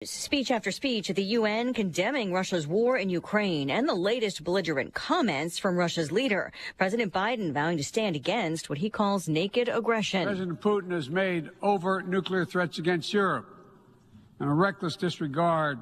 Speech after speech at the UN condemning Russia's war in Ukraine and the latest belligerent comments from Russia's leader. President Biden vowing to stand against what he calls naked aggression. President Putin has made overt nuclear threats against Europe and a reckless disregard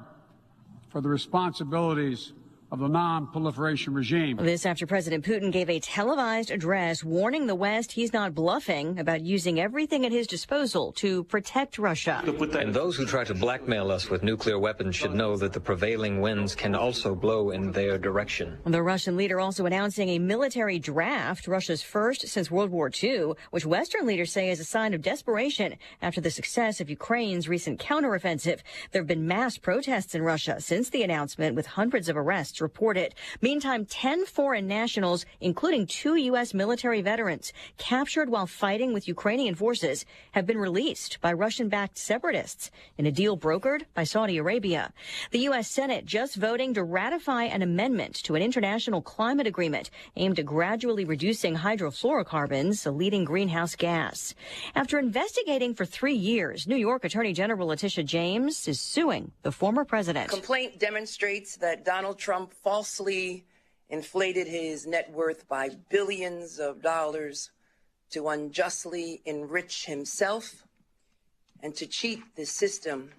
for the responsibilities of the non-proliferation regime. This after President Putin gave a televised address warning the West he's not bluffing about using everything at his disposal to protect Russia. And those who try to blackmail us with nuclear weapons should know that the prevailing winds can also blow in their direction. The Russian leader also announcing a military draft, Russia's first since World War II, which Western leaders say is a sign of desperation after the success of Ukraine's recent counteroffensive. There have been mass protests in Russia since the announcement, with hundreds of arrests reported. Meantime, 10 foreign nationals, including 2 U.S. military veterans captured while fighting with Ukrainian forces, have been released by Russian-backed separatists in a deal brokered by Saudi Arabia. The U.S. Senate just voting to ratify an amendment to an international climate agreement aimed at gradually reducing hydrofluorocarbons, a leading greenhouse gas. After investigating for 3 years, New York Attorney General Letitia James is suing the former president. Complaint demonstrates that Donald Trump falsely inflated his net worth by billions of dollars to unjustly enrich himself and to cheat the system,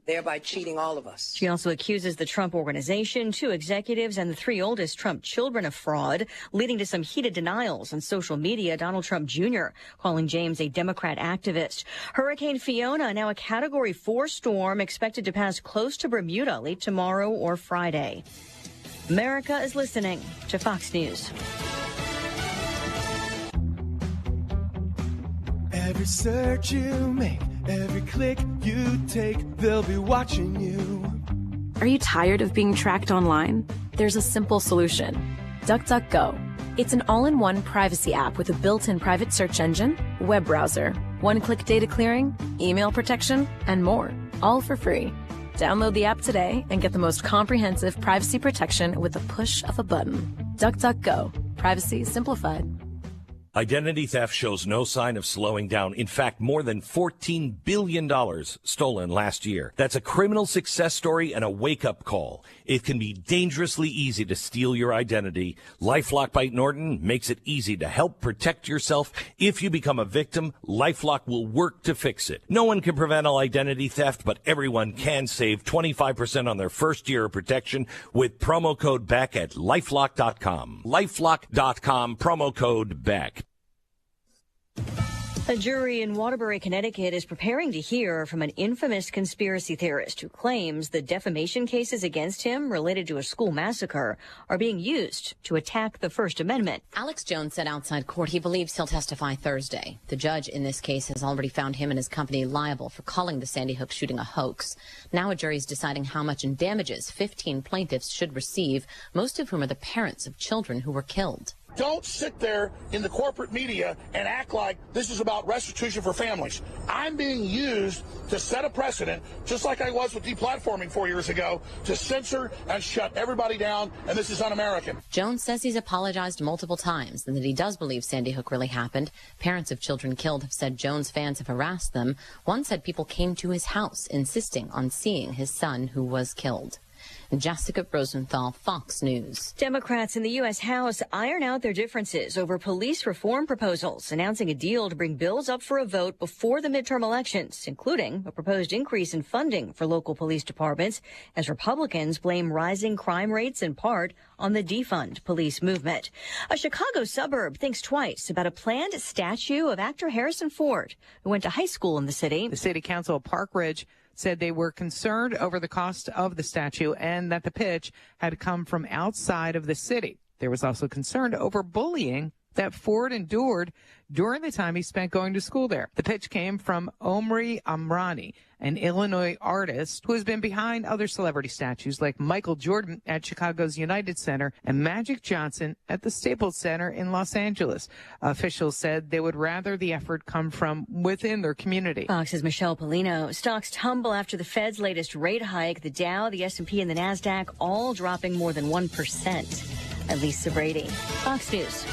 thereby cheating all of us. She also accuses the Trump Organization, 2 executives, and the 3 oldest Trump children of fraud, leading to some heated denials on social media. Donald Trump Jr. calling James a Democrat activist. Hurricane Fiona, now a Category 4 storm, expected to pass close to Bermuda late tomorrow or Friday. America is listening to Fox News. Every search you make, every click you take, they'll be watching you. Are you tired of being tracked online? There's a simple solution. DuckDuckGo. It's an all-in-one privacy app with a built-in private search engine, web browser, one-click data clearing, email protection, and more, all for free. Download the app today and get the most comprehensive privacy protection with the push of a button. DuckDuckGo. Privacy simplified. Identity theft shows no sign of slowing down. In fact, more than $14 billion stolen last year. That's a criminal success story and a wake-up call. It can be dangerously easy to steal your identity. LifeLock by Norton makes it easy to help protect yourself. If you become a victim, LifeLock will work to fix it. No one can prevent all identity theft, but everyone can save 25% on their first year of protection with promo code BACK at LifeLock.com. LifeLock.com, promo code BACK. A jury in Waterbury, Connecticut is preparing to hear from an infamous conspiracy theorist who claims the defamation cases against him related to a school massacre are being used to attack the First Amendment. Alex Jones said outside court he believes he'll testify Thursday. The judge in this case has already found him and his company liable for calling the Sandy Hook shooting a hoax. Now a jury is deciding how much in damages 15 plaintiffs should receive, most of whom are the parents of children who were killed. Don't sit there in the corporate media and act like this is about restitution for families. I'm being used to set a precedent, just like I was with deplatforming 4 years ago, to censor and shut everybody down, and this is un-American. Jones says he's apologized multiple times and that he does believe Sandy Hook really happened. Parents of children killed have said Jones fans have harassed them. One said people came to his house insisting on seeing his son who was killed. Jessica Rosenthal, Fox News. Democrats in the U.S. House iron out their differences over police reform proposals, announcing a deal to bring bills up for a vote before the midterm elections, including a proposed increase in funding for local police departments, as Republicans blame rising crime rates in part on the defund police movement. A Chicago suburb thinks twice about a planned statue of actor Harrison Ford, who went to high school in the city. The city council of Park Ridge said they were concerned over the cost of the statue and that the pitch had come from outside of the city. There was also concern over bullying that Ford endured during the time he spent going to school there. The pitch came from Omri Amrani, an Illinois artist who has been behind other celebrity statues like Michael Jordan at Chicago's United Center and Magic Johnson at the Staples Center in Los Angeles. Officials said they would rather the effort come from within their community. Fox's Michelle Polino. Stocks tumble after the Fed's latest rate hike. The Dow, the S&P, and the NASDAQ all dropping more than 1%. Lisa Brady, Fox News.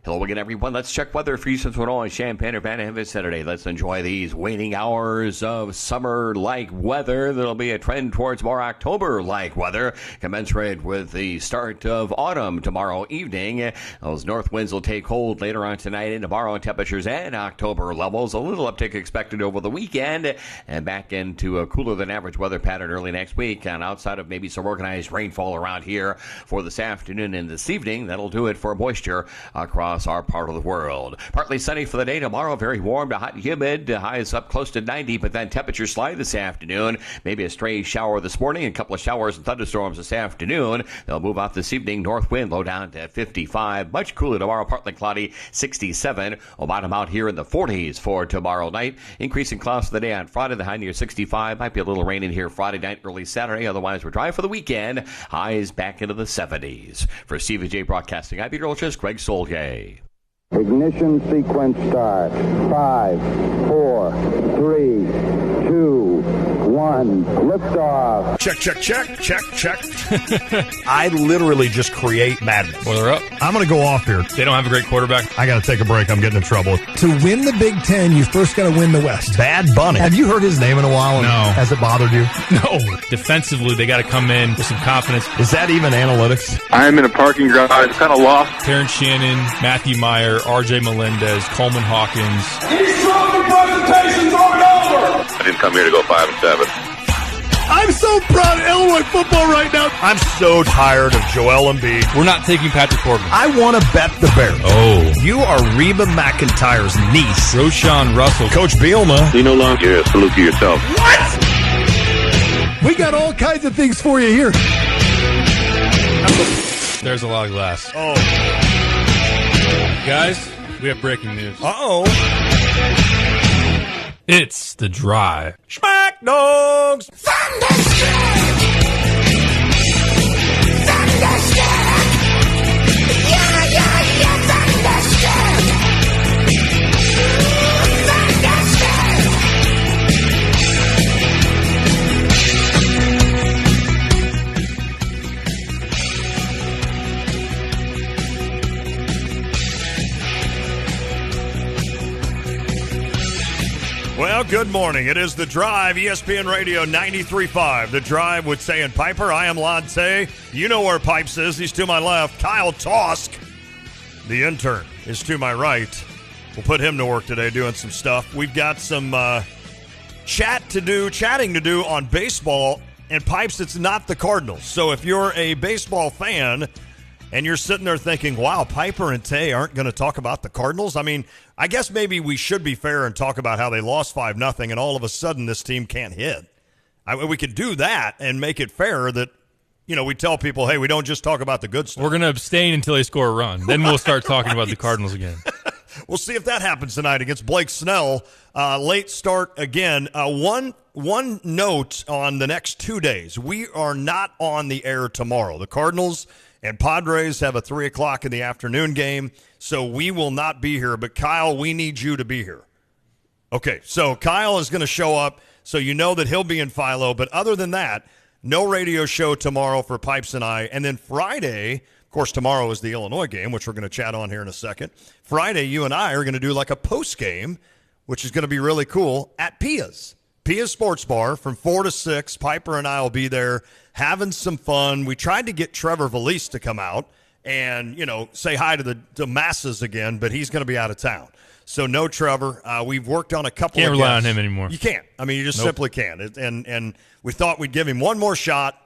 Hello again, everyone. Let's check weather for you since we're all in Champaign-Urbana Saturday. Let's enjoy these waning hours of summer-like weather. There'll be a trend towards more October-like weather, commensurate with the start of autumn tomorrow evening. Those north winds will take hold later on tonight and tomorrow. Temperatures and October levels. A little uptick expected over the weekend and back into a cooler than average weather pattern early next week. And outside of maybe some organized rainfall around here for this afternoon and this evening, that'll do it for moisture across our part of the world. Partly sunny for the day tomorrow, very warm to hot and humid. Highs up close to 90, but then temperatures slide this afternoon. Maybe a stray shower this morning, a couple of showers and thunderstorms this afternoon. They'll move out this evening. North wind low down to 55. Much cooler tomorrow, partly cloudy, 67. We'll bottom out here in the 40s for tomorrow night. Increasing clouds for the day on Friday, the high near 65. Might be a little rain in here Friday night, early Saturday. Otherwise, we're dry for the weekend. Highs back into the 70s. For CVJ Broadcasting, I'm meteorologist Greg Solgay. Ignition sequence start. 5, 4, 3, 2, 1. Liftoff. Check. I literally just create madness. Well, they're up. I'm going to go off here. They don't have a great quarterback. I got to take a break. I'm getting in trouble. To win the Big Ten, you first got to win the West. Bad Bunny. Have you heard his name in a while? No. Has it bothered you? No. Defensively, they got to come in with some confidence. Is that even analytics? I'm in a parking garage, kind of lost. Terrence Shannon, Matthew Meyer, R.J. Melendez, Coleman Hawkins. These trophy presentations aren't over! I didn't come here to go 5-7. I'm so proud of Illinois football right now. I'm so tired of Joel Embiid. We're not taking Patrick Corbin. I want to bet the Bears. Oh. You are Reba McEntire's niece. Roshan Russell. Coach Bielma. You no longer salute to yourself. What? We got all kinds of things for you here. There's a lot of glass. Oh. Guys, we have breaking news. Uh-oh. It's The Drive. Smack Dogs! Thunderstruck! Yeah, Thunderstruck! Well, good morning. It is The Drive, ESPN Radio 93.5. The Drive with Tay and Piper. I am Tay. You know where Pipes is. He's to my left. Kyle Tosk, the intern, is to my right. We'll put him to work today doing some stuff. We've got some chatting to do on baseball. And Pipes, it's not the Cardinals. So if you're a baseball fan and you're sitting there thinking, wow, Piper and Tay aren't going to talk about the Cardinals? I mean, I guess maybe we should be fair and talk about how they lost 5-0 and all of a sudden this team can't hit. We could do that and make it fair that, we tell people, hey, we don't just talk about the good stuff. We're going to abstain until they score a run. Then we'll start talking about the Cardinals again. We'll see if that happens tonight against Blake Snell. Late start again. One note on the next 2 days. We are not on the air tomorrow. The Cardinals and Padres have a 3 o'clock in the afternoon game, so we will not be here. But, Kyle, we need you to be here. Okay, so Kyle is going to show up, so you know that he'll be in Philo. But other than that, no radio show tomorrow for Pipes and I. And then Friday, of course, tomorrow is the Illinois game, which we're going to chat on here in a second. Friday, you and I are going to do like a post game, which is going to be really cool, at Pia's. Pia's Sports Bar from 4 to 6. Piper and I will be there having some fun. We tried to get Trevor Valise to come out and, say hi to the masses again, but he's going to be out of town. So no Trevor. We've worked on a couple Can't of rely on guests. him anymore. You can't. I mean, you just simply can't. And we thought we'd give him one more shot,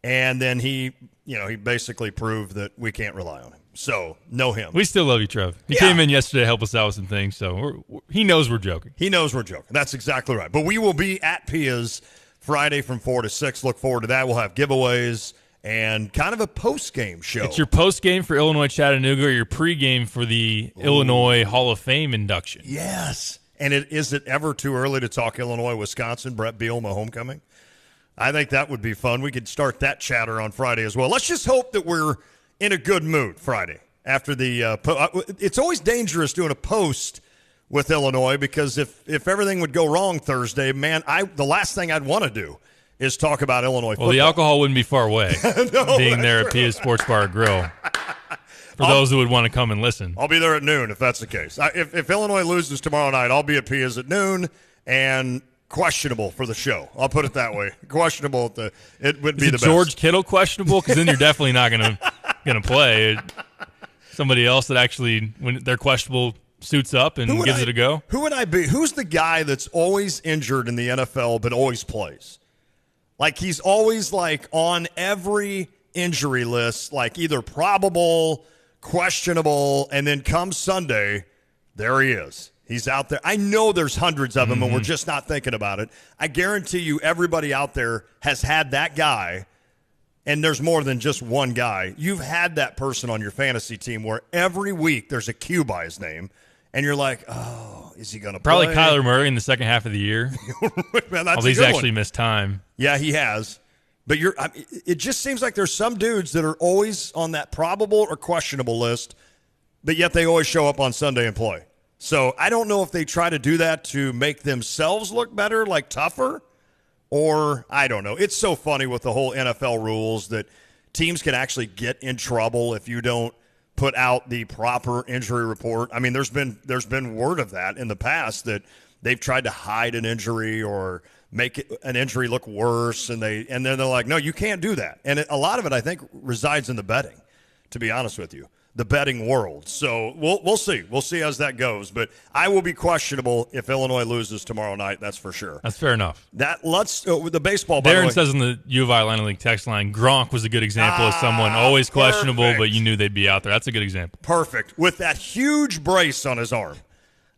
and then he basically proved that we can't rely on him. So, no him. We still love you, Trev. He came in yesterday to help us out with some things, so he knows we're joking. He knows we're joking. That's exactly right. But we will be at Pia's Friday from 4 to 6. Look forward to that. We'll have giveaways and kind of a post-game show. It's your post-game for Illinois Chattanooga or your pre-game for the Illinois Hall of Fame induction. Yes. And is it ever too early to talk Illinois-Wisconsin, Brett Bielema homecoming? I think that would be fun. We could start that chatter on Friday as well. Let's just hope that we're in a good mood Friday after the it's always dangerous doing a post with Illinois because if everything would go wrong Thursday, man, the last thing I'd want to do is talk about Illinois football. Well, the alcohol wouldn't be far away No, being there at Pia's Sports Bar Grill. For those who would want to come and listen. I'll be there at noon if that's the case. If Illinois loses tomorrow night, I'll be at Pia's at noon and questionable for the show. I'll put it that way. Questionable. It would be the best. George Kittle questionable? Because then you're definitely not gonna play. Somebody else that actually, when they're questionable, suits up and gives it a go. Who would I be? Who's the guy that's always injured in the NFL but always plays? Like he's always like on every injury list, like either probable, questionable, and then come Sunday, there he is. He's out there. I know there's hundreds of them, and we're just not thinking about it. I guarantee you everybody out there has had that guy, and there's more than just one guy. You've had that person on your fantasy team where every week there's a Q by his name, and you're like, oh, is he going to play? Probably Kyler Murray in the second half of the year. Man, that's he's actually missed time. Yeah, he has. But it just seems like there's some dudes that are always on that probable or questionable list, but yet they always show up on Sunday and play. So I don't know if they try to do that to make themselves look better, like tougher, or I don't know. It's so funny with the whole NFL rules that teams can actually get in trouble if you don't put out the proper injury report. I mean, there's been word of that in the past that they've tried to hide an injury or make an injury look worse, and then they're like, no, you can't do that. And a lot of it, I think, resides in the betting, to be honest with you, the betting world. So we'll see. We'll see as that goes. But I will be questionable if Illinois loses tomorrow night, that's for sure. That's fair enough. With the baseball, by the Darren way, says in the U of I Atlantic League text line, Gronk was a good example of someone always questionable, perfect. but you knew they'd be out there. That's a good example. Perfect. With that huge brace on his arm.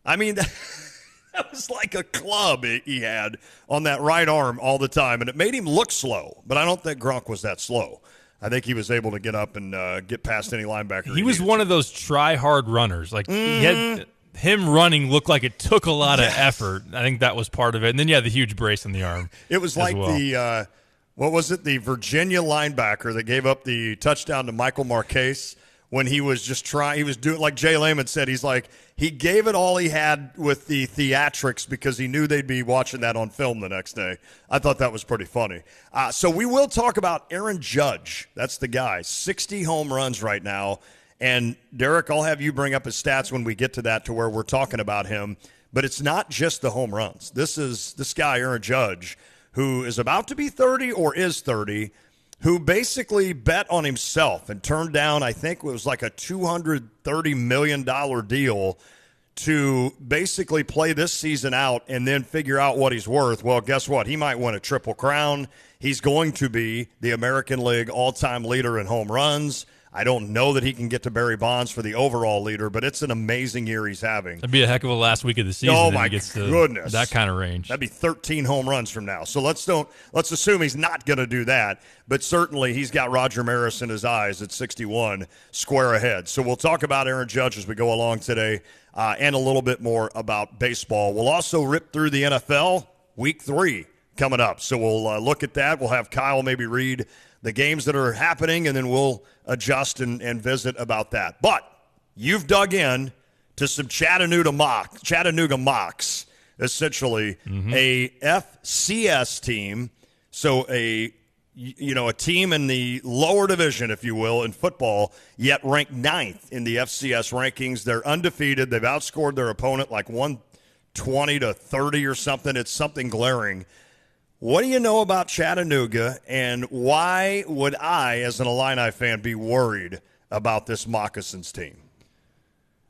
I mean, that was like a club he had on that right arm all the time, and it made him look slow. But I don't think Gronk was that slow. I think he was able to get up and get past any linebacker. He was one of those try-hard runners. Like him running looked like it took a lot of effort. I think that was part of it. And then, the huge brace on the arm. It was like the the Virginia linebacker that gave up the touchdown to Michael Marquez when he was just trying. He was doing, like Jay Lehman said, he gave it all he had with the theatrics because he knew they'd be watching that on film the next day. I thought that was pretty funny. So we will talk about Aaron Judge. That's the guy. 60 home runs right now. And, Derek, I'll have you bring up his stats when we get to that, to where we're talking about him. But it's not just the home runs. This guy, Aaron Judge, who is about to be 30 or is 30, who basically bet on himself and turned down, I think it was like a $230 million deal to basically play this season out and then figure out what he's worth. Well, guess what? He might win a Triple Crown. He's going to be the American League all-time leader in home runs. I don't know that he can get to Barry Bonds for the overall leader, but it's an amazing year he's having. That'd be a heck of a last week of the season. Oh, my if he gets goodness. To that kind of range. That'd be 13 home runs from now. So let's assume he's not going to do that, but certainly he's got Roger Maris in his eyes at 61, square ahead. So we'll talk about Aaron Judge as we go along today, and a little bit more about baseball. We'll also rip through the NFL, Week 3 coming up. So we'll look at that. We'll have Kyle maybe read the games that are happening, and then we'll adjust and visit about that. But you've dug in to some Chattanooga mocks, essentially a FCS team, so a team in the lower division, if you will, in football, yet ranked 9th in the FCS rankings. They're undefeated. They've outscored their opponent like 120 to 30 or something. It's something glaring. What do you know about Chattanooga, and why would I, as an Illini fan, be worried about this Moccasins team?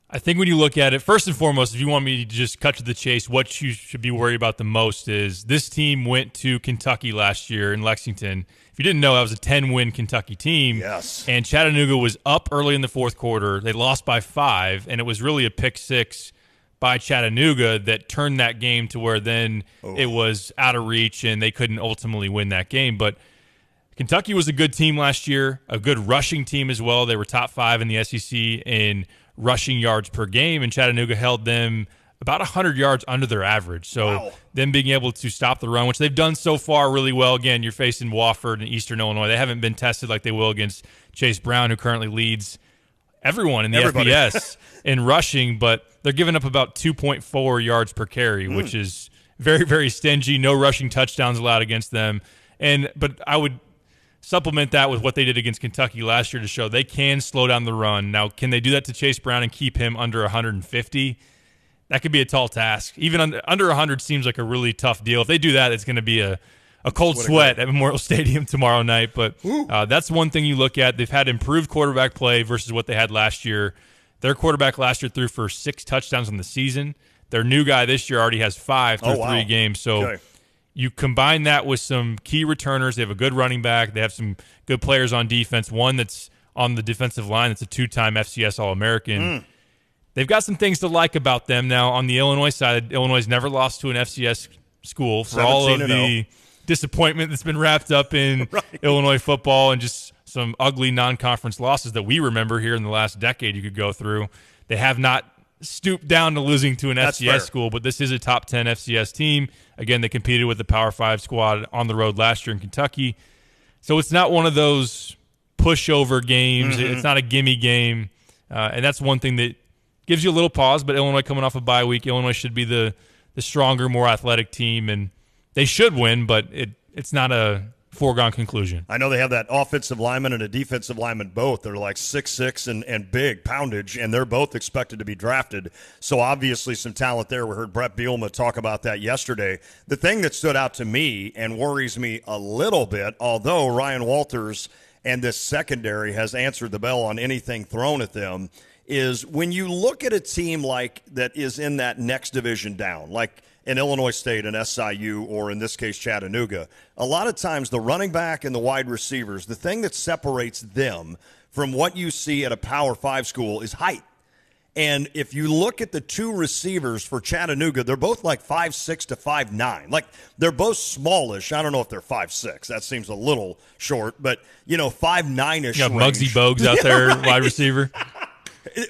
I think when you look at it, first and foremost, if you want me to just cut to the chase, what you should be worried about the most is this team went to Kentucky last year in Lexington. If you didn't know, that was a 10-win Kentucky team. Yes. And Chattanooga was up early in the fourth quarter. They lost by 5, and it was really a pick 6 by Chattanooga that turned that game to where then it was out of reach and they couldn't ultimately win that game. But Kentucky was a good team last year, a good rushing team as well. They were top 5 in the SEC in rushing yards per game, and Chattanooga held them about 100 yards under their average. So them being able to stop the run, which they've done so far really well. Again, you're facing Wofford and Eastern Illinois. They haven't been tested like they will against Chase Brown, who currently leads everyone in the FBS in rushing, but they're giving up about 2.4 yards per carry, which is very, very stingy. No rushing touchdowns allowed against them. But I would supplement that with what they did against Kentucky last year to show they can slow down the run. Now, can they do that to Chase Brown and keep him under 150? That could be a tall task. Even under 100 seems like a really tough deal. If they do that, it's going to be a cold sweat at Memorial Stadium tomorrow night. But that's one thing you look at. They've had improved quarterback play versus what they had last year. Their quarterback last year threw for 6 touchdowns in the season. Their new guy this year already has 5 through 3 games. So you combine that with some key returners. They have a good running back. They have some good players on defense. One that's on the defensive line that's a 2-time FCS All-American. They've got some things to like about them. Now, on the Illinois side, Illinois never lost to an FCS school for all of the disappointment that's been wrapped up in Illinois football and just some ugly non-conference losses that we remember here in the last decade you could go through. They have not stooped down to losing to an FCS school, but this is a top 10 FCS team. Again, they competed with the Power 5 squad on the road last year in Kentucky. So it's not one of those pushover games. It's not a gimme game. And that's one thing that gives you a little pause, but Illinois coming off a bye week, Illinois should be the stronger, more athletic team, and they should win, but it's not a foregone conclusion. I know they have that offensive lineman and a defensive lineman both. They're like 6'6" and big poundage, and they're both expected to be drafted. So obviously some talent there. We heard Brett Bielema talk about that yesterday. The thing that stood out to me and worries me a little bit, although Ryan Walters and this secondary has answered the bell on anything thrown at them, is when you look at a team like that is in that next division down, like in Illinois State and SIU, or in this case Chattanooga, a lot of times the running back and the wide receivers, the thing that separates them from what you see at a Power 5 school is height. And if you look at the 2 receivers for Chattanooga, they're both like 5'6" to 5'9". Like, they're both smallish. I don't know if they're 5'6". That seems a little short, but, 5'9"-ish. You got Muggsy Bogues out there, wide receiver.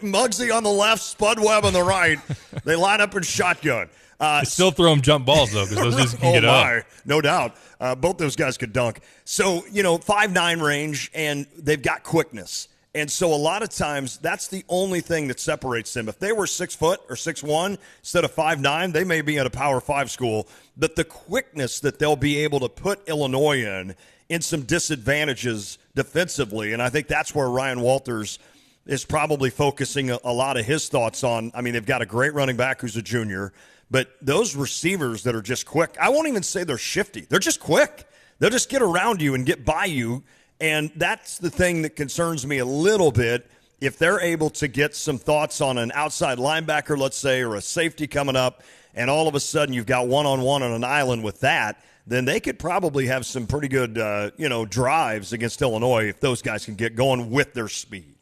Muggsy on the left, Spud Webb on the right. They line up in shotgun. They still throw them jump balls, though, because those guys can get up. No doubt. Both those guys could dunk. So, 5'9" range, and they've got quickness. And so a lot of times that's the only thing that separates them. If they were 6 foot or 6'1" instead of 5'9", they may be at a Power 5 school. But the quickness that they'll be able to put Illinois in some disadvantages defensively, and I think that's where Ryan Walters is probably focusing a lot of his thoughts on. I mean, they've got a great running back who's a junior, but those receivers that are just quick, I won't even say they're shifty. They're just quick. They'll just get around you and get by you, and that's the thing that concerns me a little bit. If they're able to get some thoughts on an outside linebacker, let's say, or a safety coming up, and all of a sudden you've got one-on-one on an island with that, then they could probably have some pretty good, drives against Illinois if those guys can get going with their speed.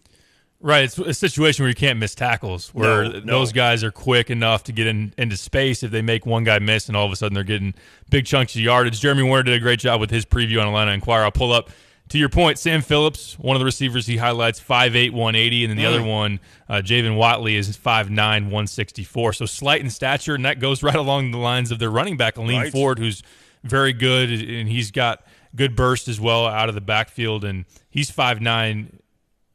Right, it's a situation where you can't miss tackles, where those guys are quick enough to get into space if they make one guy miss, and all of a sudden they're getting big chunks of yardage. Jeremy Warner did a great job with his preview on Atlanta Inquirer. I'll pull up, to your point, Sam Phillips, one of the receivers he highlights, 5'8", 180, and then the other one, Javen Watley, is 5'9", 164. So slight in stature, and that goes right along the lines of their running back, Aleem Ford, who's very good, and he's got good burst as well out of the backfield, and he's 5'9",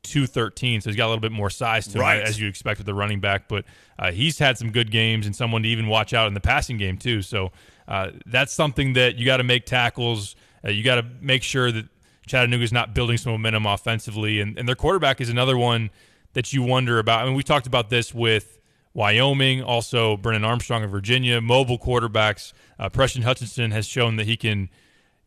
213, so he's got a little bit more size to him, as you expect with the running back. But he's had some good games and someone to even watch out in the passing game too. So that's something that you got to make tackles. You got to make sure that Chattanooga's not building some momentum offensively. And their quarterback is another one that you wonder about. I mean, we talked about this with Wyoming, also Brennan Armstrong of Virginia, mobile quarterbacks. Preston Hutchinson has shown that he can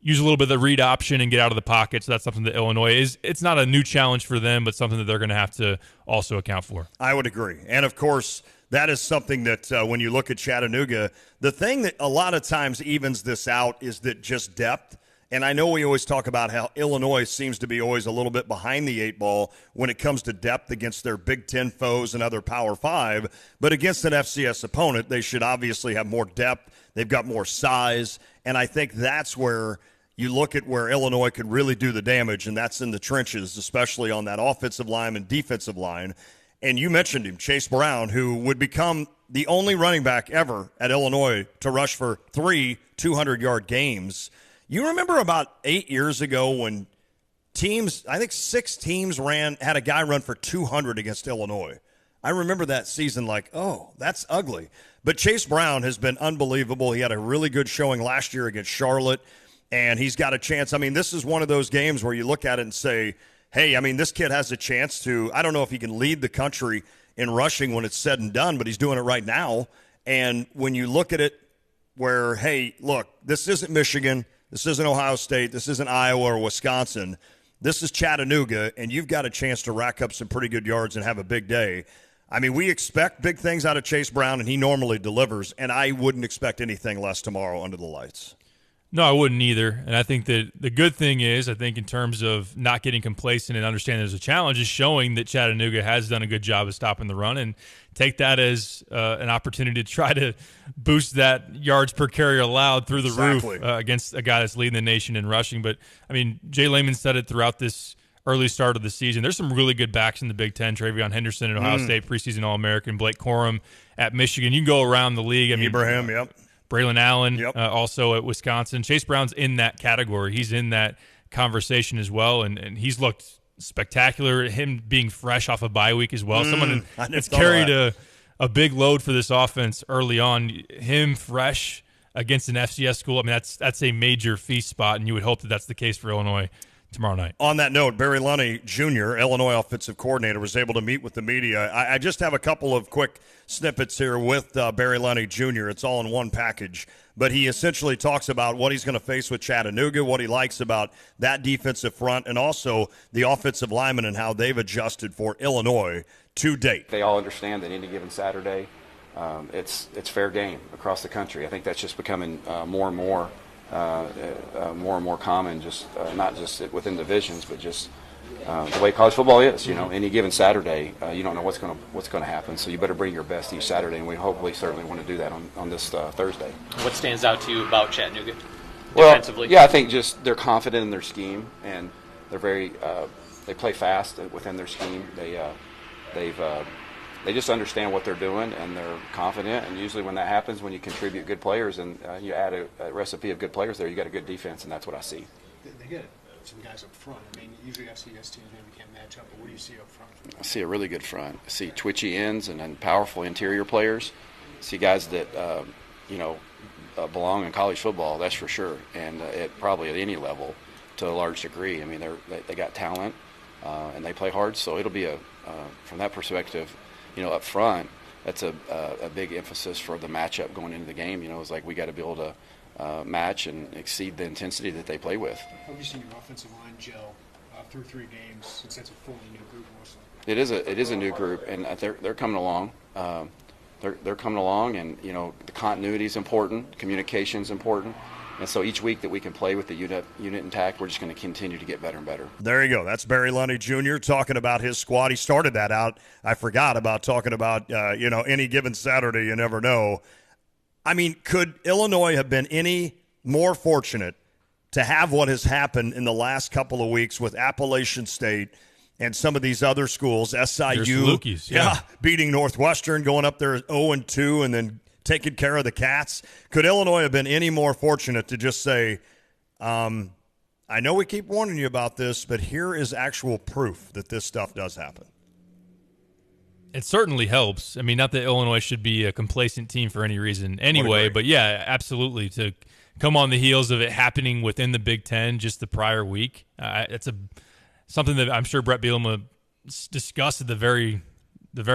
use a little bit of the read option and get out of the pocket. So that's something that Illinois is. It's not a new challenge for them, but something that they're going to have to also account for. I would agree. And, of course, that is something that when you look at Chattanooga, the thing that a lot of times evens this out is that just depth. And I know we always talk about how Illinois seems to be always a little bit behind the 8 ball when it comes to depth against their Big Ten foes and other Power 5. But against an FCS opponent, they should obviously have more depth. They've got more size. And I think that's where you look at where Illinois could really do the damage, and that's in the trenches, especially on that offensive line and defensive line. And you mentioned him, Chase Brown, who would become the only running back ever at Illinois to rush for 3 200-yard games. You remember about 8 years ago when teams, I think 6 teams had a guy run for 200 against Illinois. I remember that season like, oh, that's ugly. But Chase Brown has been unbelievable. He had a really good showing last year against Charlotte. and he's got a chance. I mean, this is one of those games where you look at it and say, hey, I mean, this kid has a chance to, I don't know if he can lead the country in rushing when it's said and done, but he's doing it right now. And when you look at it where, hey, look, this isn't Michigan, this isn't Ohio State, this isn't Iowa or Wisconsin, this is Chattanooga, and you've got a chance to rack up some pretty good yards and have a big day. I mean, we expect big things out of Chase Brown, and he normally delivers, and I wouldn't expect anything less tomorrow under the lights. No, I wouldn't either. And I think that the good thing is, I think in terms of not getting complacent and understanding there's a challenge, is showing that Chattanooga has done a good job of stopping the run, and take that as an opportunity to try to boost that yards per carry allowed through the roof against a guy that's leading the nation in rushing. But, I mean, Jay Lehman said it throughout this early start of the season. There's some really good backs in the Big Ten. Travion Henderson at Ohio State, preseason All-American. Blake Corum at Michigan. You can go around the league. I mean, Ibrahim, yep. Braylon Allen, also at Wisconsin. Chase Brown's in that category. He's in that conversation as well, and he's looked spectacular. Him being fresh off a bye week as well. Someone that's carried a big load for this offense early on. Him fresh against an FCS school, I mean, that's a major feast spot, and you would hope that that's the case for Illinois tomorrow night. On that note, Barry Lunny Jr., Illinois offensive coordinator, was able to meet with the media. I just have a couple of quick snippets here with Barry Lunny Jr. It's all in one package. But he essentially talks about what he's going to face with Chattanooga, what he likes about that defensive front, and also the offensive linemen and how they've adjusted for Illinois to date. They all understand that any given Saturday, it's fair game across the country. I think that's just becoming more and more common, just not just within divisions, but just the way college football is. You know, any given Saturday, you don't know what's going to happen. So you better bring your best each Saturday, and we certainly want to do that on this Thursday. What stands out to you about Chattanooga defensively? Well, yeah, I think just they're confident in their scheme, and they're very they play fast within their scheme. They just understand what they're doing, and they're confident. And usually when that happens, when you contribute good players and you add a recipe of good players there, you got a good defense, and that's what I see. They get some guys up front. I mean, usually FCS teams maybe can't match up, but what do you see up front? I see a really good front. I see twitchy ends and then powerful interior players. I see guys that, belong in college football, that's for sure, and probably at any level to a large degree. I mean, they got talent, and they play hard, so it'll be from that perspective, up front, that's a big emphasis for the matchup going into the game. It's like we got to be able to match and exceed the intensity that they play with. How have you seen your offensive line gel through 3 games, since that's a fully new group mostly? It is a new group, and they're coming along. They're coming along, and the continuity is important, communication is important. And so each week that we can play with the unit intact, we're just going to continue to get better and better. There you go. That's Barry Lunny Jr. talking about his squad. He started that out. I forgot about talking about, any given Saturday, you never know. I mean, could Illinois have been any more fortunate to have what has happened in the last couple of weeks with Appalachian State and some of these other schools, SIU, beating Northwestern, going up there 0-2, and then taking care of the Cats? Could Illinois have been any more fortunate to just say, I know we keep warning you about this, but here is actual proof that this stuff does happen? It certainly helps. I mean, not that Illinois should be a complacent team for any reason anyway, but yeah, absolutely. To come on the heels of it happening within the Big Ten just the prior week, it's something that I'm sure Brett Bielema discussed at the very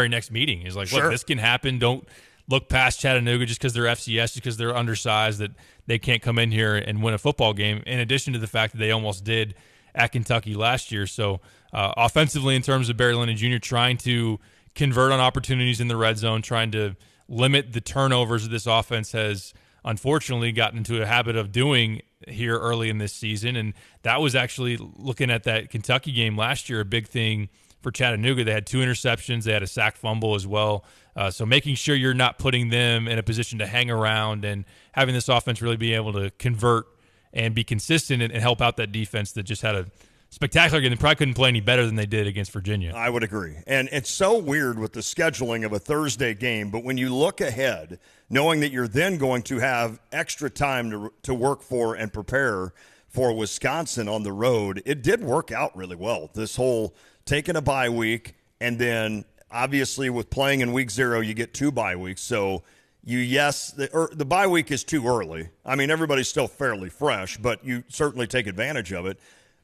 next meeting. He's like, look, this can happen. Don't look past Chattanooga just because they're FCS, just because they're undersized, that they can't come in here and win a football game, in addition to the fact that they almost did at Kentucky last year. So offensively, in terms of Barry Lunny Jr., trying to convert on opportunities in the red zone, trying to limit the turnovers that this offense has unfortunately gotten into a habit of doing here early in this season. And that was actually, looking at that Kentucky game last year, a big thing for Chattanooga. They had 2 interceptions. They had a sack fumble as well. So making sure you're not putting them in a position to hang around, and having this offense really be able to convert and be consistent and help out that defense that just had a spectacular game. They probably couldn't play any better than they did against Virginia. I would agree. And it's so weird with the scheduling of a Thursday game, but when you look ahead, knowing that you're then going to have extra time to work for and prepare for Wisconsin on the road, it did work out really well. This whole taking a bye week, and then obviously with playing in week 0, you get 2 bye weeks. So the bye week is too early. I mean, everybody's still fairly fresh, but you certainly take advantage of it.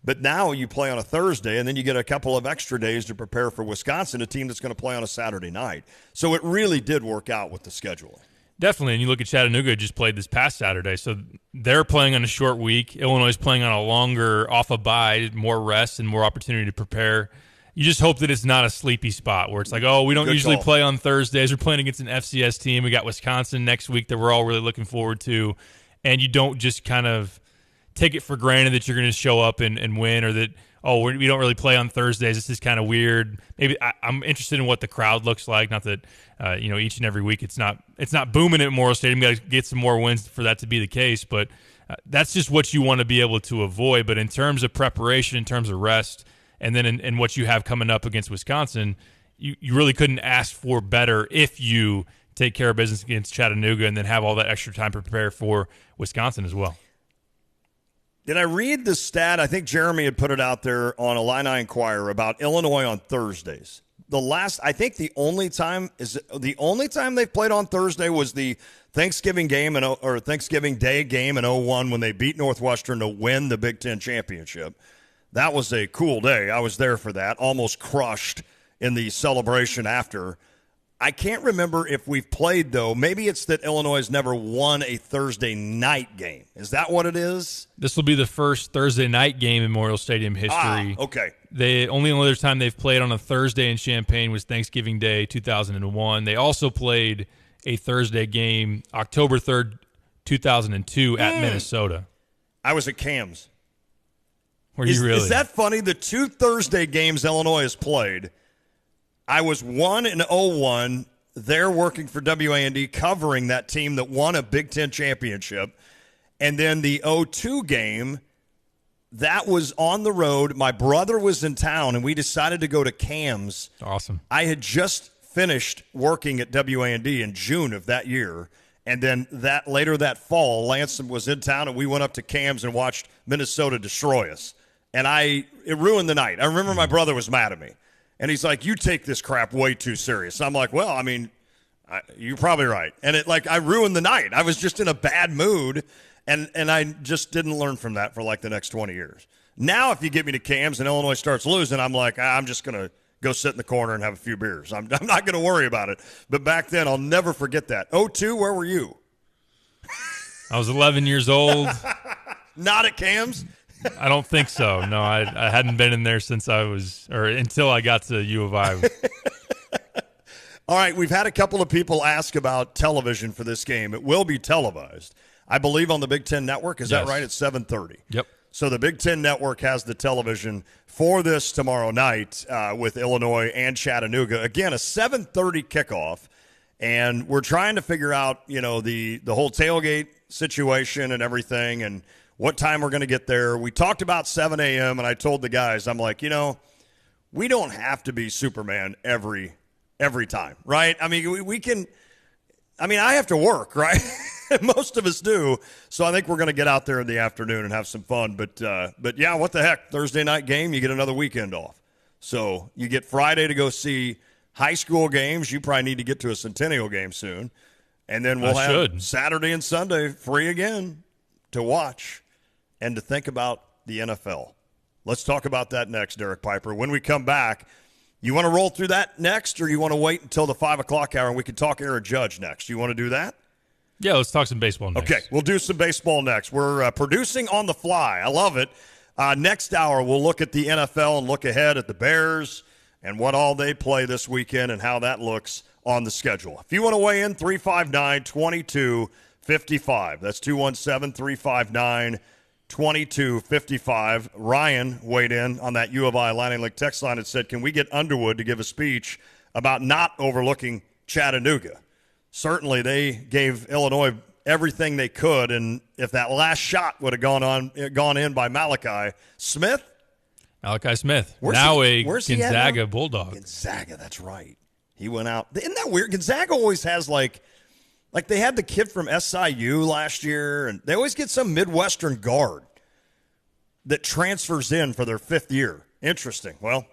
But now you play on a Thursday, and then you get a couple of extra days to prepare for Wisconsin, a team that's going to play on a Saturday night. So it really did work out with the schedule. Definitely, and you look at Chattanooga, just played this past Saturday, so they're playing on a short week. Illinois is playing on a longer, off a bye, more rest and more opportunity to prepare. You just hope that it's not a sleepy spot where it's like, oh, we don't usually play on Thursdays. We're playing against an FCS team. We got Wisconsin next week that we're all really looking forward to, and you don't just kind of take it for granted that you're going to show up and win, or that, oh, we don't really play on Thursdays. This is kind of weird. Maybe I'm interested in what the crowd looks like. Not that each and every week it's not booming at Memorial Stadium. Got to get some more wins for that to be the case. But that's just what you want to be able to avoid. But in terms of preparation, in terms of rest, and then in what you have coming up against Wisconsin, you really couldn't ask for better if you take care of business against Chattanooga and then have all that extra time to prepare for Wisconsin as well. Did I read the stat? I think Jeremy had put it out there on Illini Inquirer about Illinois on Thursdays. The only time they've played on Thursday was the Thanksgiving game or Thanksgiving Day game in 2001 when they beat Northwestern to win the Big Ten championship. That was a cool day. I was there for that. Almost crushed in the celebration after. I can't remember if we've played, though. Maybe it's that Illinois has never won a Thursday night game. Is that what it is? This will be the first Thursday night game in Memorial Stadium history. Okay. The only other time they've played on a Thursday in Champaign was Thanksgiving Day 2001. They also played a Thursday game October 3rd, 2002 at Minnesota. I was at Cam's. Were you really? Is that funny? The two Thursday games Illinois has played, I was one in 2001 there working for WAND covering that team that won a Big Ten championship. And then the 2002 game, that was on the road. My brother was in town, and we decided to go to Cam's. Awesome. I had just finished working at WAND in June of that year. And then later that fall, Lance was in town, and we went up to Cam's and watched Minnesota destroy us. And it ruined the night. I remember my brother was mad at me. And he's like, you take this crap way too serious. I'm like, well, I mean, you're probably right. And I ruined the night. I was just in a bad mood, and I just didn't learn from that for like the next 20 years. Now, if you get me to Cam's and Illinois starts losing, I'm like, I'm just going to go sit in the corner and have a few beers. I'm not going to worry about it. But back then, I'll never forget that. 2002, where were you? I was 11 years old. Not at Cam's? I don't think so. No, I hadn't been in there until I got to U of I. All right, we've had a couple of people ask about television for this game. It will be televised, I believe, on the Big Ten Network. Is that right? At 7:30. Yep. So the Big Ten Network has the television for this tomorrow night with Illinois and Chattanooga. Again, a 7:30 kickoff, and we're trying to figure out, the whole tailgate situation and everything, and what time we're going to get there. We talked about 7 a.m., and I told the guys, I'm like, we don't have to be Superman every time, right? I mean, we can – I have to work, right? Most of us do. So I think we're going to get out there in the afternoon and have some fun. But yeah, what the heck? Thursday night game, you get another weekend off. So you get Friday to go see high school games. You probably need to get to a Centennial game soon. And then we'll have Saturday and Sunday free again to watch and to think about the NFL. Let's talk about that next, Derek Piper. When we come back, you want to roll through that next, or you want to wait until the 5 o'clock hour and we can talk Aaron Judge next? You want to do that? Yeah, let's talk some baseball next. Okay, we'll do some baseball next. We're producing on the fly. I love it. Next hour, we'll look at the NFL and look ahead at the Bears and what all they play this weekend and how that looks on the schedule. If you want to weigh in, 359-2255. That's 217-359-2255. Ryan weighed in on that U of I Lightning Link text line and said, can we get Underwood to give a speech about not overlooking Chattanooga? Certainly they gave Illinois everything they could, and if that last shot would have gone in by Malachi Smith. Now a Gonzaga Bulldog. Gonzaga, that's right. He went out. Isn't that weird? Gonzaga always has like they had the kid from SIU last year, and they always get some Midwestern guard that transfers in for their fifth year. Interesting. Well,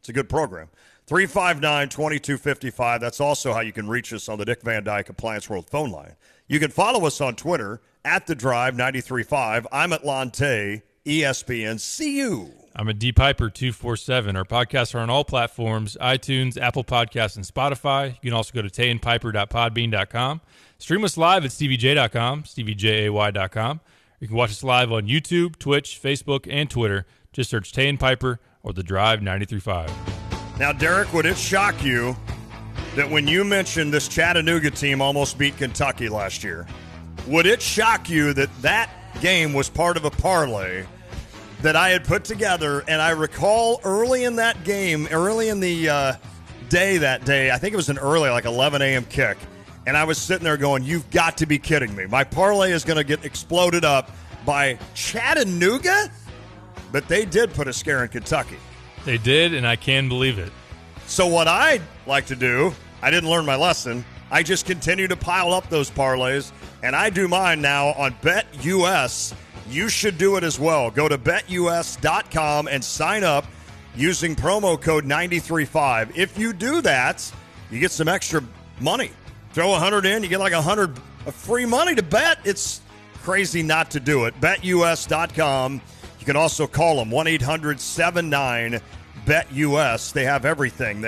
it's a good program. 359-2255. That's also how you can reach us on the Dick Van Dyke Appliance World phone line. You can follow us on Twitter at The Drive 93.5. I'm at Lante, ESPN. See you. I'm at D Piper 247. Our podcasts are on all platforms: iTunes, Apple Podcasts, and Spotify. You can also go to tayandpiper.podbean.com. Stream us live at stevej.com, stevejay.com. You can watch us live on YouTube, Twitch, Facebook, and Twitter. Just search Tay and Piper or The Drive 93.5. Now, Derek, would it shock you that when you mentioned this Chattanooga team almost beat Kentucky last year, would it shock you that that game was part of a parlay that I had put together? And I recall early in that game, early in the day that day, I think it was an early, like 11 a.m. kick, and I was sitting there going, you've got to be kidding me. My parlay is going to get exploded up by Chattanooga? But they did put a scare in Kentucky. They did, and I can believe it. So what I'd like to do, I didn't learn my lesson. I just continue to pile up those parlays, and I do mine now on BetUS. You should do it as well. Go to betus.com and sign up using promo code 935. If you do that, you get some extra money. Throw 100 in, you get like 100 of free money to bet. It's crazy not to do it. BetUS.com. You can also call them 1-800-79-BET-US. They have everything.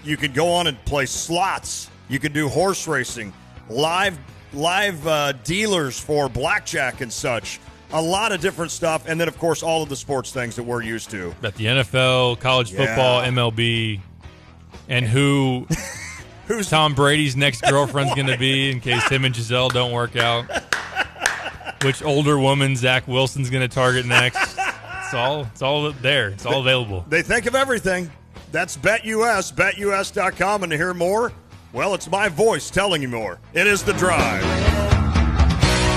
You can go on and play slots. You can do horse racing, live dealers for blackjack and such. A lot of different stuff. And then, of course, all of the sports things that we're used to. Bet the NFL, college football, MLB, and who's Tom Brady's next girlfriend's going to be in case him and Giselle don't work out. Which older woman Zach Wilson's going to target next. It's all there. It's all available. They think of everything. That's BetUS, betus.com. And to hear more, well, it's my voice telling you more. It is The Drive.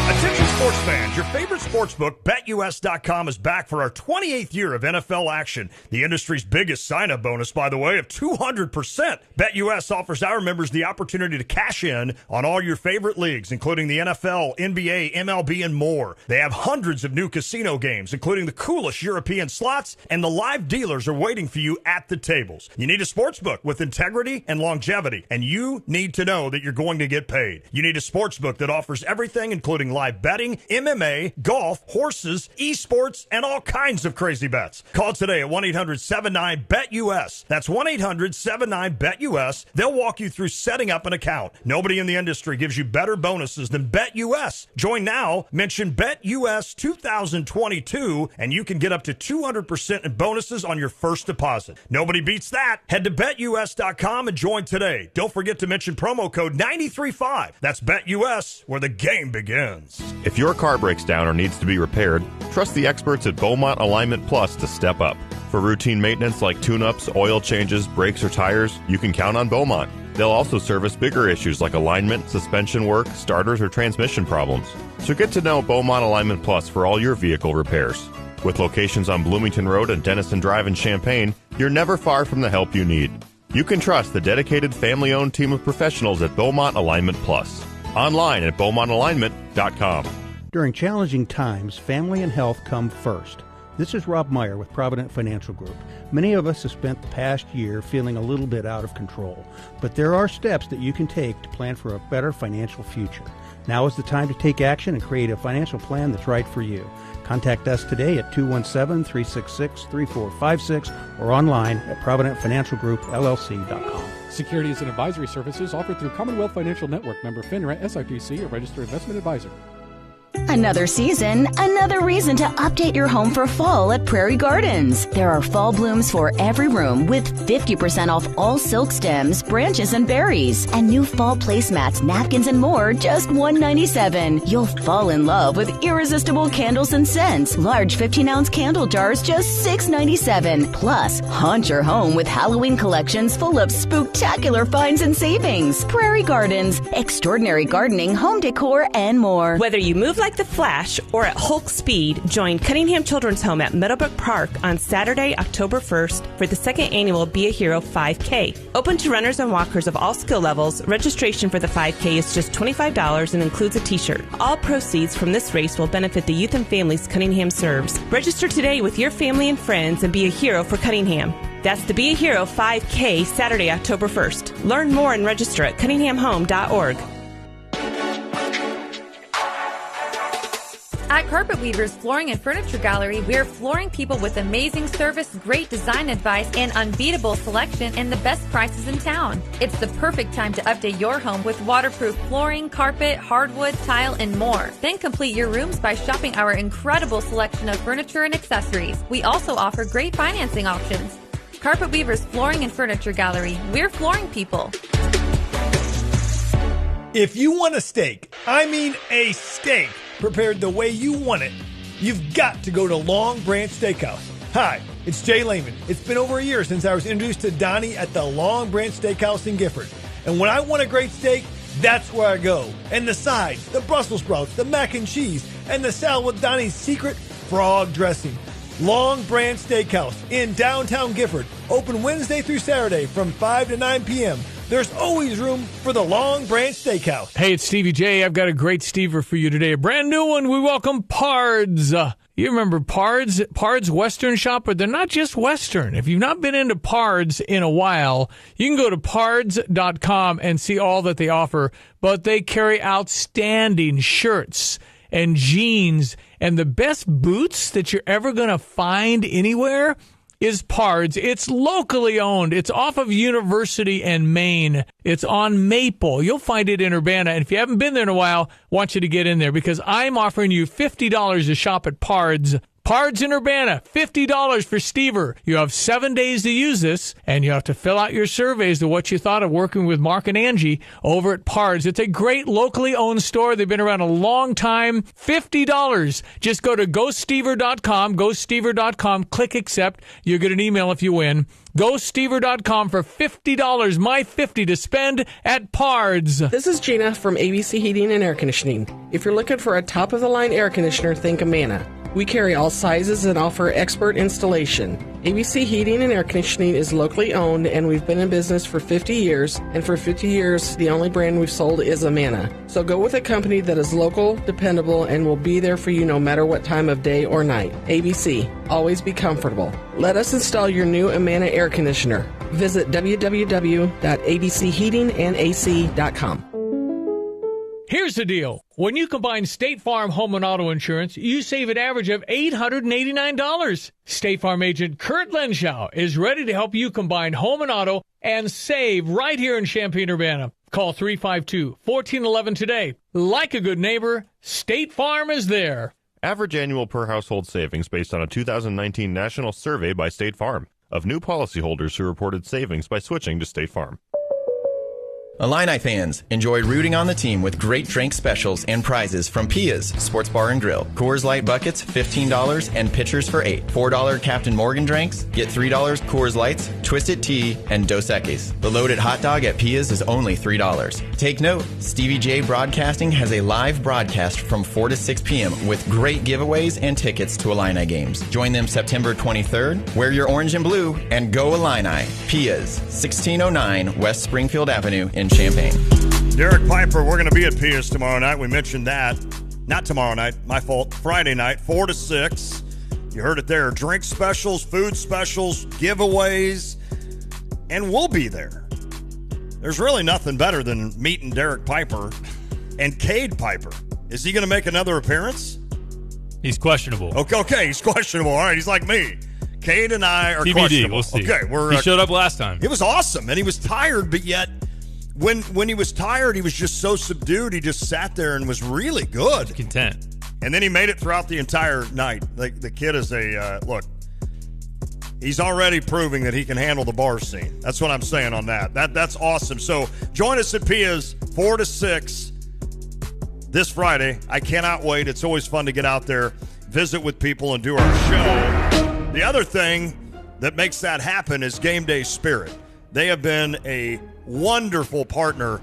Attention sports fans, your favorite sports book, BetUS.com, is back for our 28th year of NFL action. The industry's biggest sign-up bonus, by the way, of 200%. BetUS offers our members the opportunity to cash in on all your favorite leagues, including the NFL, NBA, MLB, and more. They have hundreds of new casino games, including the coolest European slots, and the live dealers are waiting for you at the tables. You need a sports book with integrity and longevity, and you need to know that you're going to get paid. You need a sports book that offers everything, including live betting, MMA, golf, horses, esports, and all kinds of crazy bets. Call today at 1-800-79-BET-US. That's 1-800-79-BET-US. They'll walk you through setting up an account. Nobody in the industry gives you better bonuses than BetUS. Join now, mention BetUS 2022, and you can get up to 200% in bonuses on your first deposit. Nobody beats that. Head to BetUS.com and join today. Don't forget to mention promo code 935. That's BetUS, where the game begins. If your car breaks down or needs to be repaired, trust the experts at Beaumont Alignment Plus to step up. For routine maintenance like tune-ups, oil changes, brakes, or tires, you can count on Beaumont. They'll also service bigger issues like alignment, suspension work, starters, or transmission problems. So get to know Beaumont Alignment Plus for all your vehicle repairs. With locations on Bloomington Road and Denison Drive in Champaign, you're never far from the help you need. You can trust the dedicated family-owned team of professionals at Beaumont Alignment Plus. Online at BeaumontAlignment.com. During challenging times, family and health come first. This is Rob Meyer with Provident Financial Group. Many of us have spent the past year feeling a little bit out of control, but there are steps that you can take to plan for a better financial future. Now is the time to take action and create a financial plan that's right for you. Contact us today at 217-366-3456 or online at ProvidentFinancialGroupLLC.com. Securities and advisory services offered through Commonwealth Financial Network, member FINRA, SIPC, a registered investment advisor. Another season, another reason to update your home for fall at Prairie Gardens. There are fall blooms for every room with 50% off all silk stems, branches, and berries. And new fall placemats, napkins, and more, just $197. You'll fall in love with irresistible candles and scents. Large 15-ounce candle jars, just $6.97. Plus, haunt your home with Halloween collections full of spooktacular finds and savings. Prairie Gardens, extraordinary gardening, home decor, and more. Whether you move like the Flash or at Hulk speed, join Cunningham Children's Home at Meadowbrook Park on Saturday, October 1st for the second annual Be a Hero 5K. Open to runners and walkers of all skill levels, registration for the 5K is just $25 and includes a t-shirt. All proceeds from this race will benefit the youth and families Cunningham serves. Register today with your family and friends and be a hero for Cunningham. That's the Be a Hero 5K, Saturday, October 1st. Learn more and register at cunninghamhome.org. At Carpet Weavers Flooring and Furniture Gallery, we're flooring people with amazing service, great design advice, and unbeatable selection and the best prices in town. It's the perfect time to update your home with waterproof flooring, carpet, hardwood, tile, and more. Then complete your rooms by shopping our incredible selection of furniture and accessories. We also offer great financing options. Carpet Weavers Flooring and Furniture Gallery, we're flooring people. If you want a steak, I mean a steak, prepared the way you want it, you've got to go to Long Branch Steakhouse. Hi, it's Jay Lehman. It's been over a year since I was introduced to Donnie at the Long Branch Steakhouse in Gifford. And when I want a great steak, that's where I go. And the sides, the Brussels sprouts, the mac and cheese, and the salad with Donnie's secret frog dressing. Long Branch Steakhouse in downtown Gifford. Open Wednesday through Saturday from 5 to 9 p.m. There's always room for the Long Branch Steakhouse. Hey, it's Stevie J. I've got a great Stever for you today. A brand new one. We welcome Pards. You remember Pards? Pards Western shop, but they're not just Western. If you've not been into Pards in a while, you can go to pards.com and see all that they offer. But they carry outstanding shirts and jeans, and the best boots that you're ever going to find anywhere is Pards. It's locally owned. It's off of University and Maine. It's on Maple. You'll find it in Urbana. And if you haven't been there in a while, I want you to get in there because I'm offering you $50 to shop at Pards. Pards in Urbana, $50 for Stever. You have 7 days to use this, and you have to fill out your surveys to what you thought of working with Mark and Angie over at Pards. It's a great locally owned store. They've been around a long time. $50. Just go to GoStever.com, click accept. You'll get an email if you win. GoStever.com for $50, my 50 to spend at Pards. This is Gina from ABC Heating and Air Conditioning. If you're looking for a top-of-the-line air conditioner, think Amana. We carry all sizes and offer expert installation. ABC Heating and Air Conditioning is locally owned, and we've been in business for 50 years. And for 50 years, the only brand we've sold is Amana. So go with a company that is local, dependable, and will be there for you no matter what time of day or night. ABC. Always be comfortable. Let us install your new Amana air conditioner. Visit www.abcheatingandac.com. Here's the deal. When you combine State Farm home and auto insurance, you save an average of $889. State Farm agent Kurt Lenschow is ready to help you combine home and auto and save right here in Champaign-Urbana. Call 352-1411 today. Like a good neighbor, State Farm is there. Average annual per household savings based on a 2019 national survey by State Farm of new policyholders who reported savings by switching to State Farm. Illini fans, enjoy rooting on the team with great drink specials and prizes from Pia's Sports Bar and Grill. Coors Light buckets, $15 and pitchers for $8. $4 Captain Morgan drinks, get $3 Coors Lights, Twisted Tea, and Dos Equis. The loaded hot dog at Pia's is only $3. Take note, Stevie J Broadcasting has a live broadcast from 4 to 6 p.m. with great giveaways and tickets to Illini games. Join them September 23rd. Wear your orange and blue and go Illini. Pia's, 1609 West Springfield Avenue in Champaign. Derek Piper, we're going to be at Pia's tomorrow night. We mentioned that. Not tomorrow night, my fault. Friday night, 4 to 6. You heard it there. Drink specials, food specials, giveaways, and we'll be there. There's really nothing better than meeting Derek Piper and Cade Piper. Is he going to make another appearance? He's questionable. Okay, he's questionable. All right, he's like me. Cade and I are TBD, questionable. We'll see. Okay, he showed up last time. It was awesome, and he was tired, but yet when he was tired, he was just so subdued. He just sat there and was really good. Content. And then he made it throughout the entire night. The kid is look, he's already proving that he can handle the bar scene. That's what I'm saying on that. That's awesome. So join us at Pia's 4 to 6 this Friday. I cannot wait. It's always fun to get out there, visit with people, and do our show. The other thing that makes that happen is Game Day Spirit. They have been a wonderful partner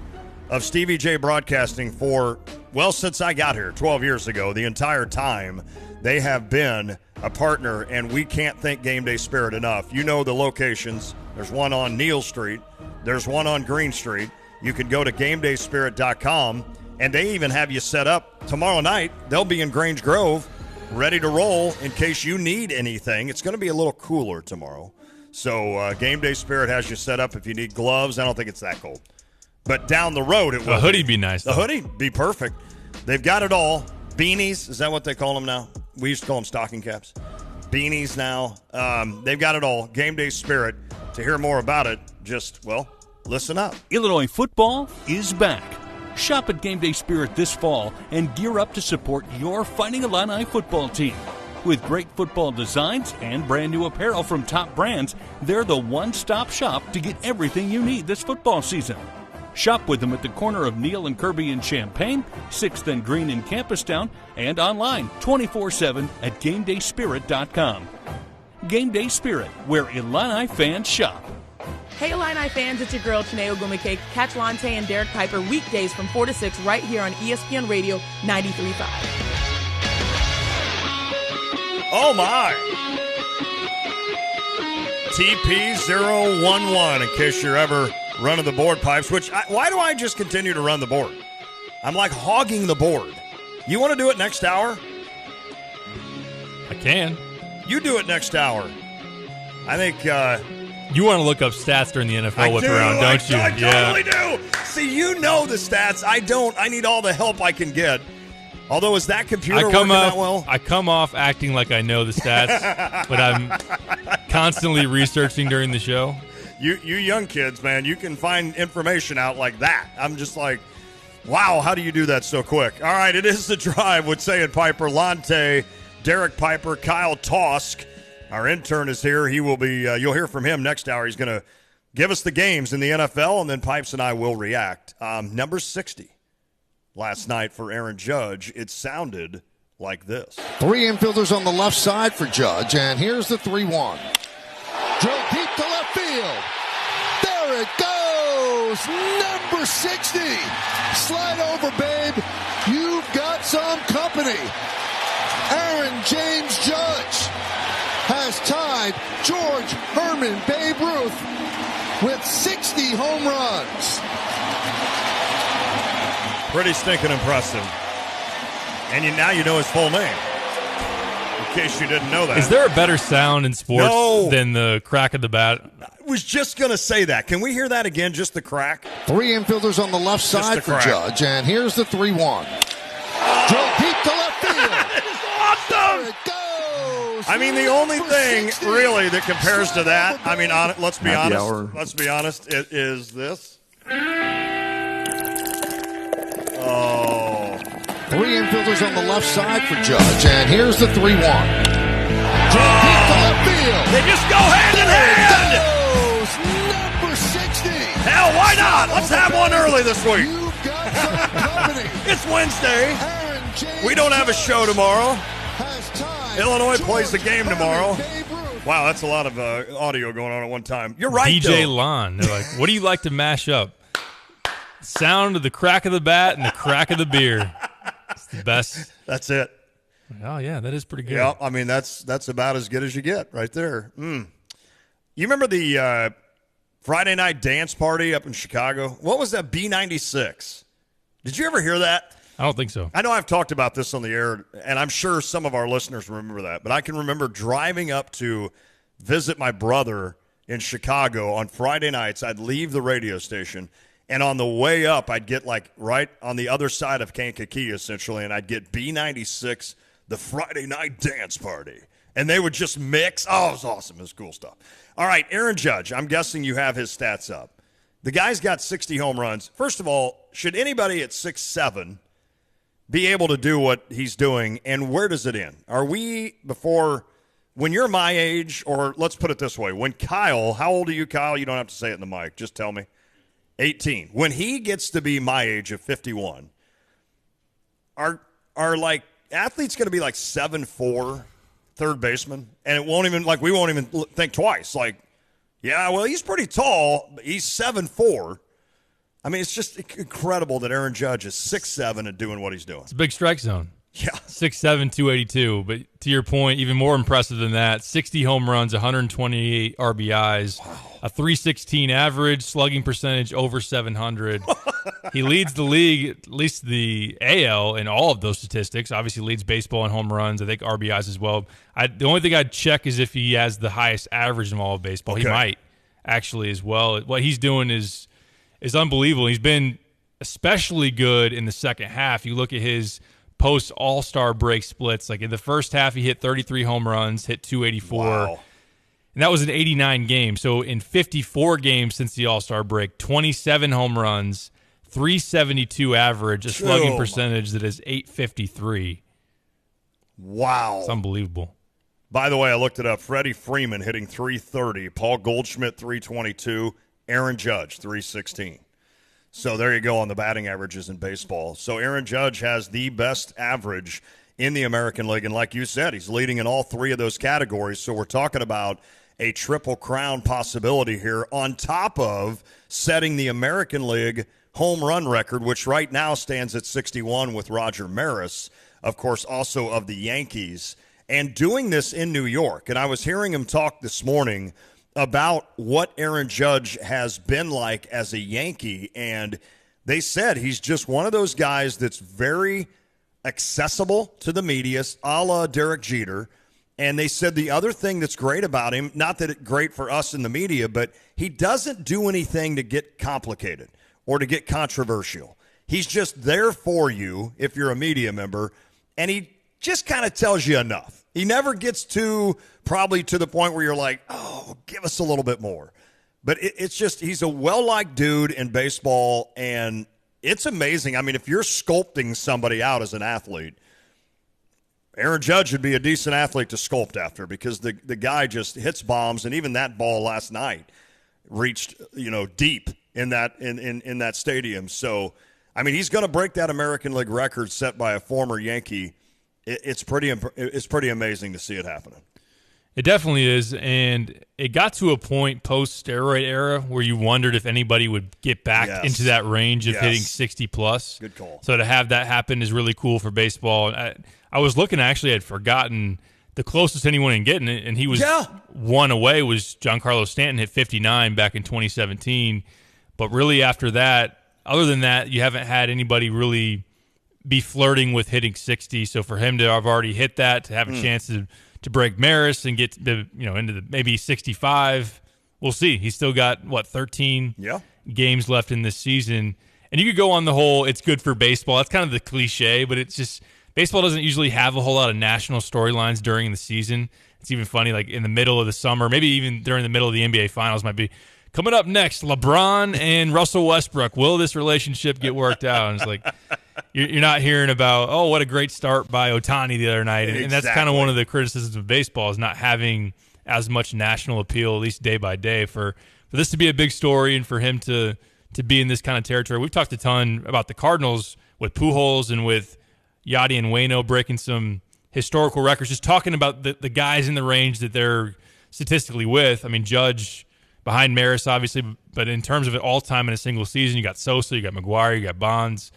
of Stevie J Broadcasting for, well, since I got here 12 years ago. The entire time they have been a partner, and we can't thank Game Day Spirit enough. You know the locations. There's one on Neal Street. There's one on Green Street. You can go to GameDaySpirit.com, and they even have you set up tomorrow night. They'll be in Grange Grove, ready to roll in case you need anything. It's going to be a little cooler tomorrow. So Game Day Spirit has you set up if you need gloves. I don't think it's that cold. But down the road, it will. A hoodie be nice. The hoodie be perfect. They've got it all. Beanies, is that what they call them now? We used to call them stocking caps. Beanies now. They've got it all. Game Day Spirit. To hear more about it, just, well, listen up. Illinois football is back. Shop at Game Day Spirit this fall and gear up to support your Fighting Illini football team. With great football designs and brand new apparel from top brands, they're the one-stop shop to get everything you need this football season. Shop with them at the corner of Neal and Kirby in Champaign, 6th and Green in Campustown, and online 24/7 at GameDaySpirit.com. Game Day Spirit, where Illini fans shop. Hey Illini fans, it's your girl Chineo Gumake. Catch Lante and Derek Piper weekdays from 4 to 6 right here on ESPN Radio 93.5. Oh my! TP011 in case you're ever running the board pipes, why do I just continue to run the board? I'm like hogging the board. You want to do it next hour? I can. You do it next hour. I think you want to look up stats during the NFL whip around, don't you? I totally do. See, you know the stats. I don't. I need all the help I can get. Although, is that computer working that well? I come off acting like I know the stats, but I'm constantly researching during the show. You young kids, man, you can find information out like that. I'm just like, wow, how do you do that so quick? All right, it is The Drive with Tay and Piper, Lante, Derek Piper, Kyle Tosk. Our intern is here. He will be, you'll hear from him next hour. He's going to give us the games in the NFL, and then Pipes and I will react. Number 60 last night for Aaron Judge. It sounded like this. 3 infielders on the left side for Judge, and here's the 3-1. Drilled deep to left field. There it goes. Number 60. Slide over, babe. You've got some company. Aaron James Judge has tied George Herman Babe Ruth with 60 home runs. Pretty stinking impressive. And now you know his full name. In case you didn't know that. Is there a better sound in sports than the crack of the bat? I was just going to say that. Can we hear that again, just the crack? 3 infielders on the left side for Judge, and here's the 3-1. Drilled deep to left field. That is awesome! There it goes. I mean, the only thing really that compares to that, I mean, let's be honest, it is this. Oh. 3 infielders on the left side for Judge, and here's the 3-1. Drilled deep to left field. They just go hand in hand. Number 60. Hell, why not? Let's have one early this week. You've got some company. It's Wednesday. We don't have a show tomorrow. Illinois plays the game tomorrow. Wow, that's a lot of audio going on at one time. You're right, DJ though. Lon. They're like, what do you like to mash up? Sound of the crack of the bat and the crack of the beer. It's the best. That's it. Oh, yeah, that is pretty good. Yeah, I mean, that's about as good as you get right there. You remember the Friday night dance party up in Chicago? What was that, B96? Did you ever hear that? I don't think so. I know I've talked about this on the air, and I'm sure some of our listeners remember that, but I can remember driving up to visit my brother in Chicago on Friday nights. I'd leave the radio station, and on the way up, I'd get like right on the other side of Kankakee, essentially, and I'd get B96, the Friday night dance party. And they would just mix. Oh, it was awesome. It was cool stuff. All right, Aaron Judge, I'm guessing you have his stats up. The guy's got 60 home runs. First of all, should anybody at 6'7" be able to do what he's doing, and where does it end? Are we when you're my age, or let's put it this way, when Kyle, how old are you, Kyle? You don't have to say it in the mic. Just tell me. 18. When he gets to be my age of 51, are like athletes going to be like 7'4", third baseman, and it won't even we won't even think twice. Like, yeah, well, he's pretty tall, but he's 7'4". I mean, it's just incredible that Aaron Judge is 6'7" and doing what he's doing. It's a big strike zone. Yeah. 6'7", 282. But to your point, even more impressive than that, 60 home runs, 128 RBIs, a 316 average, slugging percentage over 700. He leads the league, at least the AL, in all of those statistics. Obviously leads baseball in home runs. I think RBIs as well. The only thing I'd check is if he has the highest average in all of baseball. Okay. He might, actually, as well. What he's doing is unbelievable. He's been especially good in the second half. You look at his post All-Star break splits. Like in the first half, he hit 33 home runs, hit 284. Wow. And that was in 89 games. So in 54 games since the All-Star break, 27 home runs, 372 average, a slugging percentage that is 853. Wow. It's unbelievable. By the way, I looked it up. Freddie Freeman hitting 330, Paul Goldschmidt 322, Aaron Judge 316. So there you go on the batting averages in baseball. So Aaron Judge has the best average in the American League. And like you said, he's leading in all three of those categories. So we're talking about a triple crown possibility here on top of setting the American League home run record, which right now stands at 61 with Roger Maris, of course, also of the Yankees, and doing this in New York. And I was hearing him talk this morning about what Aaron Judge has been like as a Yankee, and they said he's just one of those guys that's very accessible to the media, a la Derek Jeter. And they said the other thing that's great about him, not that it's great for us in the media, but he doesn't do anything to get complicated or to get controversial. He's just there for you if you're a media member, and he just kind of tells you enough. He never gets probably to the point where you're like, oh, give us a little bit more. But it's just he's a well-liked dude in baseball, and it's amazing. I mean, if you're sculpting somebody out as an athlete, Aaron Judge would be a decent athlete to sculpt after because the guy just hits bombs, and even that ball last night reached deep in that stadium. So, I mean, he's going to break that American League record set by a former Yankee. It's pretty amazing to see it happening. It definitely is, and it got to a point post-steroid era where you wondered if anybody would get back into that range of hitting 60-plus. Good call. So to have that happen is really cool for baseball. I was looking, actually, I'd forgotten the closest anyone in getting it, and he was one away, was Giancarlo Stanton, hit 59 back in 2017. But really after that, other than that, you haven't had anybody really be flirting with hitting 60. So for him to have already hit that, to have a chance to break Maris and get into the maybe 65, we'll see. He's still got 13 games left in this season, and you could go on the whole it's good for baseball. That's kind of the cliche, but it's just baseball doesn't usually have a whole lot of national storylines during the season. It's even funny, like in the middle of the summer, maybe even during the middle of the NBA Finals, might be coming up next, LeBron and Russell Westbrook. Will this relationship get worked out? And it's like you're not hearing about, oh, what a great start by Ohtani the other night. And that's kind of one of the criticisms of baseball, is not having as much national appeal, at least day by day, for this to be a big story and for him to be in this kind of territory. We've talked a ton about the Cardinals with Pujols and with Yadi and Waino breaking some historical records, just talking about the guys in the range that they're statistically with. I mean, Judge behind Maris, obviously, but in terms of it all-time in a single season, you got Sosa, you got McGuire, you got Bonds,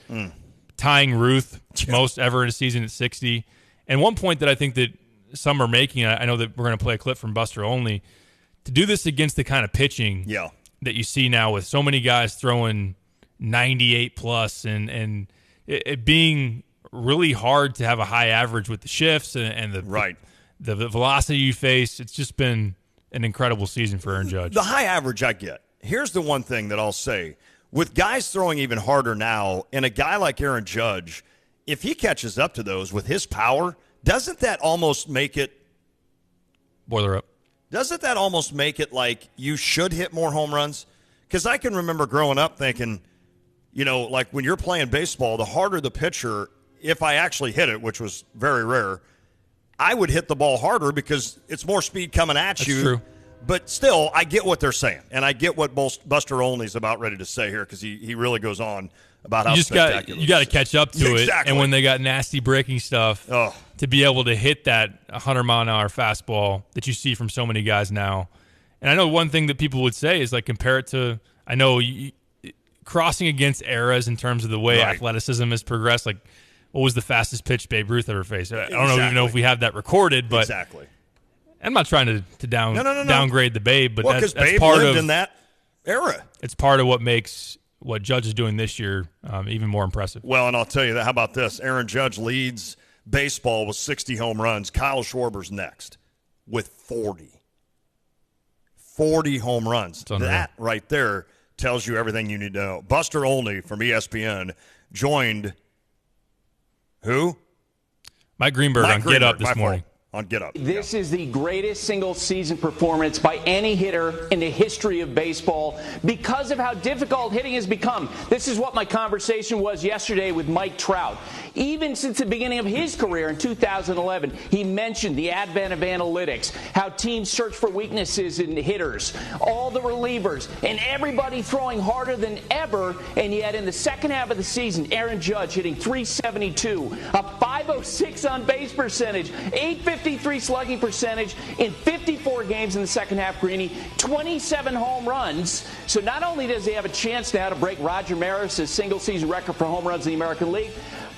tying Ruth, most ever in a season at 60. And one point that I think that some are making, I know that we're going to play a clip from Buster Olney, to do this against the kind of pitching that you see now with so many guys throwing 98-plus and it being really hard to have a high average with the shifts and the velocity you face. It's just been an incredible season for Aaron Judge. The high average I get. Here's the one thing that I'll say. With guys throwing even harder now, and a guy like Aaron Judge, if he catches up to those with his power, doesn't that almost make it boiler up? Doesn't that almost make it like you should hit more home runs? Because I can remember growing up thinking, like when you're playing baseball, the harder the pitcher, if I actually hit it, which was very rare, I would hit the ball harder because it's more speed coming at That's you. True. But still, I get what they're saying, and I get what Buster Olney's about ready to say here because he really goes on about how spectacular you got to catch up to it. And when they got nasty breaking stuff, to be able to hit that 100-mile-an-hour fastball that you see from so many guys now. And I know one thing that people would say is like compare it to, I know crossing against eras in terms of the way athleticism has progressed, like what was the fastest pitch Babe Ruth ever faced? I don't even know if we have that recorded, but exactly. I'm not trying to downgrade the Babe, but that's Babe part lived of in that era. It's part of what makes what Judge is doing this year even more impressive. Well, and I'll tell you that. How about this? Aaron Judge leads baseball with 60 home runs. Kyle Schwarber's next with 40. 40 home runs. That right there tells you everything you need to know. Buster Olney from ESPN joined who? Mike Greenberg on Get Up this morning. On Get Up. This is the greatest single-season performance by any hitter in the history of baseball because of how difficult hitting has become. This is what my conversation was yesterday with Mike Trout. Even since the beginning of his career in 2011, he mentioned the advent of analytics, how teams search for weaknesses in hitters, all the relievers, and everybody throwing harder than ever. And yet in the second half of the season, Aaron Judge hitting .372, a .506 on-base percentage, .853 slugging percentage in 54 games in the second half, Greeny, 27 home runs. So not only does he have a chance now to break Roger Maris's single-season record for home runs in the American League,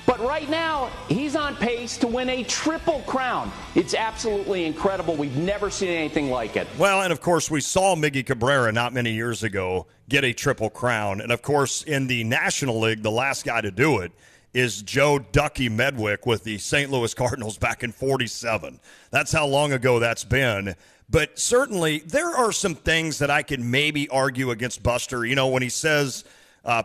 but right now, he's on pace to win a triple crown. It's absolutely incredible. We've never seen anything like it. Well, and of course, we saw Miggy Cabrera not many years ago get a triple crown. And of course, in the National League, the last guy to do it is Joe Ducky Medwick with the St. Louis Cardinals back in '47. That's how long ago that's been. But certainly, there are some things that I could maybe argue against Buster. You know, when he says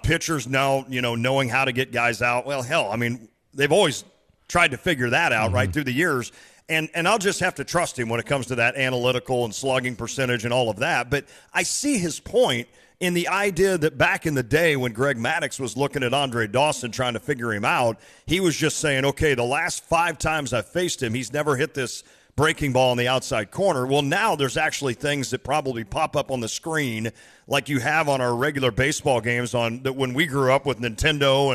pitchers know, knowing how to get guys out. Well, hell, I mean, they've always tried to figure that out right through the years. And I'll just have to trust him when it comes to that analytical and slugging percentage and all of that. But I see his point in the idea that back in the day when Greg Maddux was looking at Andre Dawson trying to figure him out, he was just saying, okay, the last 5 times I've faced him, he's never hit this breaking ball in the outside corner. Well, now there's actually things that probably pop up on the screen like you have on our regular baseball games on that when we grew up with Nintendo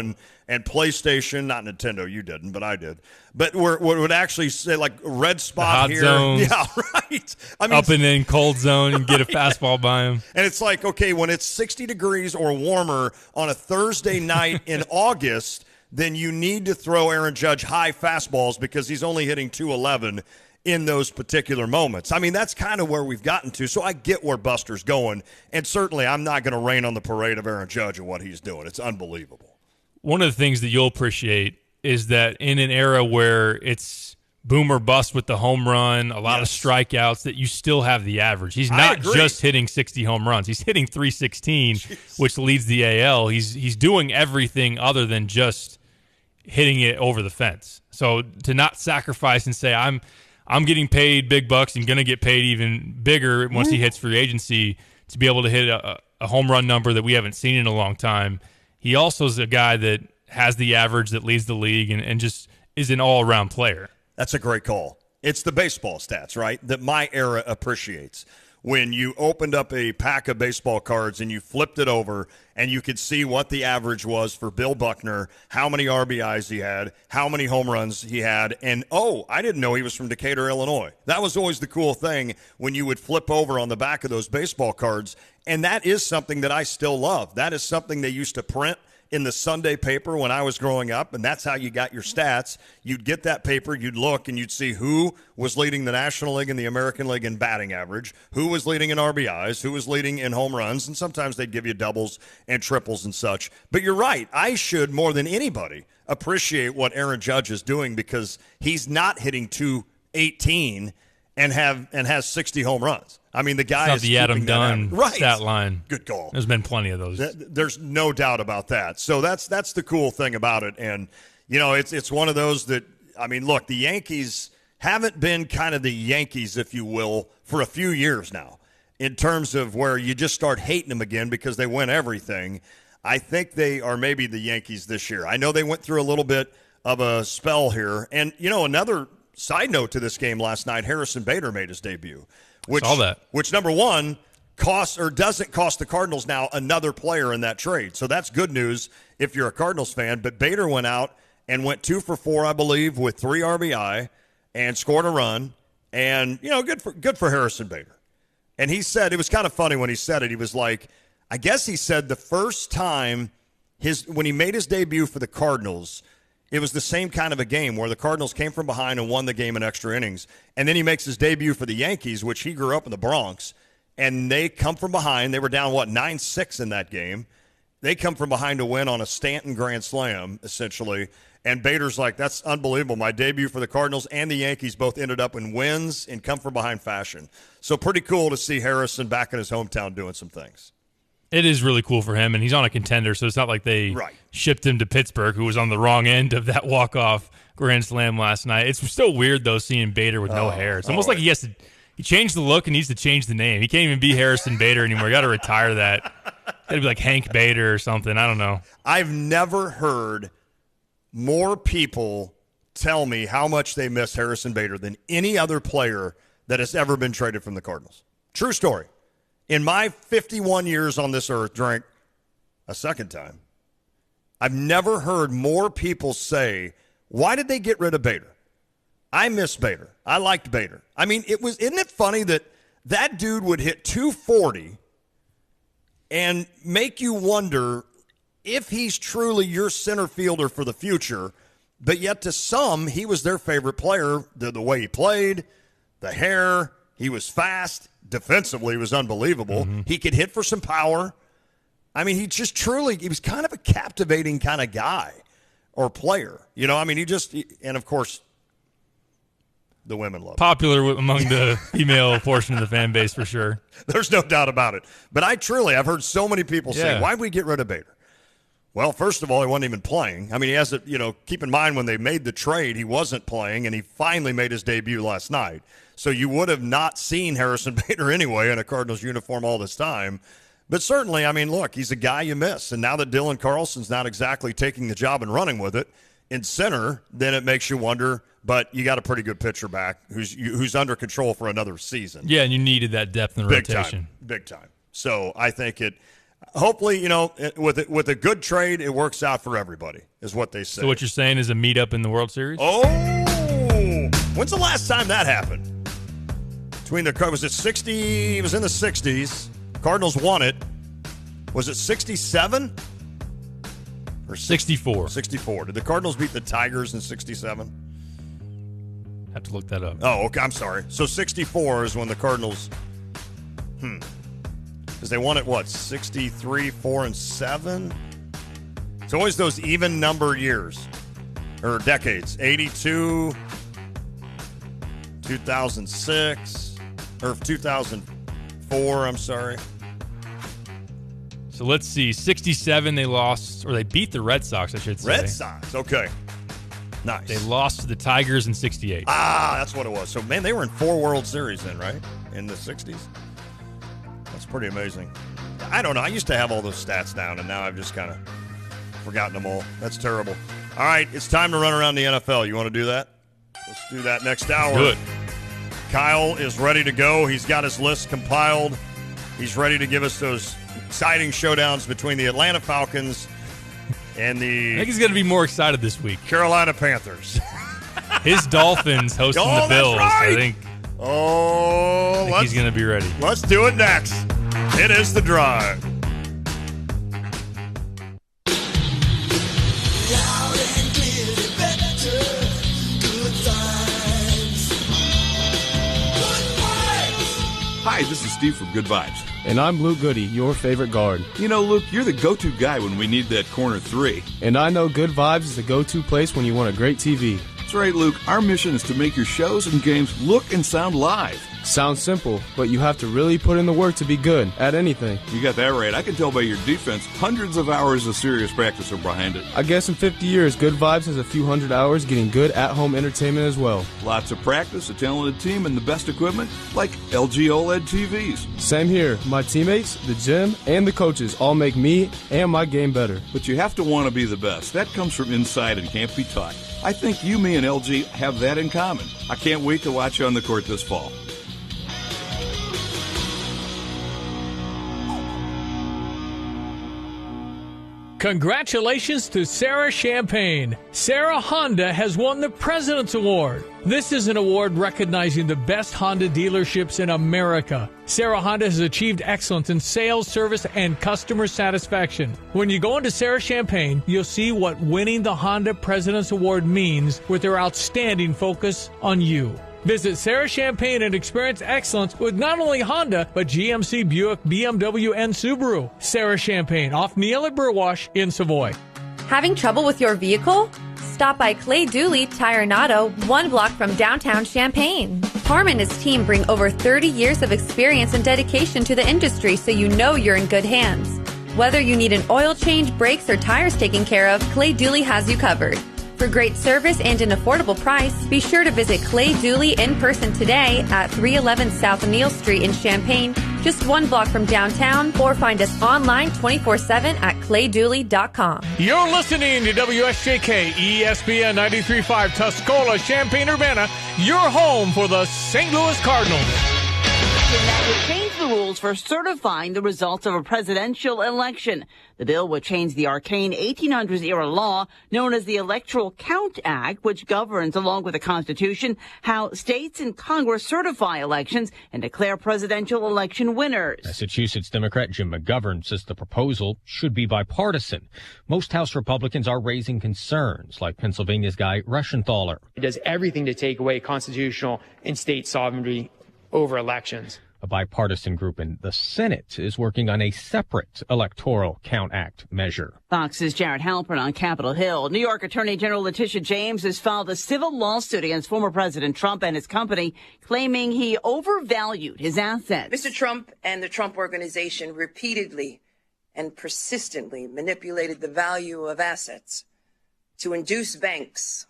and PlayStation. Not Nintendo, you didn't, but I did. But where it would actually say like red spot hot here. Zones, yeah, right. I mean, up and in cold zone and get a fastball by him. And it's like, okay, when it's 60 degrees or warmer on a Thursday night in August, then you need to throw Aaron Judge high fastballs because he's only hitting 211 in those particular moments. I mean, that's kind of where we've gotten to. So I get where Buster's going. And certainly I'm not going to rain on the parade of Aaron Judge and what he's doing. It's unbelievable. One of the things that you'll appreciate is that in an era where it's boom or bust with the home run, a lot of strikeouts, that you still have the average. He's not just hitting 60 home runs. He's hitting 316, which leads the AL. He's doing everything other than just hitting it over the fence. So to not sacrifice and say, I'm getting paid big bucks and going to get paid even bigger once he hits free agency, to be able to hit a home run number that we haven't seen in a long time. He also is a guy that has the average that leads the league and just is an all-around player. That's a great call. It's the baseball stats, right, that my era appreciates. When you opened up a pack of baseball cards and you flipped it over and you could see what the average was for Bill Buckner, how many RBIs he had, how many home runs he had, and, I didn't know he was from Decatur, Illinois. That was always the cool thing when you would flip over on the back of those baseball cards, and that is something that I still love. That is something they used to print in the Sunday paper when I was growing up, and that's how you got your stats. You'd get that paper, you'd look, and you'd see who was leading the National League and the American League in batting average, who was leading in RBIs, who was leading in home runs, and sometimes they'd give you doubles and triples and such. But you're right. I should, more than anybody, appreciate what Aaron Judge is doing because he's not hitting .218 and has 60 home runs. I mean, the guy is the Adam Dunn stat right. line. Good call. There's been plenty of those. There's no doubt about that. So that's the cool thing about it. And, it's one of those that, I mean, look, the Yankees haven't been kind of the Yankees, if you will, for a few years now in terms of where you just start hating them again because they win everything. I think they are maybe the Yankees this year. I know they went through a little bit of a spell here. And, another side note to this game last night, Harrison Bader made his debut. Which number one doesn't cost the Cardinals now another player in that trade. So that's good news if you're a Cardinals fan. But Bader went out and went 2 for 4, I believe, with 3 RBI and scored a run. And good for Harrison Bader. And he said, it was kind of funny when he said it. He was like, I guess he said the first time when he made his debut for the Cardinals, It was the same kind of a game where the Cardinals came from behind and won the game in extra innings. And then he makes his debut for the Yankees, which he grew up in the Bronx. And they come from behind. They were down, 9-6 in that game. They come from behind to win on a Stanton grand slam, essentially. And Bader's like, that's unbelievable. My debut for the Cardinals and the Yankees both ended up in wins in come-from-behind fashion. So pretty cool to see Harrison back in his hometown doing some things. It is really cool for him, and he's on a contender, so it's not like they shipped him to Pittsburgh, who was on the wrong end of that walk-off grand slam last night. It's still weird, though, seeing Bader with no hair. It's almost like he changed the look and needs to change the name. He can't even be Harrison Bader anymore. You got to retire that. Got to be like Hank Bader or something. I don't know. I've never heard more people tell me how much they miss Harrison Bader than any other player that has ever been traded from the Cardinals. True story. In my 51 years on this earth, drink a second time, I've never heard more people say, why did they get rid of Bader? I miss Bader. I liked Bader. I mean, isn't it funny that dude would hit 240 and make you wonder if he's truly your center fielder for the future, but yet to some, he was their favorite player, the way he played, the hair, he was fast. Defensively, he was unbelievable. Mm-hmm. He could hit for some power. I mean, he was kind of a captivating kind of guy or player. You know, I mean, and of course, the women love him. Popular among the female portion of the fan base for sure. There's no doubt about it. But I've heard so many people say, why did we get rid of Bader? Well, first of all, he wasn't even playing. I mean, he has to, keep in mind when they made the trade, he wasn't playing, and he finally made his debut last night. So you would have not seen Harrison Bader anyway in a Cardinals uniform all this time. But certainly, I mean, look, he's a guy you miss. And now that Dylan Carlson's not exactly taking the job and running with it in center, then it makes you wonder. But you got a pretty good pitcher back who's under control for another season. Yeah, and you needed that depth in the rotation. Big time. So I think hopefully, with a good trade, it works out for everybody, is what they say. So what you're saying is a meetup in the World Series? Oh, when's the last time that happened? Was it 60? It was in the 60s. Cardinals won it. Was it 67? Or 64. 64. Did the Cardinals beat the Tigers in 67? Have to look that up. Oh, okay. I'm sorry. So 64 is when the Cardinals. Because they won it, 63, 4, and 7? It's always those even numbered years or decades. 82, 2006. Or 2004, I'm sorry. So let's see. 67, they lost, or they beat the Red Sox, I should say. Red Sox, okay. Nice. They lost to the Tigers in 68. Ah, that's what it was. So, man, they were in 4 World Series then, right? In the 60s? That's pretty amazing. I don't know. I used to have all those stats down, and now I've just kind of forgotten them all. That's terrible. All right, it's time to run around the NFL. You want to do that? Let's do that next hour. Good. Kyle is ready to go. He's got his list compiled. He's ready to give us those exciting showdowns between the Atlanta Falcons and I think he's going to be more excited this week. Carolina Panthers. His Dolphins hosting the Bills. Right. I think he's going to be ready. Let's do it next. It is The Drive. Hi, this is Steve from Good Vibes. And I'm Luke Goody, your favorite guard. You know, Luke, you're the go-to guy when we need that corner 3. And I know Good Vibes is the go-to place when you want a great TV. That's right, Luke. Our mission is to make your shows and games look and sound live. Sounds simple, but you have to really put in the work to be good at anything. You got that right. I can tell by your defense, hundreds of hours of serious practice are behind it. I guess in 50 years, Good Vibes has a few hundred hours getting good at-home entertainment as well. Lots of practice, a talented team, and the best equipment, like LG OLED TVs. Same here. My teammates, the gym, and the coaches all make me and my game better. But you have to want to be the best. That comes from inside and can't be taught. I think you, me, and LG have that in common. I can't wait to watch you on the court this fall. Congratulations to Sarah Champagne. Sarah Honda has won the President's Award. This is an award recognizing the best Honda dealerships in America. Sarah Honda has achieved excellence in sales, service, and customer satisfaction. When you go into Sarah Champagne, you'll see what winning the Honda President's Award means with their outstanding focus on you. Visit Sarah Champagne and experience excellence with not only Honda, but GMC, Buick, BMW, and Subaru. Sarah Champagne, off Neal at Burwash in Savoy. Having trouble with your vehicle? Stop by Clay Dooley Tire and Auto, 1 block from downtown Champaign. Parm and his team bring over 30 years of experience and dedication to the industry, so you know you're in good hands. Whether you need an oil change, brakes, or tires taken care of, Clay Dooley has you covered. For great service and an affordable price, be sure to visit Clay Dooley in person today at 311 South Neal Street in Champaign, just 1 block from downtown, or find us online 24/7 at claydooley.com. You're listening to WSJK ESPN 93.5 Tuscola, Champaign-Urbana, your home for the St. Louis Cardinals. That would change the rules for certifying the results of a presidential election. The bill would change the arcane 1800s-era law known as the Electoral Count Act, which governs, along with the Constitution, how states and Congress certify elections and declare presidential election winners. Massachusetts Democrat Jim McGovern says the proposal should be bipartisan. Most House Republicans are raising concerns, like Pennsylvania's Guy Reschenthaler. It does everything to take away constitutional and state sovereignty over elections. A bipartisan group in the Senate is working on a separate Electoral Count Act measure. Fox's Jared Halpern on Capitol Hill. New York Attorney General Letitia James has filed a civil lawsuit against former President Trump and his company, claiming he overvalued his assets. Mr. Trump and the Trump Organization repeatedly and persistently manipulated the value of assets to induce banks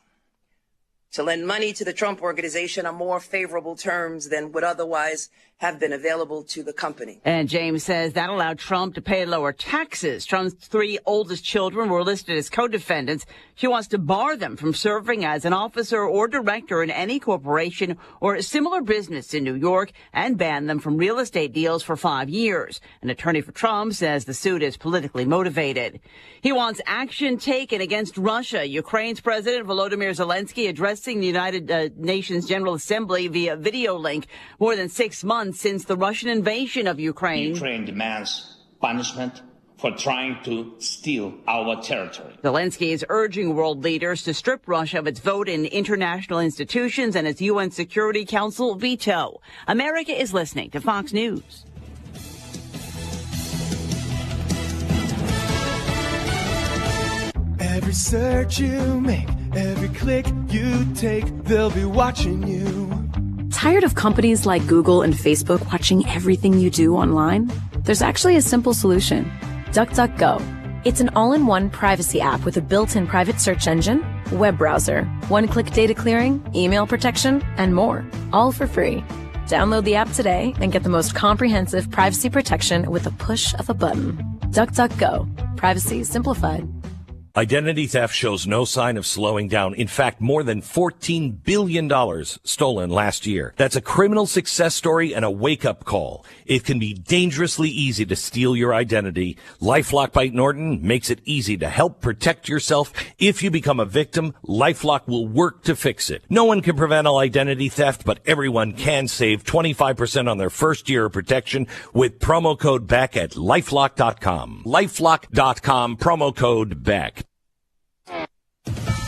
to lend money to the Trump Organization on more favorable terms than would otherwise have been available to the company. And James says that allowed Trump to pay lower taxes. Trump's 3 oldest children were listed as co-defendants. She wants to bar them from serving as an officer or director in any corporation or similar business in New York and ban them from real estate deals for 5 years. An attorney for Trump says the suit is politically motivated. He wants action taken against Russia. Ukraine's President Volodymyr Zelensky addressing the United Nations General Assembly via video link more than 6 months since the Russian invasion of Ukraine. Ukraine demands punishment for trying to steal our territory. Zelensky is urging world leaders to strip Russia of its vote in international institutions and its UN Security Council veto. America is listening to Fox News. Every search you make, every click you take, they'll be watching you. Tired of companies like Google and Facebook watching everything you do online? There's actually a simple solution. DuckDuckGo. It's an all-in-one privacy app with a built-in private search engine, web browser, one-click data clearing, email protection, and more. All for free. Download the app today and get the most comprehensive privacy protection with a push of a button. DuckDuckGo. Privacy simplified. Identity theft shows no sign of slowing down. In fact, more than $14 billion stolen last year. That's a criminal success story and a wake-up call. It can be dangerously easy to steal your identity. LifeLock by Norton makes it easy to help protect yourself. If you become a victim, LifeLock will work to fix it. No one can prevent all identity theft, but everyone can save 25% on their first year of protection with promo code BACK at LifeLock.com. LifeLock.com, promo code BACK.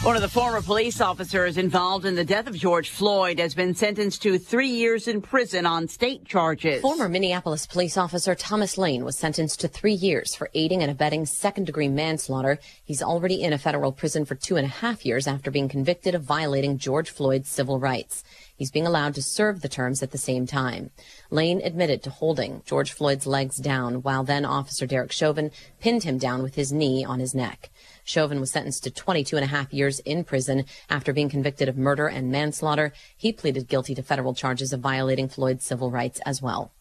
One of the former police officers involved in the death of George Floyd has been sentenced to 3 years in prison on state charges. Former Minneapolis police officer Thomas Lane was sentenced to 3 years for aiding and abetting second-degree manslaughter. He's already in a federal prison for 2.5 years after being convicted of violating George Floyd's civil rights. He's being allowed to serve the terms at the same time. Lane admitted to holding George Floyd's legs down while then Officer Derek Chauvin pinned him down with his knee on his neck. Chauvin was sentenced to 22.5 years in prison after being convicted of murder and manslaughter. He pleaded guilty to federal charges of violating Floyd's civil rights as well.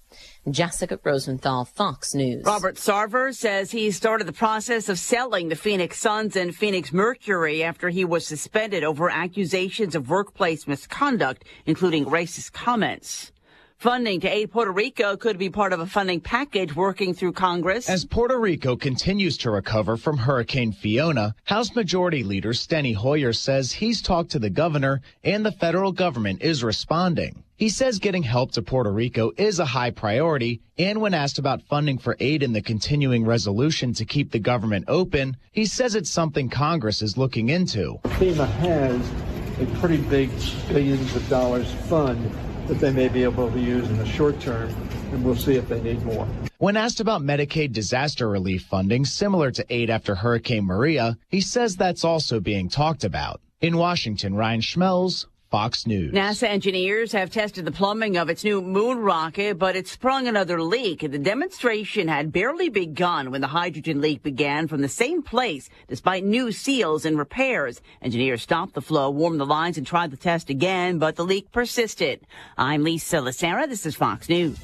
Jessica Rosenthal, Fox News. Robert Sarver says he started the process of selling the Phoenix Suns and Phoenix Mercury after he was suspended over accusations of workplace misconduct, including racist comments. Funding to aid Puerto Rico could be part of a funding package working through Congress. As Puerto Rico continues to recover from Hurricane Fiona, House Majority Leader Steny Hoyer says he's talked to the governor and the federal government is responding. He says getting help to Puerto Rico is a high priority, and when asked about funding for aid in the continuing resolution to keep the government open, he says it's something Congress is looking into. FEMA has a pretty big billions of dollars fund that they may be able to use in the short term, and we'll see if they need more. When asked about Medicaid disaster relief funding similar to aid after Hurricane Maria, he says that's also being talked about. In Washington, Ryan Schmelz, Fox News. NASA engineers have tested the plumbing of its new moon rocket, but it sprung another leak. The demonstration had barely begun when the hydrogen leak began from the same place, despite new seals and repairs. Engineers stopped the flow, warmed the lines, and tried the test again, but the leak persisted. I'm Lisa Lacera. This is Fox News.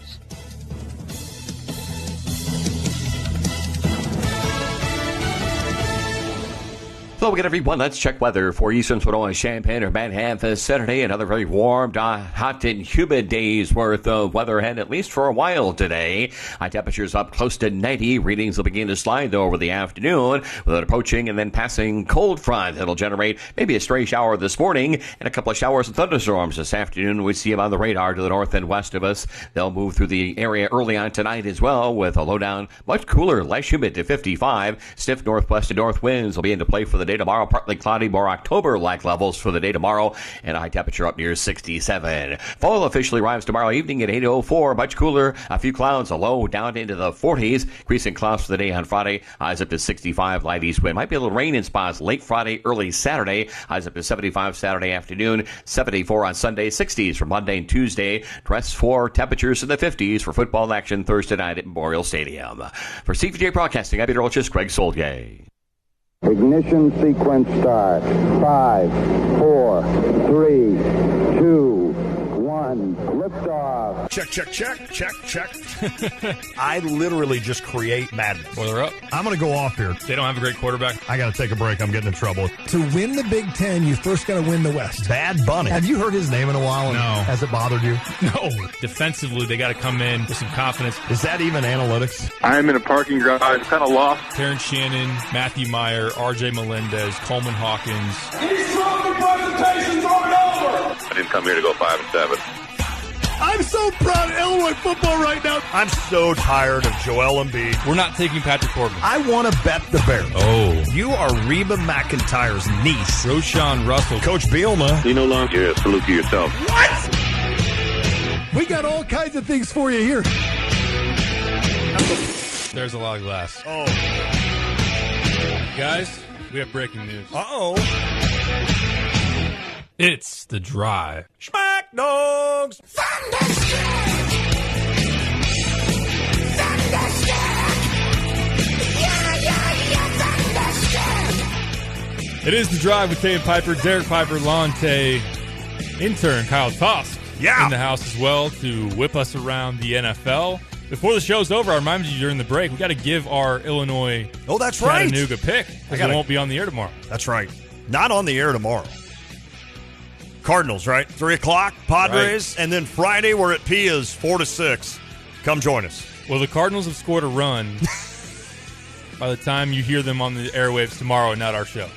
Hello again, everyone. Let's check weather for Eastern Sonoma, Champaign, or Manhattan this Saturday. Another very warm, hot and humid day's worth of weather ahead, at least for a while today. High temperatures up close to 90. Readings will begin to slide, though, over the afternoon with an approaching and then passing cold front. It'll generate maybe a stray shower this morning and a couple of showers and thunderstorms this afternoon. We see them on the radar to the north and west of us. They'll move through the area early on tonight as well, with a low down, much cooler, less humid to 55. Stiff northwest to north winds will be into play for the day tomorrow. Partly cloudy, more October-like levels for the day tomorrow, and a high temperature up near 67. Fall officially arrives tomorrow evening at 8:04. Much cooler, a few clouds, a low down into the 40s. Increasing clouds for the day on Friday. Highs up to 65, light east wind. Might be a little rain in spots late Friday, early Saturday. Highs up to 75 Saturday afternoon. 74 on Sunday, 60s for Monday and Tuesday. Rest for temperatures in the 50s for football action Thursday night at Memorial Stadium. For CVJ Broadcasting, I'm meteorologist Greg Solgay. Ignition sequence start. 5, 4, 3, 2, 1. Liftoff. Check. I literally just create madness. Well, they're up. I'm going to go off here. They don't have a great quarterback. I got to take a break. I'm getting in trouble. To win the Big Ten, you first got to win the West. Bad Bunny. Have you heard his name in a while? No. Has it bothered you? No. Defensively, they got to come in with some confidence. Is that even analytics? I'm in a parking garage, kind of lost. Terrence Shannon, Matthew Meyer, R.J. Melendez, Coleman Hawkins. These trophy presentations aren't over. I didn't come here to go 5-7. I'm so proud of Illinois football right now. I'm so tired of Joel Embiid. We're not taking Patrick Corbin. I want to bet the Bears. Oh. You are Reba McEntire's niece. Roshan Russell. Coach Bielma. You no longer get a salute to yourself. What? We got all kinds of things for you here. There's a lot of glass. Oh. Guys, we have breaking news. Uh-oh. It's The Drive. Smack Dogs. It is The Drive with Tay Piper, Derek Piper, Lonte, intern Kyle Tosk in the house as well to whip us around the NFL. Before the show's over, I reminded you during the break, we got to give our Illinois Chattanooga pick because it won't be on the air tomorrow. That's right. Not on the air tomorrow. Cardinals, right? 3 o'clock, Padres, and then Friday we're at Pia's 4-6. Come join us. Well, the Cardinals have scored a run by the time you hear them on the airwaves tomorrow, not our show.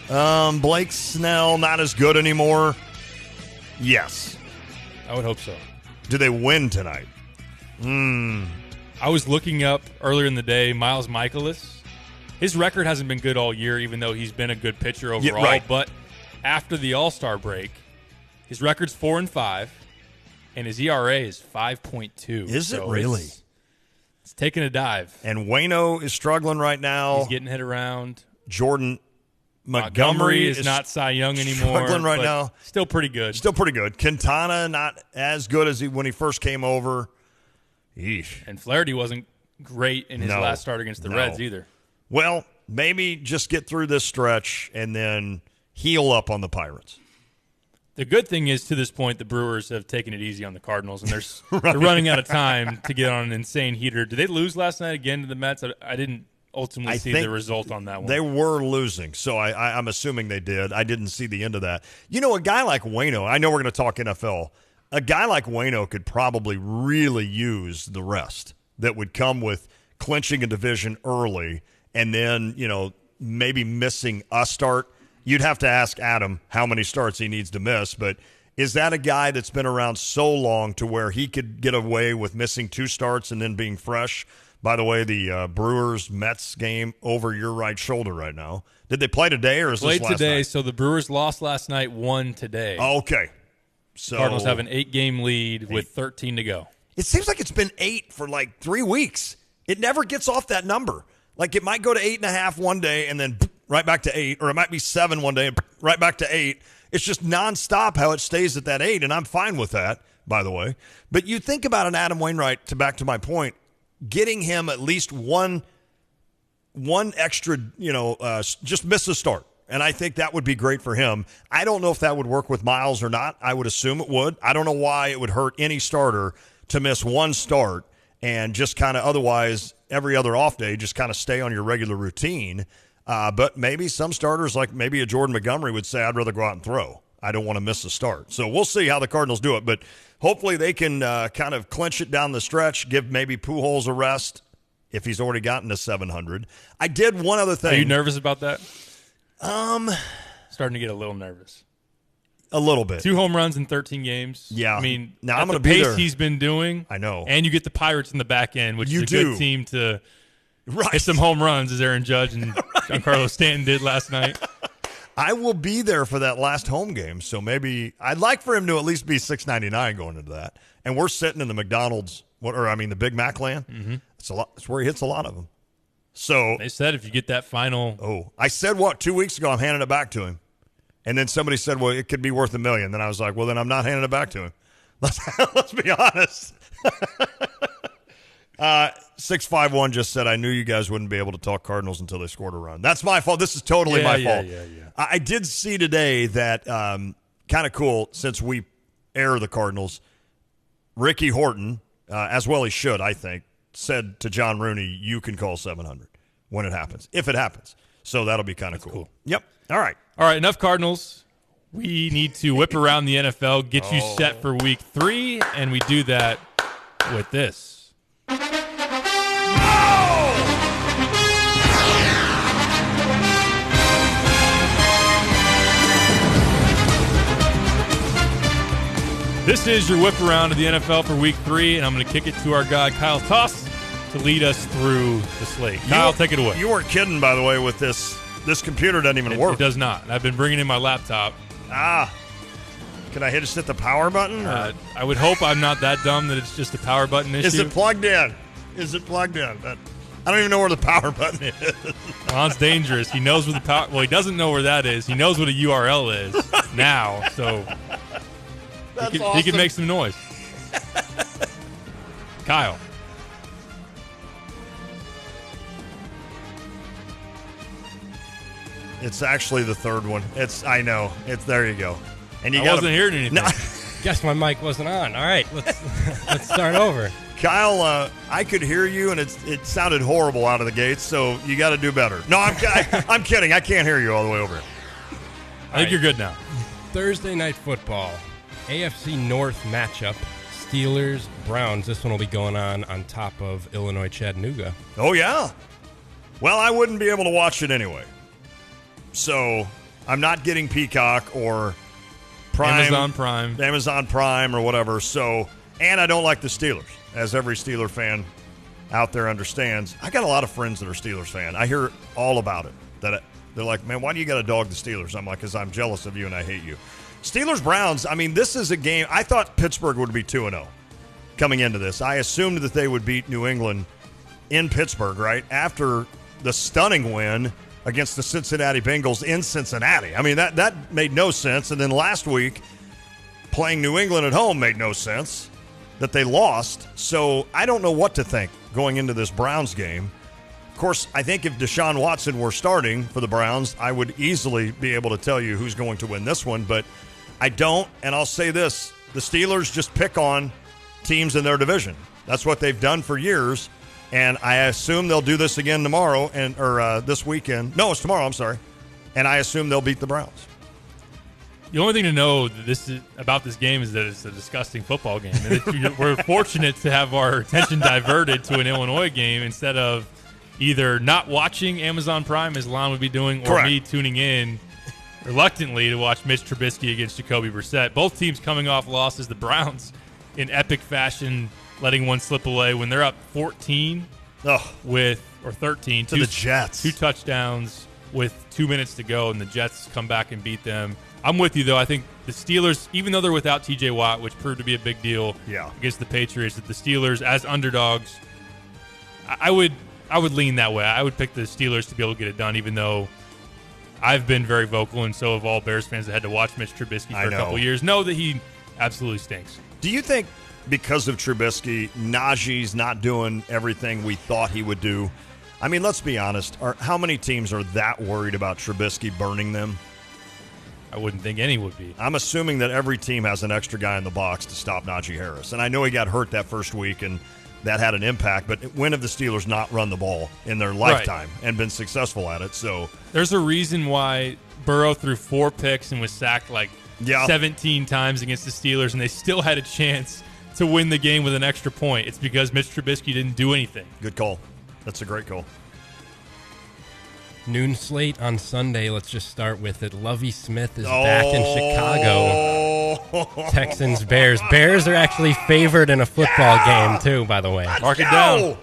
Blake Snell, not as good anymore. Yes. I would hope so. Do they win tonight? I was looking up earlier in the day, Miles Michaelis. His record hasn't been good all year, even though he's been a good pitcher overall. Yeah, right. But after the All-Star break, his record's 4-5, and his ERA is 5.2. Is it really? It's taking a dive. And Waino is struggling right now. He's getting hit around. Jordan Montgomery is not Cy Young anymore. Struggling right now. Still pretty good. Quintana, not as good as when he first came over. Eesh. And Flaherty wasn't great in his last start against the Reds either. Well, maybe just get through this stretch and then heal up on the Pirates. The good thing is, to this point, the Brewers have taken it easy on the Cardinals, and they're running out of time to get on an insane heater. Did they lose last night again to the Mets? I didn't ultimately see the result on that one. They were losing, so I'm assuming they did. I didn't see the end of that. You know, a guy like Waino, I know we're going to talk NFL. a guy like Waino could probably really use the rest that would come with clinching a division early and then, maybe missing a start. You'd have to ask Adam how many starts he needs to miss, but is that a guy that's been around so long to where he could get away with missing 2 starts and then being fresh? By the way, the Brewers-Mets game over your right shoulder right now. Did they play today or is this last night? Played today, so the Brewers lost last night, won today. Okay. So Cardinals have an 8-game lead with 13 to go. It seems like it's been 8 for like 3 weeks. It never gets off that number. Like it might go to 8.5 one day and then right back to 8, or it might be 7 one day and right back to 8. It's just nonstop how it stays at that 8, and I'm fine with that, by the way. But you think about an Adam Wainwright, back to my point, getting him at least one extra, just miss a start. And I think that would be great for him. I don't know if that would work with Miles or not. I would assume it would. I don't know why it would hurt any starter to miss one start and just kind of otherwise every other off day just kind of stay on your regular routine. But maybe some starters, like maybe a Jordan Montgomery, would say, I'd rather go out and throw. I don't want to miss a start. So we'll see how the Cardinals do it. But hopefully they can kind of clinch it down the stretch, give maybe Pujols a rest if he's already gotten to 700. I did one other thing. Are you nervous about that? Starting to get a little nervous. A little bit. 2 home runs in 13 games. Yeah. I mean, now at I'm the going to be pace there. he's been doing. I know. And you get the Pirates in the back end, which You is a do. good team to Right. hit some home runs, as Aaron Judge and Giancarlo Stanton did last night. I will be there for that last home game, so maybe I'd like for him to at least be $6.99 going into that. And we're sitting in the McDonald's, the Big Mac land. Mm-hmm. It's a lot. It's where he hits a lot of them. So they said if you get that final. Oh, I said 2 weeks ago I'm handing it back to him, and then somebody said, well, it could be worth $1 million. Then I was like, well, then I'm not handing it back to him. Let's be honest. 651 just said, I knew you guys wouldn't be able to talk Cardinals until they scored a run. That's my fault. This is totally my fault. Yeah. I did see today that kind of cool, since we air the Cardinals, Ricky Horton, as well he should, I think, said to John Rooney, you can call 700 when it happens, if it happens. So that'll be kind of cool. Yep. All right, enough Cardinals. We need to whip around the NFL, get you set for week 3, and we do that with this. This is your whip around of the NFL for week 3, and I'm going to kick it to our guy, Kyle Toss, to lead us through the slate. Kyle, take it away. You weren't kidding, by the way, with this. This computer doesn't even work. It does not. I've been bringing in my laptop. Can I hit the power button? I would hope I'm not that dumb that it's just a power button issue. Is it plugged in? I don't even know where the power button is. Well, it's dangerous. He knows where the power. Well, he doesn't know where that is. He knows what a URL is now, so he can make some noise. Kyle. It's actually the third one. I know. There you go. And you wasn't hearing anything. No. Guess my mic wasn't on. All right, let's start over. Kyle, I could hear you, and it sounded horrible out of the gates, so you got to do better. No, I'm kidding. I can't hear you all the way over here. I think you're good now. Thursday Night Football, AFC North matchup, Steelers-Browns. This one will be going on top of Illinois-Chattanooga. Oh, yeah? Well, I wouldn't be able to watch it anyway. So I'm not getting Peacock or Amazon Prime or whatever. So, and I don't like the Steelers, as every Steeler fan out there understands. I got a lot of friends that are Steelers fan. I hear all about it. They're like, man, why do you got to dog the Steelers? I'm like, because I'm jealous of you and I hate you. Steelers-Browns, I mean, this is a game. I thought Pittsburgh would be 2-0 coming into this. I assumed that they would beat New England in Pittsburgh, right, after the stunning win against the Cincinnati Bengals in Cincinnati. I mean, that made no sense. And then last week, playing New England at home made no sense that they lost. So I don't know what to think going into this Browns game. Of course, I think if Deshaun Watson were starting for the Browns, I would easily be able to tell you who's going to win this one. But I don't, and I'll say this. The Steelers just pick on teams in their division. That's what they've done for years. And I assume they'll do this again tomorrow or this weekend. No, it's tomorrow. I'm sorry. And I assume they'll beat the Browns. The only thing to know about this game is that it's a disgusting football game. And we're fortunate to have our attention diverted to an Illinois game instead of either not watching Amazon Prime, as Lon would be doing, or me tuning in reluctantly to watch Mitch Trubisky against Jacoby Brissett. Both teams coming off losses. The Browns in epic fashion letting one slip away when they're up 14 or 13 to the Jets. 2 touchdowns with 2 minutes to go, and the Jets come back and beat them. I'm with you, though. I think the Steelers, even though they're without T.J. Watt, which proved to be a big deal against the Patriots, that the Steelers, as underdogs, I would lean that way. I would pick the Steelers to be able to get it done, even though I've been very vocal, and so have all Bears fans that had to watch Mitch Trubisky for a couple years, know that he absolutely stinks. Do you think because of Trubisky, Najee's not doing everything we thought he would do? I mean, let's be honest. How many teams are that worried about Trubisky burning them? I wouldn't think any would be. I'm assuming that every team has an extra guy in the box to stop Najee Harris. And I know he got hurt that first week, and that had an impact. But when have the Steelers not run the ball in their lifetime and been successful at it? So there's a reason why Burrow threw 4 picks and was sacked 17 times against the Steelers, and they still had a chance to win the game with an extra point. It's because Mitch Trubisky didn't do anything. Good call. That's a great call. Noon slate on Sunday. Let's just start with it. Lovie Smith is back in Chicago. Texans, Bears. Bears are actually favored in a football game, too, by the way. Mark it down.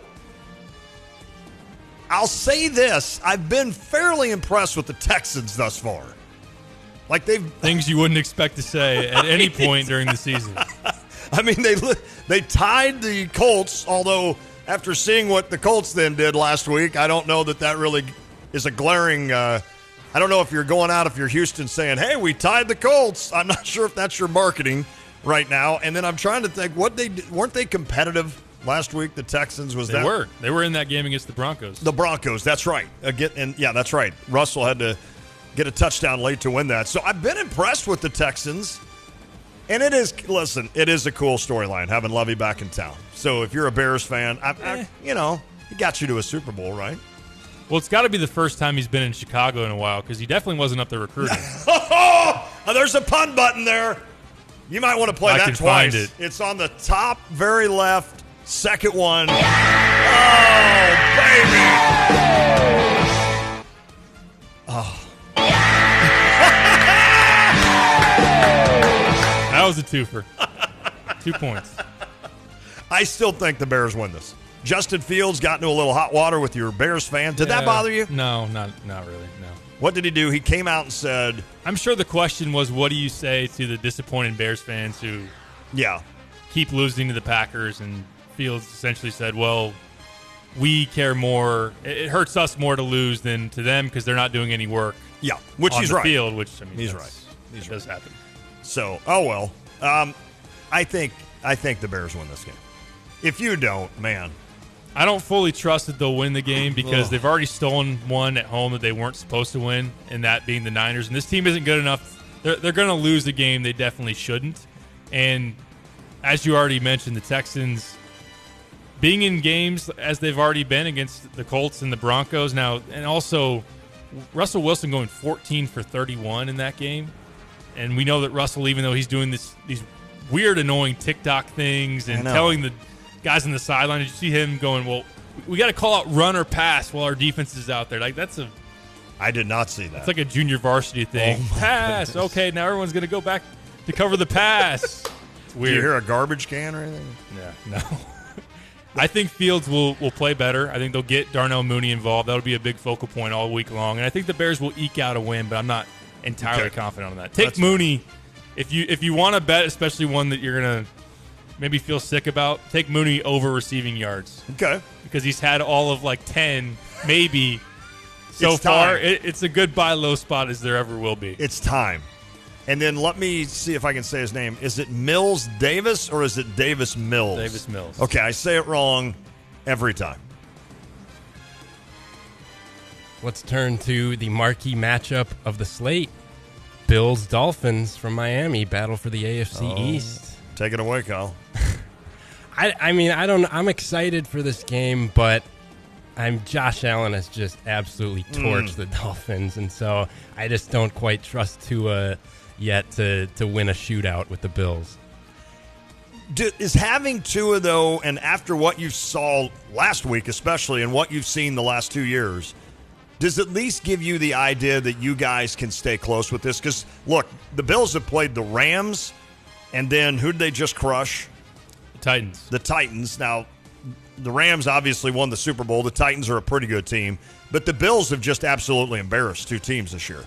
I'll say this. I've been fairly impressed with the Texans thus far. Things you wouldn't expect to say at any point during the season. I mean, they tied the Colts, although after seeing what the Colts then did last week, I don't know that really is a glaring I don't know if you're going out if you're Houston saying, hey, we tied the Colts. I'm not sure if that's your marketing right now. And then I'm trying to think, weren't they competitive last week, the Texans? They were in that game against the Broncos. The Broncos, that's right. That's right. Russell had to get a touchdown late to win that. So I've been impressed with the Texans. And it is a cool storyline having Lovie back in town. So if you're a Bears fan, he got you to a Super Bowl, right? Well, it's got to be the first time he's been in Chicago in a while because he definitely wasn't up there recruiting. There's a pun button there. You might want to play that twice. Find it. It's on the top very left, second one. Oh, baby. Oh. That was a twofer. 2 points. I still think the Bears win this. Justin Fields got into a little hot water with your Bears fan. Did that bother you? No, not really, no. What did he do? He came out and said... I'm sure the question was, what do you say to the disappointed Bears fans who keep losing to the Packers? And Fields essentially said, well, we care more. It hurts us more to lose than to them because they're not doing any work which on he's the right. field, which, I mean, he's right. It does happen. So, I think the Bears win this game. If you don't, man... I don't fully trust that they'll win the game because they've already stolen one at home that they weren't supposed to win, and that being the Niners. And this team isn't good enough. They're going to lose the game they definitely shouldn't. And as you already mentioned, the Texans being in games as they've already been against the Colts and the Broncos now, and also Russell Wilson going 14 for 31 in that game. And we know that Russell, even though he's doing these weird, annoying TikTok things and telling the guys on the sideline, did you see him going, well, we got to call out run or pass while our defense is out there? I did not see that. It's like a junior varsity thing. Pass. Goodness. Okay, now everyone's going to go back to cover the pass. It's weird. Do you hear a garbage can or anything? Yeah, no. I think Fields will play better. I think they'll get Darnell Mooney involved. That'll be a big focal point all week long. And I think the Bears will eke out a win, but I'm not entirely confident on that. Take Mooney. If you want to bet, especially one that you're going to maybe feel sick about, take Mooney over receiving yards. Okay. Because he's had all of 10, maybe, so far. It's a good buy low spot as there ever will be. It's time. And then let me see if I can say his name. Is it Mills Davis or is it Davis Mills? Davis Mills. Okay, I say it wrong every time. Let's turn to the marquee matchup of the slate. Bills Dolphins from Miami battle for the AFC East. Take it away, Kyle. I'm excited for this game, but Josh Allen has just absolutely torched the Dolphins, and so I just don't quite trust Tua yet to win a shootout with the Bills. Is having Tua, though, and after what you saw last week especially and what you've seen the last 2 years, does it at least give you the idea that you guys can stay close with this? Because, look, the Bills have played the Rams, and then who did they just crush? The Titans. The Titans. Now, the Rams obviously won the Super Bowl. The Titans are a pretty good team. But the Bills have just absolutely embarrassed 2 teams this year.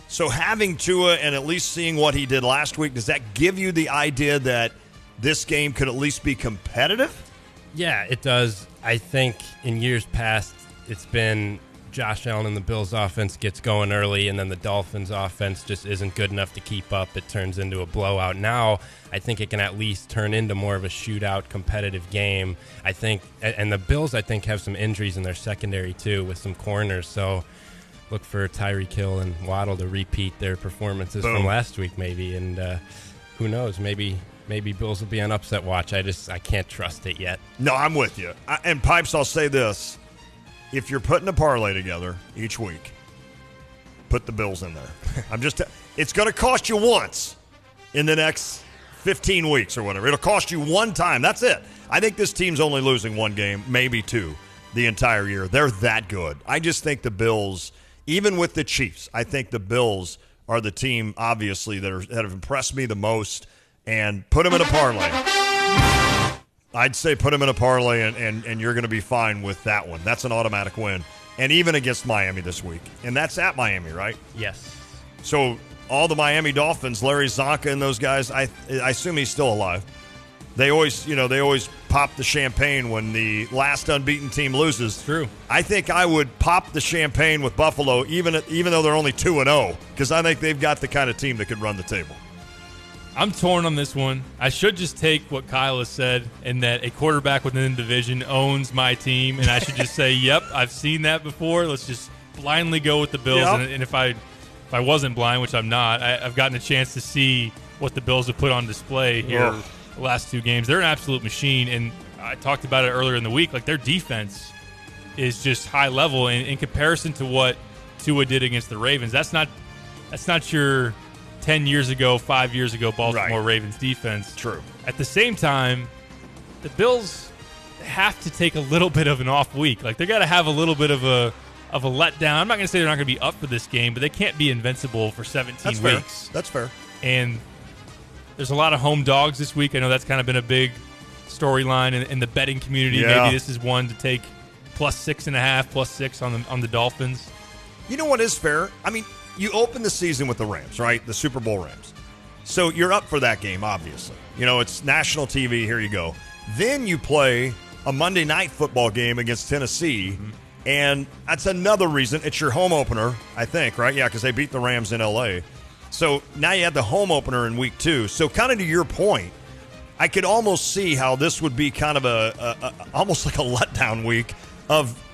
So having Tua and at least seeing what he did last week, does that give you the idea that this game could at least be competitive? Yeah, it does. I think in years past, it's been Josh Allen and the Bills offense gets going early, and then the Dolphins offense just isn't good enough to keep up. It turns into a blowout. Now, I think it can at least turn into more of a shootout, competitive game. I think, and the Bills, I think, have some injuries in their secondary, too, with some corners. So look for Tyreek Hill and Waddle to repeat their performances from last week, maybe. And who knows, maybe Bills will be on upset watch. I can't trust it yet. No, I'm with you. And Pipes, I'll say this. If you're putting a parlay together each week, put the Bills in there. It's going to cost you once in the next 15 weeks or whatever. It'll cost you one time. That's it. I think this team's only losing one game, maybe 2, the entire year. They're that good. I just think the Bills, even with the Chiefs, I think the Bills are the team, obviously, that have impressed me the most. And put them in a parlay. I'd say put them in a parlay, and you're going to be fine with that one. That's an automatic win. And even against Miami this week. And that's at Miami, right? Yes. So all the Miami Dolphins, Larry Zonka and those guys, I assume he's still alive. They always pop the champagne when the last unbeaten team loses. True. I think I would pop the champagne with Buffalo, even though they're only 2-0, because I think they've got the kind of team that could run the table. I'm torn on this one. I should just take what Kyle has said, and that a quarterback within the division owns my team, and I should just say, yep, I've seen that before. Let's just blindly go with the Bills. Yep. And if I wasn't blind, which I'm not, I've gotten a chance to see what the Bills have put on display here the last 2 games. They're an absolute machine, and I talked about it earlier in the week. Like, their defense is just high level in comparison to what Tua did against the Ravens. That's not your 10 years ago, 5 years ago Baltimore Ravens defense. True. At the same time, the Bills have to take a little bit of an off week. Like, they got to have a little bit of a letdown. I'm not going to say they're not going to be up for this game, but they can't be invincible for 17 weeks. That's fair. And there's a lot of home dogs this week. I know that's kind of been a big storyline in the betting community. Yeah. Maybe this is one to take +6.5, +6 on the Dolphins. You know what is fair? I mean, you open the season with the Rams, right? The Super Bowl Rams. So you're up for that game, obviously. You know, it's national TV. Here you go. Then you play a Monday night football game against Tennessee, and that's another reason. It's your home opener, I think, right? Yeah, because they beat the Rams in L.A. So now you have the home opener in week 2. So kind of to your point, I could almost see how this would be kind of almost like a letdown week.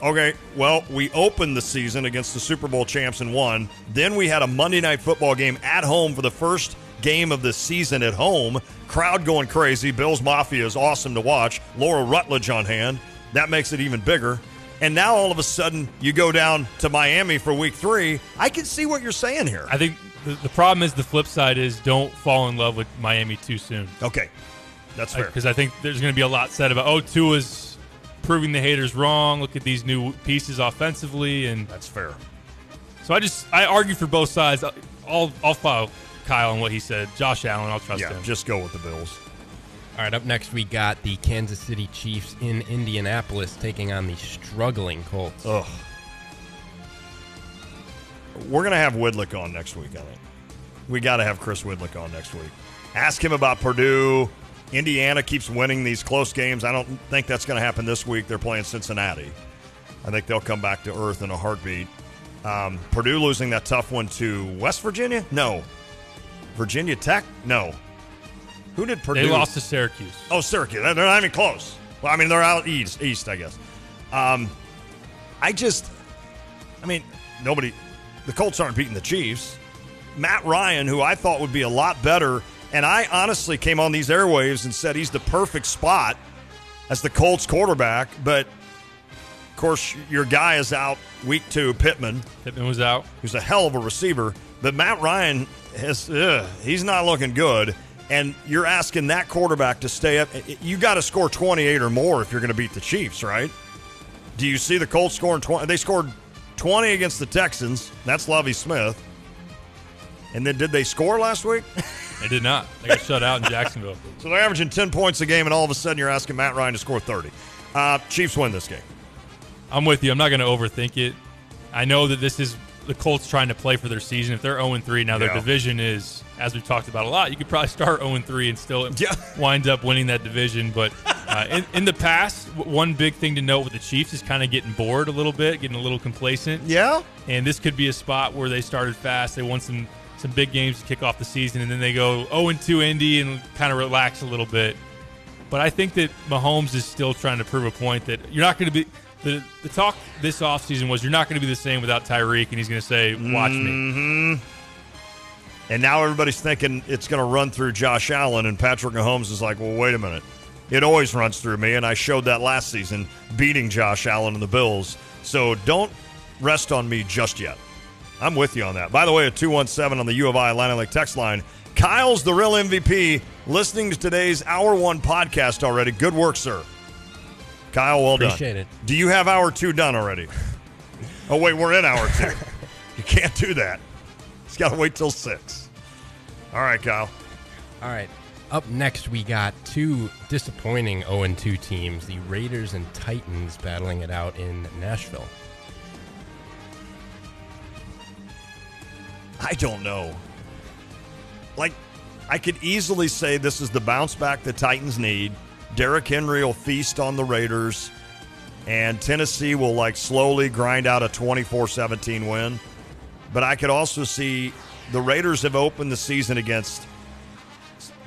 Okay, well, we opened the season against the Super Bowl champs and won. Then we had a Monday night football game at home for the first game of the season at home. Crowd going crazy. Bills Mafia is awesome to watch. Laura Rutledge on hand. That makes it even bigger. And now all of a sudden you go down to Miami for week 3. I can see what you're saying here. I think the problem is the flip side is don't fall in love with Miami too soon. Okay, that's fair. Because I think there's going to be a lot said about, Tua's proving the haters wrong. Look at these new pieces offensively, and that's fair. So I argue for both sides. I'll follow Kyle on what he said. Josh Allen, I'll trust him. Yeah, just go with the Bills. All right, up next we got the Kansas City Chiefs in Indianapolis taking on the struggling Colts. Ugh. We're going to have Whitlock on next week, I think. We got to have Chris Whitlock on next week. Ask him about Purdue. Indiana keeps winning these close games. I don't think that's going to happen this week. They're playing Cincinnati. I think they'll come back to earth in a heartbeat. Purdue losing that tough one to West Virginia? No. Virginia Tech? No. Who did Purdue? They lost to Syracuse. Oh, Syracuse. They're not even close. Well, I mean, they're out east, I guess. Nobody. The Colts aren't beating the Chiefs. Matt Ryan, who I thought would be a lot better, and I honestly came on these airwaves and said he's the perfect spot as the Colts quarterback, but of course your guy is out week 2, Pittman. Pittman was out. Who's a hell of a receiver. But Matt Ryan, he's not looking good. And you're asking that quarterback to stay up. You got to score 28 or more if you're going to beat the Chiefs, right? Do you see the Colts scoring 20? They scored 20 against the Texans. That's Lovie Smith. And then did they score last week? They did not. They got shut out in Jacksonville. So they're averaging 10 points a game, and all of a sudden you're asking Matt Ryan to score 30. Chiefs win this game. I'm with you. I'm not going to overthink it. I know that this is the Colts trying to play for their season. If they're 0-3, now their division is, as we've talked about a lot, you could probably start 0-3 and still wind up winning that division. But in the past, one big thing to note with the Chiefs is kind of getting bored a little bit, getting a little complacent. Yeah. And this could be a spot where they started fast. They won some big games to kick off the season, and then they go 0-2 Indy and kind of relax a little bit. But I think that Mahomes is still trying to prove a point that you're not going to be – the talk this offseason was you're not going to be the same without Tyreek, and he's going to say, watch me. And now everybody's thinking it's going to run through Josh Allen, and Patrick Mahomes is like, well, wait a minute. It always runs through me, and I showed that last season beating Josh Allen and the Bills. So don't rest on me just yet. I'm with you on that. By the way, at 217 on the U of I Atlantic Lake text line, Kyle's the real MVP, listening to today's Hour 1 podcast already. Good work, sir. Kyle, well done. Appreciate it. Do you have Hour 2 done already? Oh, wait, we're in Hour 2. You can't do that. He's got to wait till 6. All right, Kyle. All right. Up next, we got two disappointing 0-2 teams, the Raiders and Titans, battling it out in Nashville. I don't know. Like, I could easily say this is the bounce back the Titans need. Derrick Henry will feast on the Raiders, and Tennessee will, like, slowly grind out a 24-17 win. But I could also see the Raiders have opened the season against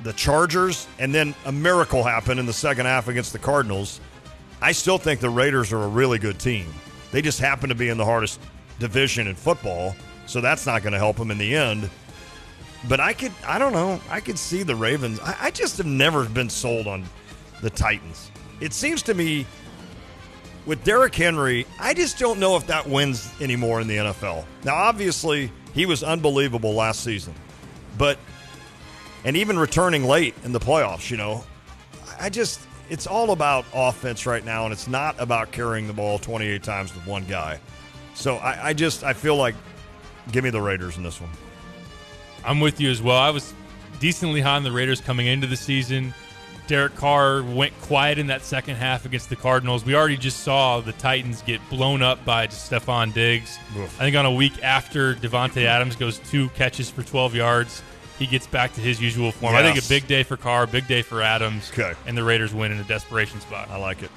the Chargers, and then a miracle happened in the second half against the Cardinals. I still think the Raiders are a really good team. They just happen to be in the hardest division in football, so that's not going to help them in the end. But I don't know. I could see the Ravens. I just have never been sold on the Titans. It seems to me with Derrick Henry, I just don't know if that wins anymore in the NFL. Now, obviously, he was unbelievable last season. And even returning late in the playoffs, you know, it's all about offense right now, and it's not about carrying the ball 28 times with one guy. So I feel like give me the Raiders in this one. I'm with you as well. I was decently high on the Raiders coming into the season. Derek Carr went quiet in that second half against the Cardinals. We already just saw the Titans get blown up by Stephon Diggs. Oof. I think on a week after Devontae Adams goes 2 catches for 12 yards, he gets back to his usual form. Yes. I think a big day for Carr, big day for Adams, and the Raiders win in a desperation spot. I like it.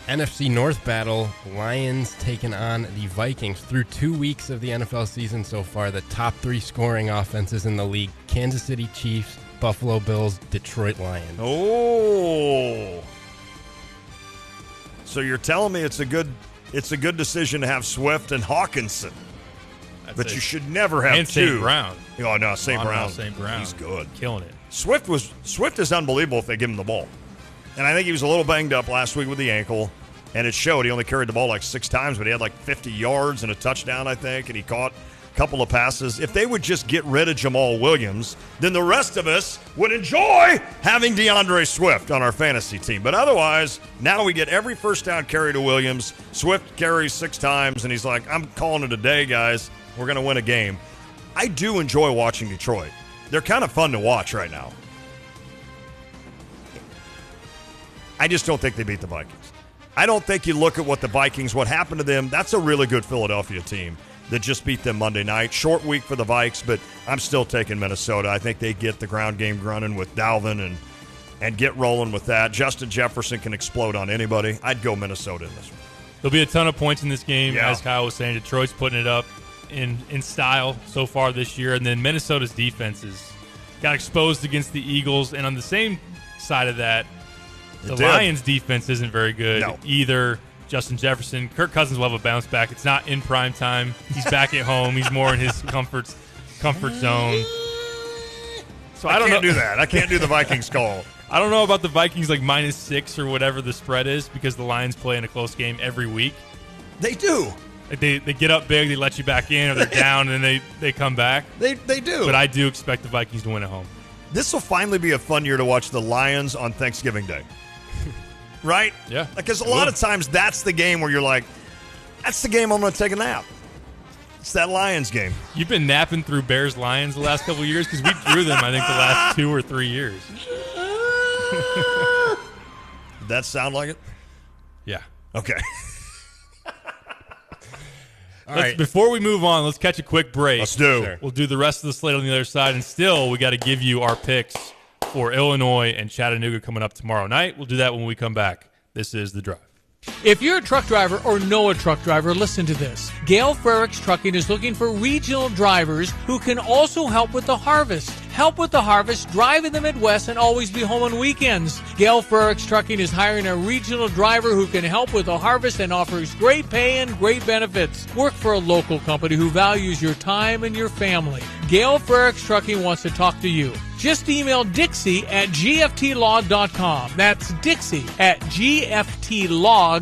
NFC North battle, Lions taking on the Vikings. Through 2 weeks of the NFL season so far, the top 3 scoring offenses in the league, Kansas City Chiefs, Buffalo Bills, Detroit Lions. Oh. So you're telling me it's a good decision to have Swift and Hawkinson. But you should never have and two. St. Brown. Oh, no, St. Brown. St. Brown. He's good. Killing it. Swift is unbelievable if they give him the ball. And I think he was a little banged up last week with the ankle, and it showed. He only carried the ball like 6 times, but he had like 50 yards and a touchdown, I think, and he caught a couple of passes. If they would just get rid of Jamal Williams, then the rest of us would enjoy having DeAndre Swift on our fantasy team. But otherwise, now we get every first down carry to Williams. Swift carries 6 times, and he's like, I'm calling it a day, guys. We're going to win a game. I do enjoy watching Detroit. They're kind of fun to watch right now. I just don't think they beat the Vikings. I don't think you look at what happened to them. That's a really good Philadelphia team that just beat them Monday night. Short week for the Vikes, but I'm still taking Minnesota. I think they get the ground game running with Dalvin and get rolling with that. Justin Jefferson can explode on anybody. I'd go Minnesota in this one. There'll be a ton of points in this game. Yeah. As Kyle was saying, Detroit's putting it up in style so far this year. And then Minnesota's defenses got exposed against the Eagles. And on the same side of that, the Lions' defense isn't very good either. Justin Jefferson, Kirk Cousins will have a bounce back. It's not in prime time. He's back at home. He's more in his comfort zone. So I can't do that. I can't do the Vikings call. I don't know about the Vikings like -6 or whatever the spread is because the Lions play in a close game every week. They do. Like they get up big, they let you back in, or they're down, and then they come back. They do. But I do expect the Vikings to win at home. This will finally be a fun year to watch the Lions on Thanksgiving Day. Right? Yeah. Because a lot of times that's the game where you're like, that's the game I'm going to take a nap. It's that Lions game. You've been napping through Bears-Lions the last couple of years because we drew them, I think, the last 2 or 3 years. Did that sound like it? Yeah. Okay. All right. Before we move on, let's catch a quick break. Let's do. Sure. We'll do the rest of the slate on the other side, and still we got to give you our picks for Illinois and Chattanooga coming up tomorrow night. We'll do that when we come back. This is The Drive. If you're a truck driver or know a truck driver, listen to this. Gale Frericks Trucking is looking for regional drivers who can also help with the harvest. Help with the harvest, drive in the Midwest, and always be home on weekends. Gale Frericks Trucking is hiring a regional driver who can help with the harvest and offers great pay and great benefits. Work for a local company who values your time and your family. Gale Frericks Trucking wants to talk to you. Just email Dixie at gftlog.com. That's Dixie at gftlog.com.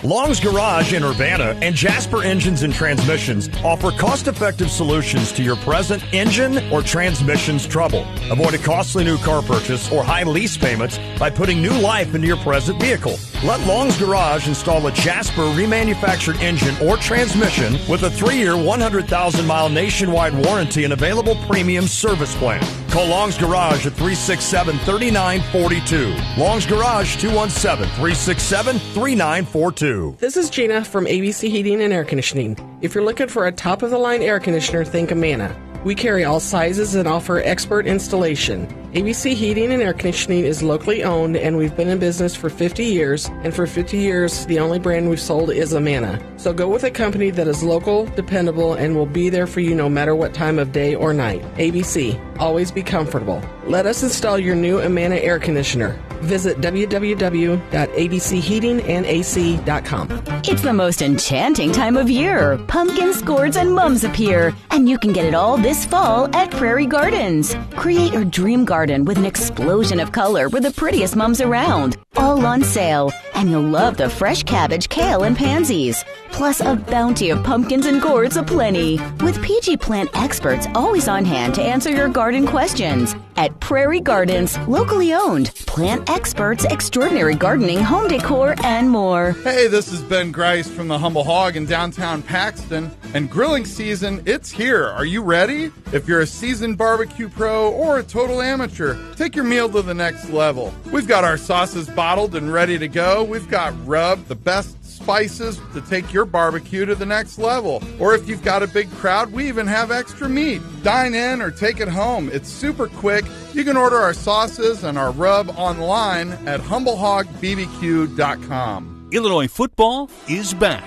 Long's Garage in Urbana and Jasper Engines and Transmissions offer cost-effective solutions to your present engine or transmissions trouble. Avoid a costly new car purchase or high lease payments by putting new life into your present vehicle. Let Long's Garage install a Jasper remanufactured engine or transmission with a 3-year, 100,000-mile nationwide warranty and available premium service plan. Call Long's Garage at 367-3942. Long's Garage, 217-367-3942. This is Gina from ABC Heating and Air Conditioning. If you're looking for a top-of-the-line air conditioner, think Amana. We carry all sizes and offer expert installation. ABC Heating and Air Conditioning is locally owned, and we've been in business for 50 years. And for 50 years, the only brand we've sold is Amana. So go with a company that is local, dependable, and will be there for you no matter what time of day or night. ABC. Always be comfortable. Let us install your new Amana air conditioner. Visit www.abcheatingandac.com. It's the most enchanting time of year. Pumpkins, gourds, and mums appear. And you can get it all this fall at Prairie Gardens. Create your dream garden with an explosion of color with the prettiest mums around. All on sale. And you'll love the fresh cabbage, kale, and pansies. Plus a bounty of pumpkins and gourds aplenty. With PG Plant experts always on hand to answer your garden questions. At Prairie Gardens, locally owned. Plant experts, extraordinary gardening, home decor, and more. Hey, this is Ben Grice from the Humble Hog in downtown Paxton. And grilling season, it's here. Are you ready? If you're a seasoned barbecue pro or a total amateur, take your meal to the next level. We've got our sauces bottled and ready to go. We've got rub, the best spices to take your barbecue to the next level. Or if you've got a big crowd, we even have extra meat. Dine in or take it home. It's super quick. You can order our sauces and our rub online at humbleHogBBQ.com. Illinois football is back.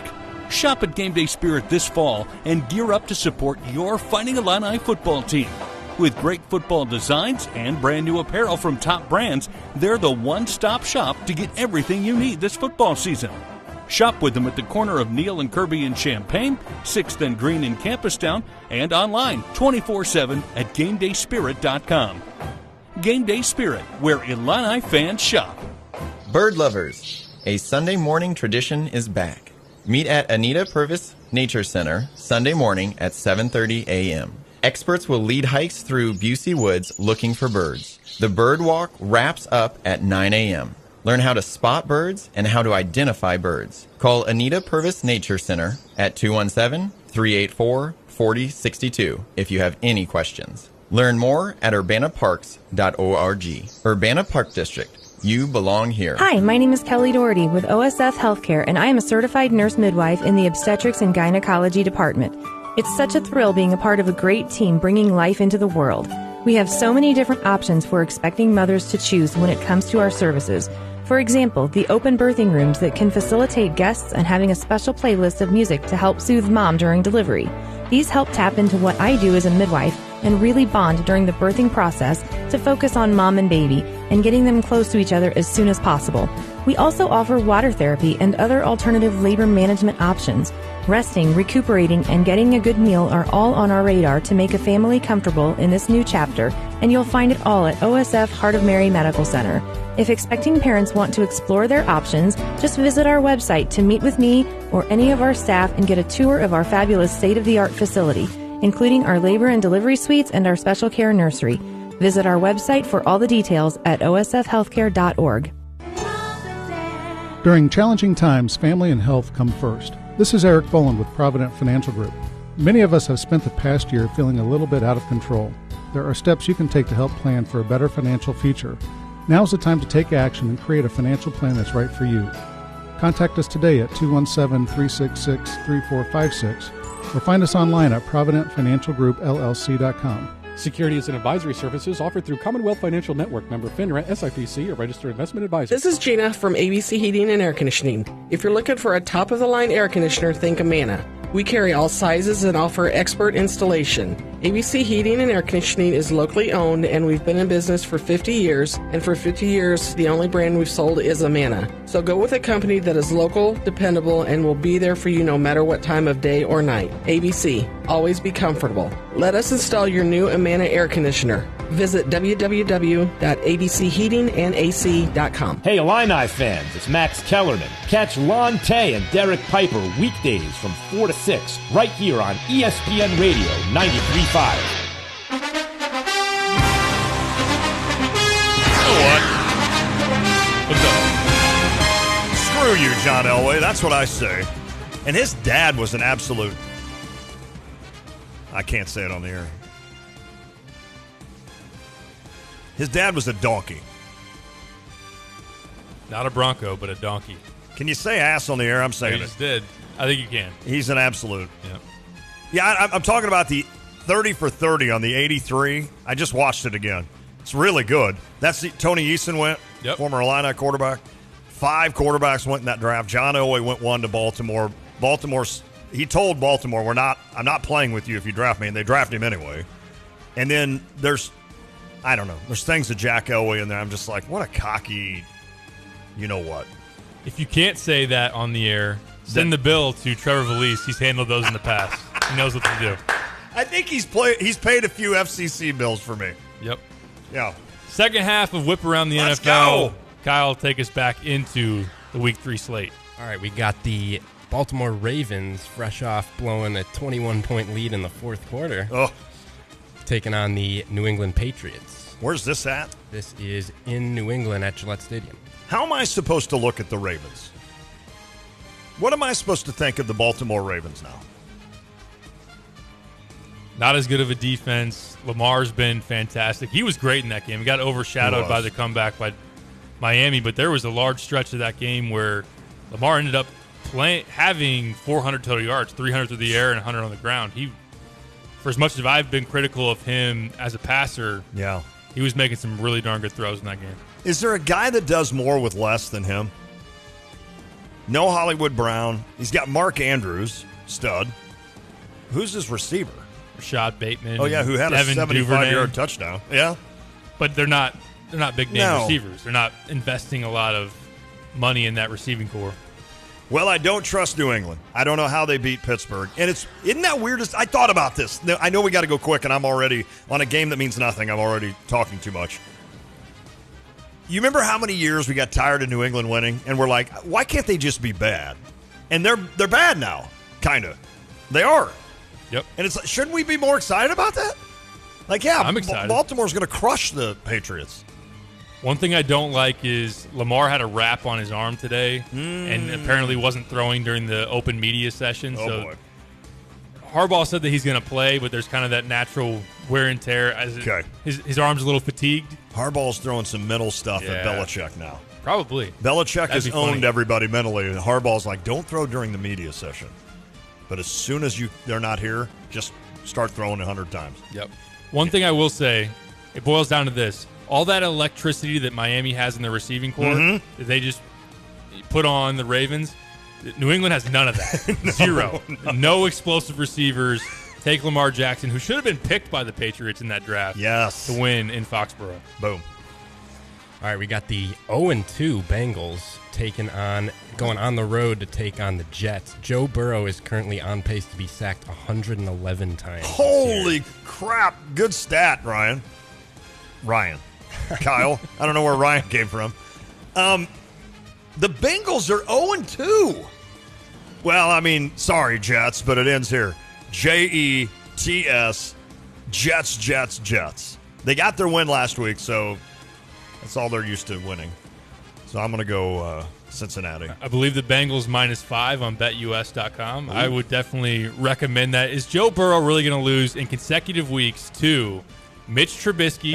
Shop at Game Day Spirit this fall and gear up to support your Fighting Illini football team. With great football designs and brand new apparel from top brands, they're the one-stop shop to get everything you need this football season. Shop with them at the corner of Neal and Kirby in Champaign, 6th and Green in Campustown, and online 24/7 at GameDaySpirit.com. Game Day Spirit, where Illini fans shop. Bird lovers, a Sunday morning tradition is back. Meet at Anita Purvis Nature Center Sunday morning at 7:30 a.m. Experts will lead hikes through Busey Woods looking for birds. The bird walk wraps up at 9 a.m. Learn how to spot birds and how to identify birds. Call Anita Purvis Nature Center at 217-384-4062 if you have any questions. Learn more at urbanaparks.org. Urbana Park District. You belong here. Hi, my name is Kelly Doherty with OSF Healthcare, and I am a certified nurse midwife in the obstetrics and gynecology department. It's such a thrill being a part of a great team bringing life into the world. We have so many different options for expecting mothers to choose when it comes to our services. For example, the open birthing rooms that can facilitate guests and having a special playlist of music to help soothe mom during delivery. These help tap into what I do as a midwife and really bond during the birthing process to focus on mom and baby and getting them close to each other as soon as possible. We also offer water therapy and other alternative labor management options. Resting, recuperating, and getting a good meal are all on our radar to make a family comfortable in this new chapter, and you'll find it all at OSF Heart of Mary Medical Center. If expecting parents want to explore their options, just visit our website to meet with me or any of our staff and get a tour of our fabulous state-of-the-art facility, including our labor and delivery suites and our special care nursery. Visit our website for all the details at osfhealthcare.org. During challenging times, family and health come first. This is Eric Boland with Provident Financial Group. Many of us have spent the past year feeling a little bit out of control. There are steps you can take to help plan for a better financial future. Now's the time to take action and create a financial plan that's right for you. Contact us today at 217-366-3456 or find us online at providentfinancialgroupllc.com. Securities and advisory services offered through Commonwealth Financial Network, member FINRA, SIPC, a registered investment advisor. This is Gina from ABC Heating and Air Conditioning. If you're looking for a top-of-the-line air conditioner, think Amana. We carry all sizes and offer expert installation. ABC Heating and Air Conditioning is locally owned, and we've been in business for 50 years. And for 50 years, the only brand we've sold is Amana. So go with a company that is local, dependable, and will be there for you no matter what time of day or night. ABC. Always be comfortable. Let us install your new Amana air conditioner. Visit www.abcheatingandac.com. Hey, Illini fans, it's Max Kellerman. Catch Lon Tay and Derek Piper weekdays from 4 to 6 right here on ESPN Radio 93.5. Screw you, John Elway. That's what I say. And his dad was an absolute... I can't say it on the air. His dad was a donkey. Not a Bronco, but a donkey. Can you say ass on the air? I'm saying You just did. I think you can. He's an absolute. Yep. Yeah, I'm talking about the 30 for 30 on the 83. I just watched it again. It's really good. That's Tony Eason went, former Illini quarterback. 5 quarterbacks went in that draft. John Elway went 1 to Baltimore. He told Baltimore, I'm not playing with you if you draft me, and they drafted him anyway. And then there's things to Jack Elway in there. I'm just like, what a cocky, you know what. If you can't say that on the air, send the bill to Trevor Valise. He's handled those in the past. He knows what to do. I think he's paid a few FCC bills for me. Yep. Yeah. Second half of Whip Around the Let's NFL. go. Kyle, take us back into the Week 3 slate. All right, we got the Baltimore Ravens fresh off blowing a 21-point lead in the fourth quarter. Oh. Taking on the New England Patriots. Where's this at? This is in New England at Gillette Stadium. How am I supposed to look at the Ravens? What am I supposed to think of the Baltimore Ravens now? Not as good of a defense. Lamar's been fantastic. He was great in that game. He got overshadowed by the comeback by Miami, but there was a large stretch of that game where Lamar ended up having 400 total yards, 300 through the air and 100 on the ground. For as much as I've been critical of him as a passer, he was making some really darn good throws in that game. Is there a guy that does more with less than him? No Hollywood Brown. He's got Mark Andrews, stud. Who's his receiver? Rashad Bateman. Oh, yeah, who had Devin a 75-yard touchdown. Yeah. But they're not big-name receivers. They're not investing a lot of money in that receiving core. Well, I don't trust New England. I don't know how they beat Pittsburgh. And isn't that weird? I thought about this. I know we got to go quick, and I'm already on a game that means nothing. I'm already talking too much. You remember how many years we got tired of New England winning, and we're like, why can't they just be bad? And they're bad now, kind of. They are. Yep. And it's like, shouldn't we be more excited about that? Like, yeah, I'm excited. Baltimore's going to crush the Patriots. One thing I don't like is Lamar had a wrap on his arm today and apparently wasn't throwing during the open media session. Oh, so boy. Harbaugh said that he's going to play, but there's kind of that natural wear and tear. His arm's a little fatigued. Harbaugh's throwing some mental stuff at Belichick now. Probably. Belichick has owned everybody mentally. And Harbaugh's like, don't throw during the media session. But as soon as they're not here, just start throwing 100 times. Yep. One thing I will say, it boils down to this. All that electricity that Miami has in their receiving core that they just put on the Ravens, New England has none of that. Zero. No explosive receivers. Take Lamar Jackson, who should have been picked by the Patriots in that draft to win in Foxborough. Boom. All right, we got the 0-2 Bengals going on the road to take on the Jets. Joe Burrow is currently on pace to be sacked 111 times. Holy crap. Good stat, Ryan. Kyle. I don't know where Ryan came from. The Bengals are 0-2. Well, I mean, sorry, Jets, but it ends here. Jets, Jets. They got their win last week, so that's all they're used to winning. So I'm going to go Cincinnati. I believe the Bengals -5 on BetUS.com. Ooh. I would definitely recommend that. Is Joe Burrow really going to lose in consecutive weeks to Mitch Trubisky,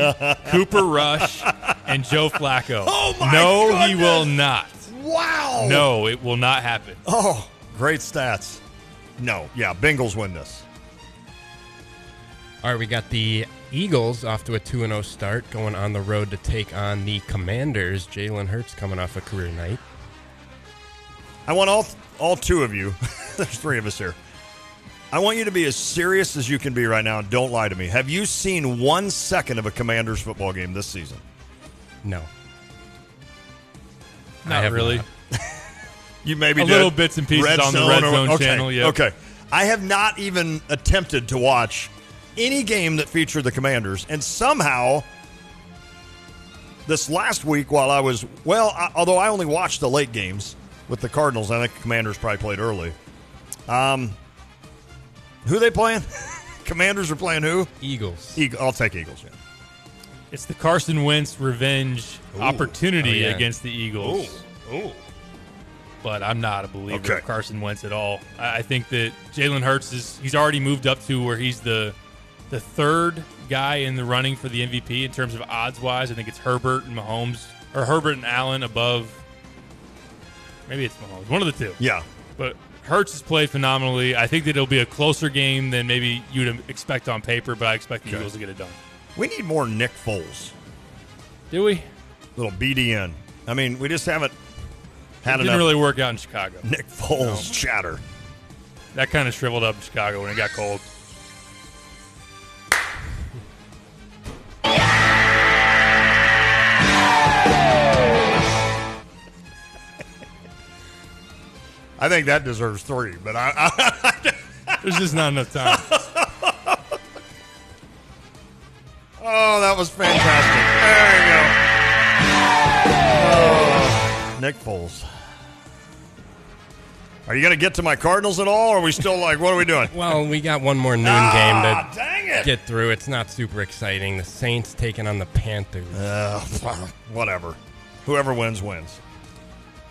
Cooper Rush, and Joe Flacco? Oh, my No, goodness. he will not. Wow. No, it will not happen. Oh, great stats. No, yeah, Bengals win this. All right, we got the Eagles off to a 2-0 start, going on the road to take on the Commanders. Jalen Hurts coming off a career night. I want all two of you, there's three of us here, I want you to be as serious as you can be right now, and don't lie to me. Have you seen 1 second of a Commanders football game this season? No. Not really. Not. You maybe a did. little bits and pieces on the Red Zone channel. Yeah. Okay. I have not even attempted to watch any game that featured the Commanders, and somehow this last week while I was, although I only watched the late games with the Cardinals, I think the Commanders probably played early. Who are they playing? Commanders are playing who? Eagles. I'll take Eagles, yeah. It's the Carson Wentz revenge opportunity against the Eagles. Ooh. But I'm not a believer of Carson Wentz at all. I think that Jalen Hurts he's already moved up to where he's the third guy in the running for the MVP in terms of odds-wise. I think it's Herbert and Mahomes, or Herbert and Allen above. Maybe it's Mahomes. One of the two. Yeah. But Hurts has played phenomenally. I think that it'll be a closer game than maybe you'd expect on paper, but I expect the Eagles to get it done. We need more Nick Foles. Do we? Little BDN. I mean, we just haven't had enough. Didn't really work out in Chicago. Nick Foles chatter. That kind of shriveled up in Chicago when it got cold. I think that deserves 3, but there's just not enough time. Oh, that was fantastic. There you go. Nick Foles. Are you going to get to my Cardinals at all, or are we still like, what are we doing? Well, we got one more noon game to dang it. get through. It's not super exciting. The Saints taking on the Panthers. Whatever. Whoever wins, wins.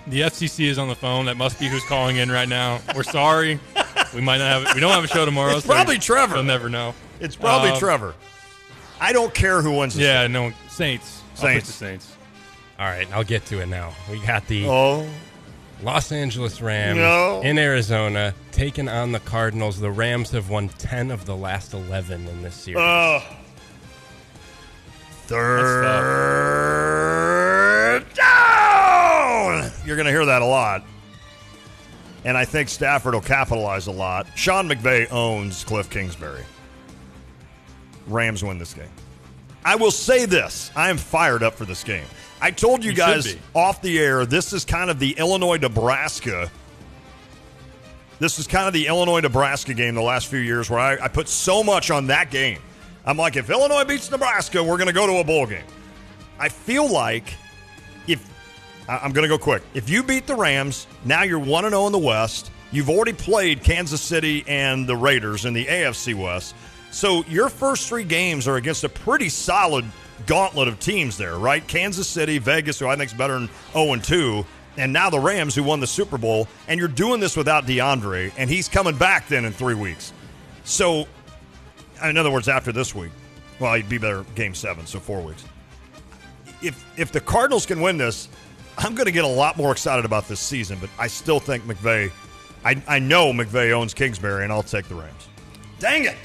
The FCC is on the phone. That must be who's calling in right now. We're sorry. We might not have. We don't have a show tomorrow. It's probably Trevor. You'll never know. It's probably Trevor. I don't care who wins. Yeah, no, Saints. I'll pick the Saints. All right, I'll get to it now. We got the Los Angeles Rams in Arizona taking on the Cardinals. The Rams have won 10 of the last 11 in this series. Third down! You're going to hear that a lot. And I think Stafford will capitalize a lot. Sean McVay owns Cliff Kingsbury. Rams win this game. I will say this. I am fired up for this game. I told you guys off the air, this is kind of the Illinois-Nebraska. This is kind of the Illinois-Nebraska game the last few years where I put so much on that game. I'm like, if Illinois beats Nebraska, we're going to go to a bowl game. I feel like I'm going to go quick. If you beat the Rams, now you're 1-0 in the West. You've already played Kansas City and the Raiders in the AFC West. So your first 3 games are against a pretty solid gauntlet of teams there, right? Kansas City, Vegas, who I think is better than 0-2, and now the Rams, who won the Super Bowl. And you're doing this without DeAndre, and he's coming back then in 3 weeks. So, in other words, after this week, well, he'd be better Game 7, so 4 weeks. If the Cardinals can win this, I'm going to get a lot more excited about this season, but I still think McVay, I know McVay owns Kingsbury, and I'll take the Rams. Dang it!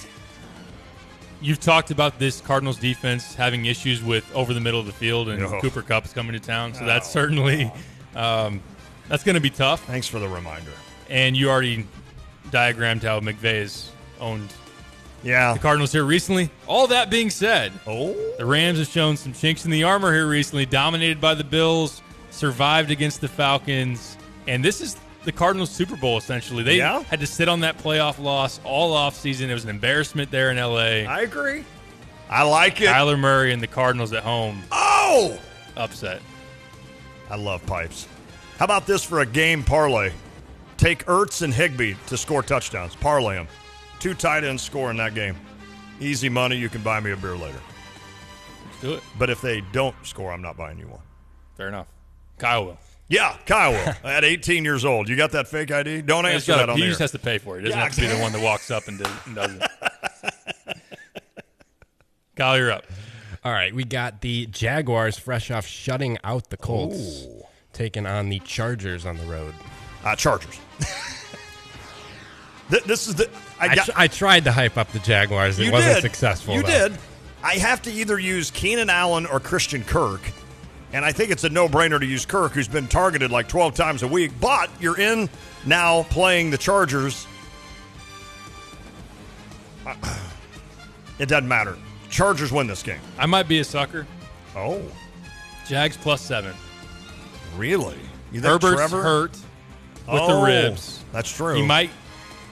You've talked about this Cardinals defense having issues with over the middle of the field, and Cooper Kupp is coming to town, so that's certainly that's going to be tough. Thanks for the reminder. And you already diagrammed how McVay has owned Yeah. the Cardinals here recently. All that being said, the Rams have shown some chinks in the armor here recently, dominated by the Bills, survived against the Falcons, and this is the Cardinals' Super Bowl, essentially. They had to sit on that playoff loss all offseason. It was an embarrassment there in L.A. I agree. I like it. Kyler Murray and the Cardinals at home. Oh! Upset. I love Pipes. How about this for a game parlay? Take Ertz and Higbee to score touchdowns. Parlay them. 2 tight ends score in that game. Easy money. You can buy me a beer later. Let's do it. But if they don't score, I'm not buying you one. Fair enough. Kyle will. Yeah, Kyle will. At 18 years old. You got that fake ID? Don't answer that on He the just air. has to pay for it. He doesn't have to be the one that walks up and does it. Kyle, you're up. All right, we got the Jaguars fresh off shutting out the Colts, taking on the Chargers on the road. Chargers. This is the. I tried to hype up the Jaguars. It wasn't successful. You though. did. I have to either use Keenan Allen or Christian Kirk, and I think it's a no-brainer to use Kirk, who's been targeted like 12 times a week. But you're in now playing the Chargers. It doesn't matter. Chargers win this game. I might be a sucker. Oh. Jags +7. Really? You think Herbert's Trevor? hurt with the ribs. That's true. He might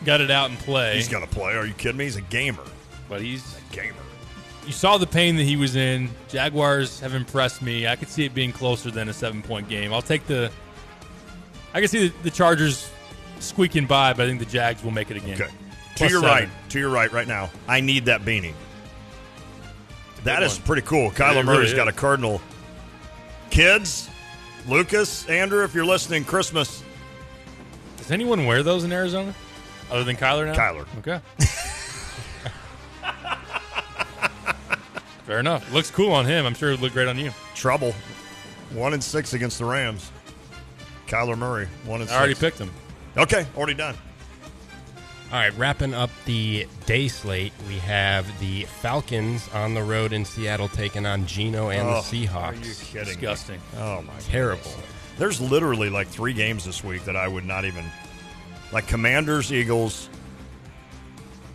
gut it out and play. He's going to play. Are you kidding me? He's a gamer. But he's a gamer. You saw the pain that he was in. Jaguars have impressed me. I could see it being closer than a 7-point game. I can see the Chargers squeaking by, but I think the Jags will make it again. Okay. To your right now. I need that beanie. That is pretty cool. Kyler Murray's got a Cardinal. Kids, Lucas, Andrew, if you're listening, Christmas. Does anyone wear those in Arizona other than Kyler now? Kyler. Okay. Fair enough. Looks cool on him. I'm sure it would look great on you. Trouble. 1-6 against the Rams. Kyler Murray, 1-6. I already picked him. Okay, already done. All right, wrapping up the day slate, we have the Falcons on the road in Seattle taking on Geno and the Seahawks. Are you kidding Disgusting. me? Oh, my Terrible. goodness. There's literally like 3 games this week that I would not even... Like Commanders, Eagles,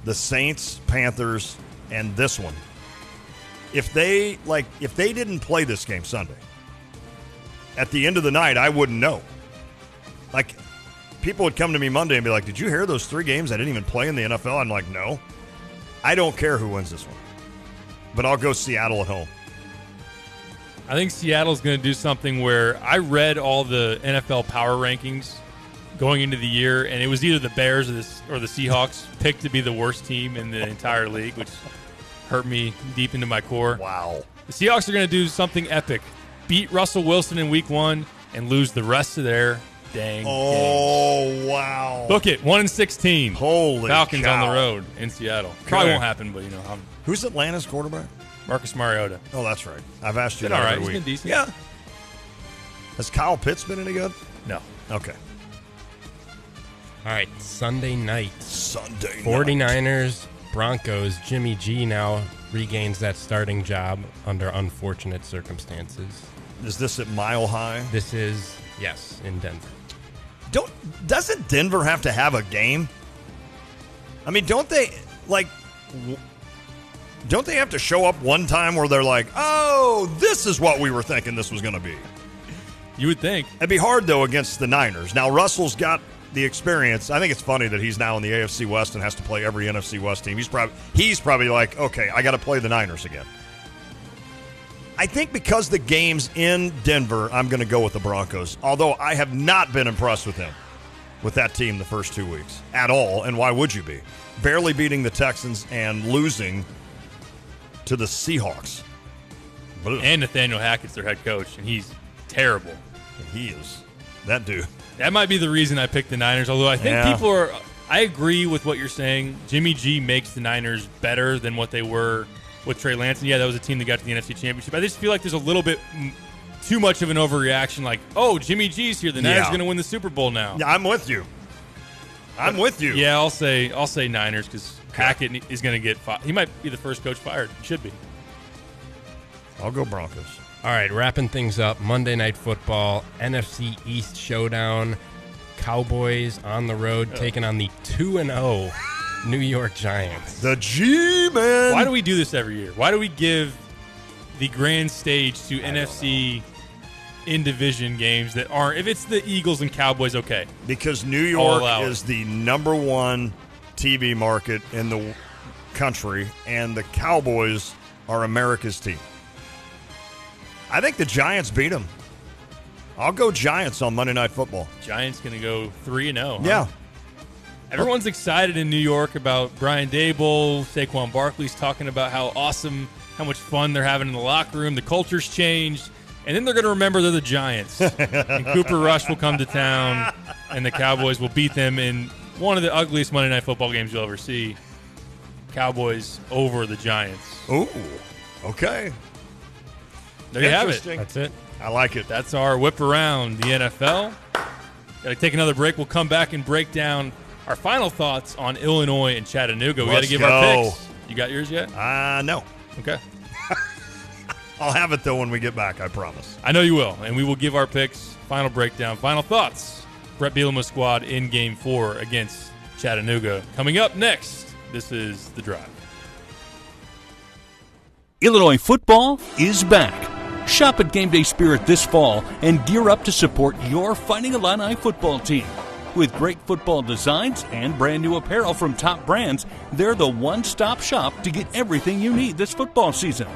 the Saints, Panthers, and this one. If they didn't play this game Sunday, at the end of the night, I wouldn't know. Like... People would come to me Monday and be like, did you hear those 3 games I didn't even play in the NFL? I'm like, no. I don't care who wins this one. But I'll go Seattle at home. I think Seattle's going to do something where I read all the NFL power rankings going into the year, and it was either the Bears or the Seahawks picked to be the worst team in the entire league, which hurt me deep into my core. Wow. The Seahawks are going to do something epic. Beat Russell Wilson in week 1 and lose the rest of their games. Wow. Book it. 1-16. Holy Falcons cow. on the road in Seattle. Probably won't happen, but Who's Atlanta's quarterback? Marcus Mariota. Oh, that's right. I've asked you Been that all right. every He's week. been decent. Yeah. Has Kyle Pitts been any good? No. Okay. All right, Sunday night. 49ers, Broncos. Jimmy G now regains that starting job under unfortunate circumstances. Is this at Mile High? This is, yes, in Denver. Doesn't Denver have to have a game? I mean, don't they have to show up one time where they're like, oh, this is what we were thinking this was going to be? You would think. It'd be hard, though, against the Niners. Now, Russell's got the experience. I think it's funny that he's now in the AFC West and has to play every NFC West team. He's probably like, okay, I got to play the Niners again. I think because the game's in Denver, I'm going to go with the Broncos, although I have not been impressed with that team the first 2 weeks at all, and why would you be? Barely beating the Texans and losing to the Seahawks. And Nathaniel Hackett's their head coach, and he's terrible. He is. That dude. That might be the reason I picked the Niners, although I think I agree with what you're saying. Jimmy G makes the Niners better than what they were with Trey Lance. And yeah, that was a team that got to the NFC Championship. I just feel like there's a little bit too much of an overreaction, like, oh, Jimmy G's here. The Niners are going to win the Super Bowl now. Yeah, I'm with you. Yeah, I'll say Niners because Hackett is going to get fired. He might be the first coach fired. He should be. I'll go Broncos. All right, wrapping things up, Monday Night Football, NFC East Showdown, Cowboys on the road taking on the 2-0 New York Giants. The G-Men. Why do we do this every year? Why do we give the grand stage to NFC in-division games that aren't – if it's the Eagles and Cowboys, okay. Because New York is the number one TV market in the country, and the Cowboys are America's team. I think the Giants beat them. I'll go Giants on Monday Night Football. Giants going to go 3-0. Huh? Yeah. Everyone's excited in New York about Brian Dable. Saquon Barkley's talking about how awesome, how much fun they're having in the locker room. The culture's changed. And then they're going to remember they're the Giants. And Cooper Rush will come to town, and the Cowboys will beat them in one of the ugliest Monday Night Football games you'll ever see. Cowboys over the Giants. Ooh, okay. There you have it. That's it. I like it. That's our whip around the NFL. Got to take another break. We'll come back and break down our final thoughts on Illinois and Chattanooga. We got to give our picks. You got yours yet? No. Okay. I'll have it, though, when we get back, I promise. I know you will, and we will give our picks, final breakdown, final thoughts. Brett Bielema's squad in Game 4 against Chattanooga. Coming up next, this is The Drive. Illinois football is back. Shop at Game Day Spirit this fall and gear up to support your Fighting Illini football team. With great football designs and brand new apparel from top brands, they're the one-stop shop to get everything you need this football season.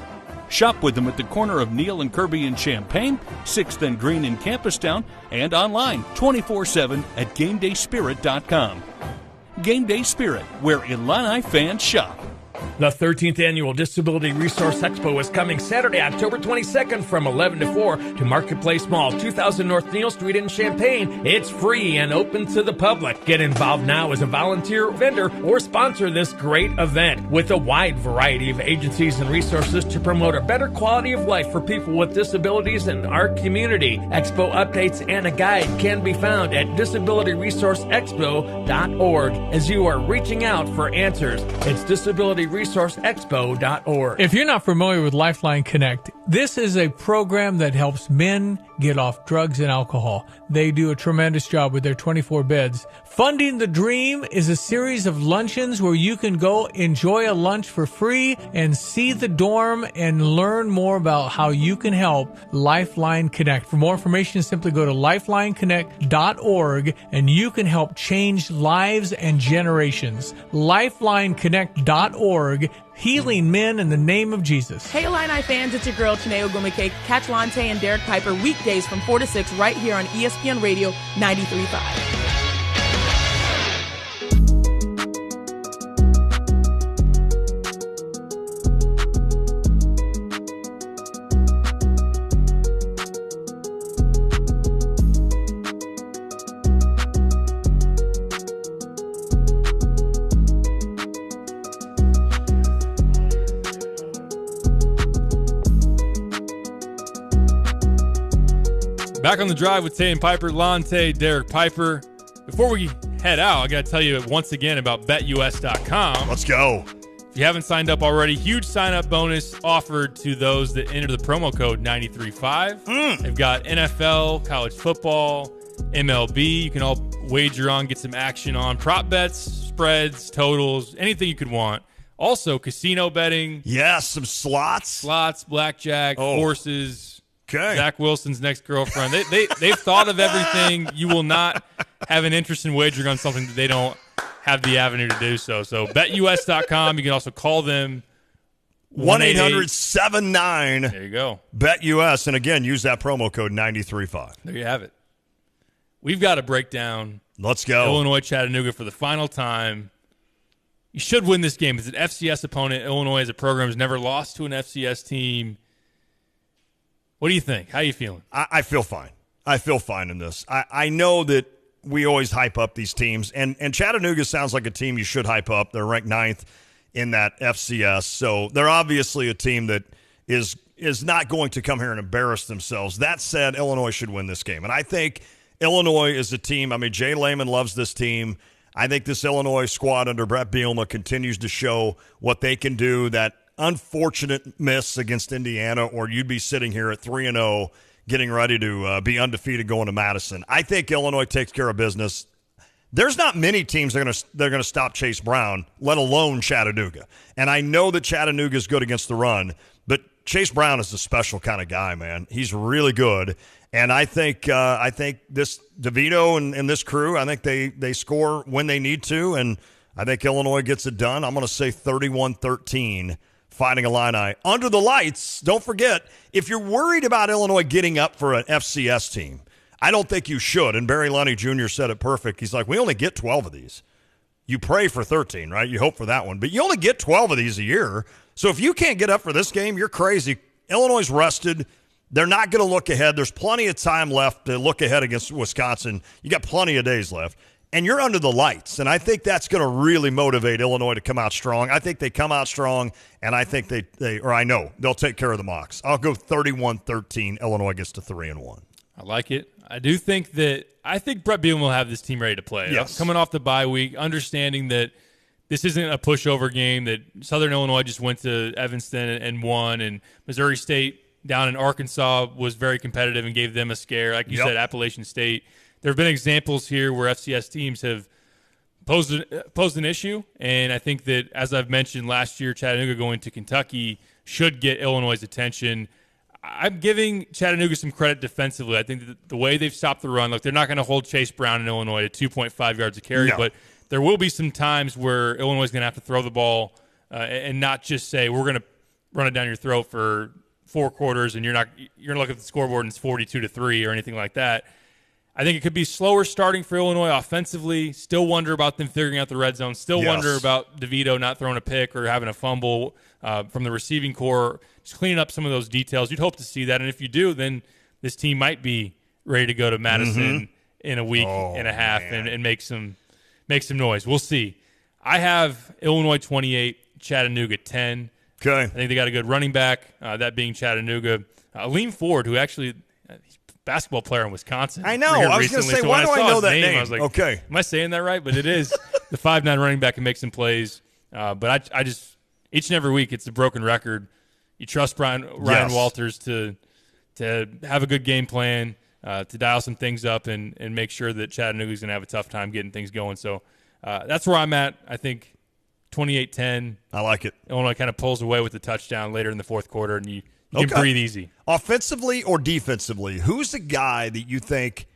Shop with them at the corner of Neal and Kirby in Champaign, 6th and Green in Campustown, and online 24/7 at GameDaySpirit.com. Game Day Spirit, where Illini fans shop. The 13th Annual Disability Resource Expo is coming Saturday, October 22nd from 11 to 4 to Marketplace Mall, 2000 North Neal Street in Champaign. It's free and open to the public. Get involved now as a volunteer, vendor, or sponsor this great event. With a wide variety of agencies and resources to promote a better quality of life for people with disabilities in our community. Expo updates and a guide can be found at disabilityresourceexpo.org. As you are reaching out for answers, it's disabilityresourceexpo.org. If you're not familiar with Lifeline Connect, this is a program that helps men get off drugs and alcohol. They do a tremendous job with their 24 beds. Funding the Dream is a series of luncheons where you can go enjoy a lunch for free and see the dorm and learn more about how you can help Lifeline Connect. For more information, simply go to lifelineconnect.org and you can help change lives and generations. lifelineconnect.org, healing men in the name of Jesus. Hey Illini fans, it's your girl Chineo Gumake. Catch Tay and Derek Piper weekdays from 4 to 6 right here on ESPN Radio 93.5. Back on the drive with Tay and Piper, Tay, Derek Piper. Before we head out, I got to tell you once again about BetUS.com. Let's go. If you haven't signed up already, huge sign-up bonus offered to those that enter the promo code 935. They've got NFL, college football, MLB. You can all wager on, get some action on. Prop bets, spreads, totals, anything you could want. Also, casino betting. Yes, some slots. Slots, blackjack, horses. Okay. Zach Wilson's next girlfriend. They've thought of everything. You will not have an interest in wagering on something that they don't have the avenue to do so. So BetUS.com. You can also call them 1-800-79. There you go. BetUS. And again, use that promo code 935. There you have it. We've got to break down. Let's go. Illinois Chattanooga for the final time. You should win this game. It's an FCS opponent. Illinois as a program has never lost to an FCS team. What do you think? How are you feeling? I feel fine. I feel fine in this. I know that we always hype up these teams, and Chattanooga sounds like a team you should hype up. They're ranked 9th in that FCS, so they're obviously a team that is not going to come here and embarrass themselves. That said, Illinois should win this game, and I think Illinois is a team. I mean, Jay Lehman loves this team. I think this Illinois squad under Brett Bielema continues to show what they can do. That unfortunate miss against Indiana, or you'd be sitting here at 3-0 getting ready to be undefeated going to Madison. I think Illinois takes care of business. There's not many teams that are going to stop Chase Brown, let alone Chattanooga. And I know that Chattanooga is good against the run, but Chase Brown is a special kind of guy, man. He's really good. And I think this DeVito and this crew, I think they score when they need to, and I think Illinois gets it done. I'm going to say 31-13, Fighting Illini. Under the lights, don't forget, if you're worried about Illinois getting up for an FCS team, I don't think you should. And Barry Lunny Jr. said it perfect. He's like, we only get 12 of these. You pray for 13, right? You hope for that one. But you only get 12 of these a year. So if you can't get up for this game, you're crazy. Illinois is rested. They're not going to look ahead. There's plenty of time left to look ahead against Wisconsin. You got plenty of days left. And you're under the lights. And I think that's going to really motivate Illinois to come out strong. I think they come out strong, and I think I know they'll take care of the Mocs. I'll go 31-13. Illinois gets to 3-1. I like it. I think Brett Bielema will have this team ready to play. Yes. Coming off the bye week, understanding that this isn't a pushover game, that Southern Illinois just went to Evanston and won, and Missouri State down in Arkansas was very competitive and gave them a scare. Like you said, Appalachian State. There have been examples here where FCS teams have posed an issue, and I think that, as I've mentioned last year, Chattanooga going to Kentucky should get Illinois' attention. I'm giving Chattanooga some credit defensively. I think that the way they've stopped the run, look, they're not going to hold Chase Brown in Illinois at 2.5 yards a carry, but there will be some times where Illinois is going to have to throw the ball and not just say, we're going to run it down your throat for 4 quarters and you're going to look at the scoreboard and it's 42-3 or anything like that. I think it could be slower starting for Illinois offensively. Still wonder about them figuring out the red zone. Still wonder about DeVito not throwing a pick or having a fumble from the receiving core. Just cleaning up some of those details. You'd hope to see that. And if you do, then this team might be ready to go to Madison in a week and a half and make some noise. We'll see. I have Illinois 28, Chattanooga 10. Okay. I think they got a good running back, that being Chattanooga. Aleem Ford, who actually – basketball player in Wisconsin. I know. I was going to say, why do I know that name? I was like, okay. Am I saying that right? But it is the 5'9" running back who makes some plays. But I just, each and every week, it's a broken record. You trust Ryan Walters to have a good game plan, to dial some things up and make sure that Chattanooga's going to have a tough time getting things going. So that's where I'm at. I think 28-10. I like it. Illinois kind of pulls away with the touchdown later in the fourth quarter, and you can breathe easy. Offensively or defensively, who's the guy that you think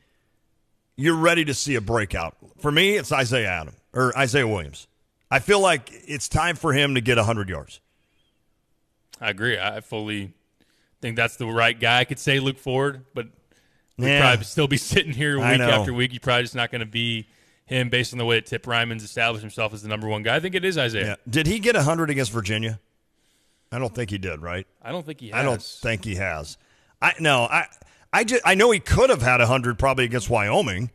you're ready to see a breakout? For me, it's Isaiah Williams. I feel like it's time for him to get 100 yards. I agree. I fully think that's the right guy. I could say Luke Ford, but we'd probably still be sitting here week after week. You're probably just not going to be him based on the way that Tip Ryman's established himself as the number one guy. I think it is Isaiah. Yeah. Did he get 100 against Virginia? I don't think he did, right? I don't think he has. I don't think he has. I know he could have had 100 probably against Wyoming,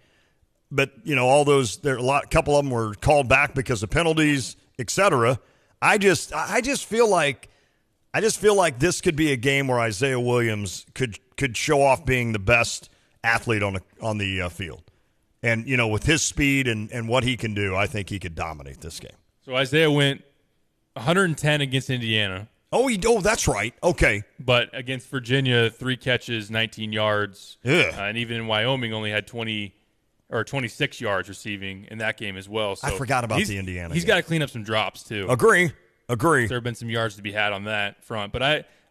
but all those a couple of them were called back because of penalties, etc. I just feel like this could be a game where Isaiah Williams could show off being the best athlete on the field, and with his speed and what he can do, I think he could dominate this game. So Isaiah went 110 against Indiana. Oh, that's right. Okay. But against Virginia, 3 catches, 19 yards. Yeah. And even in Wyoming, only had 26 yards receiving in that game as well. So I forgot about the Indiana He's got to clean up some drops, too. Agree. There have been some yards to be had on that front. But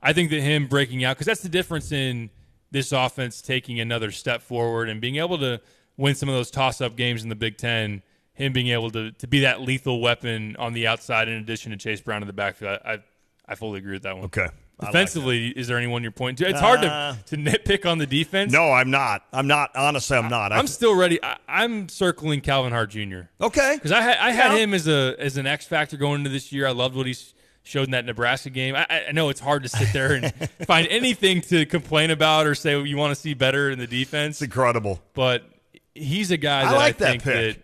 I think that him breaking out, because that's the difference in this offense taking another step forward and being able to win some of those toss-up games in the Big Ten, him being able to be that lethal weapon on the outside in addition to Chase Brown in the backfield. I fully agree with that one. Okay. Defensively, is there anyone you're pointing to? It's hard to nitpick on the defense. No, I'm not. Honestly, I'm not. I'm still ready. I'm circling Calvin Hart Jr. Okay. Because I had him as an X factor going into this year. I loved what he showed in that Nebraska game. I know it's hard to sit there and find anything to complain about or say you want to see better in the defense. It's incredible. But he's a guy that I think that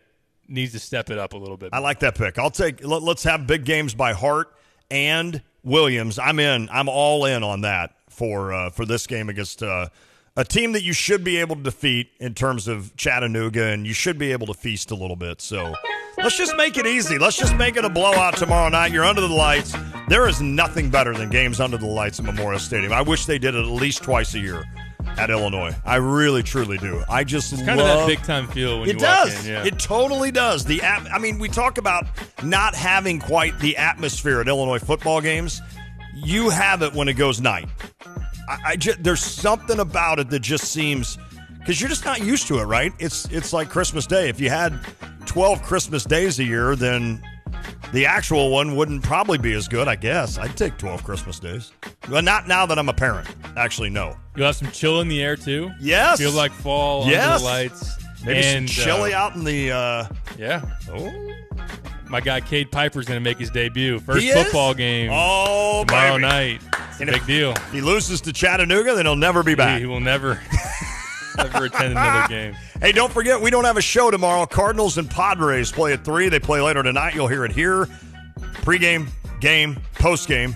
needs to step it up a little bit. I like that pick. Let's have big games by Hart and Williams. I'm in. I'm all in on that for this game against a team that you should be able to defeat in terms of Chattanooga, and you should be able to feast a little bit. So let's just make it easy. Let's just make it a blowout tomorrow night. You're under the lights. There is nothing better than games under the lights at Memorial Stadium. I wish they did it at least twice a year. at Illinois. I really, truly do. I just it's kind of that big-time feel when you walk in. Yeah. It totally does. We talk about not having quite the atmosphere at Illinois football games. You have it when it goes night. There's something about it that just seems, because you're just not used to it, right? It's like Christmas Day. If you had 12 Christmas days a year, then the actual one wouldn't probably be as good, I guess. I'd take 12 Christmas days. But not now that I'm a parent. Actually, no. You'll have some chill in the air, too. Yes. Feel like fall under the lights. Maybe some chilly out in the... Yeah. Oh. My guy, Tay Piper's going to make his debut. First football game tomorrow night. It's a big deal. If he loses to Chattanooga, then he'll never be back. He will never attend another game. Hey, don't forget, we don't have a show tomorrow. Cardinals and Padres play at 3. They play later tonight. You'll hear it here. Pre-game, game, post-game.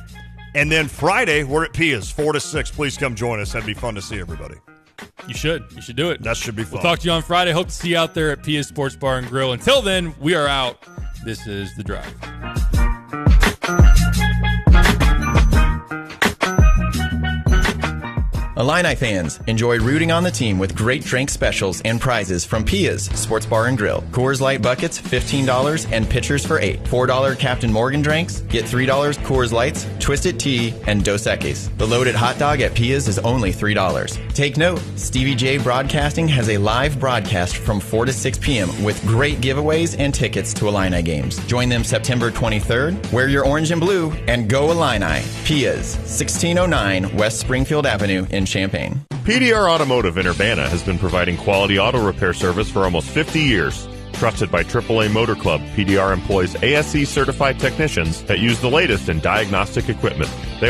And then Friday, we're at Pia's, 4 to 6. Please come join us. That'd be fun to see everybody. You should. You should do it. That should be fun. We'll talk to you on Friday. Hope to see you out there at Pia's Sports Bar and Grill. Until then, we are out. This is The Drive. Illini fans, enjoy rooting on the team with great drink specials and prizes from Pia's Sports Bar and Grill. Coors Light buckets, $15 and pitchers for $8. $4 Captain Morgan drinks, get $3 Coors Lights, Twisted Tea, and Dos Equis. The loaded hot dog at Pia's is only $3. Take note, Stevie J Broadcasting has a live broadcast from 4 to 6 p.m. with great giveaways and tickets to Illini games. Join them September 23rd. Wear your orange and blue and go Illini. Pia's, 1609 West Springfield Avenue in Champaign. PDR Automotive in Urbana has been providing quality auto repair service for almost 50 years. Trusted by AAA Motor Club, PDR employs ASE certified technicians that use the latest in diagnostic equipment. They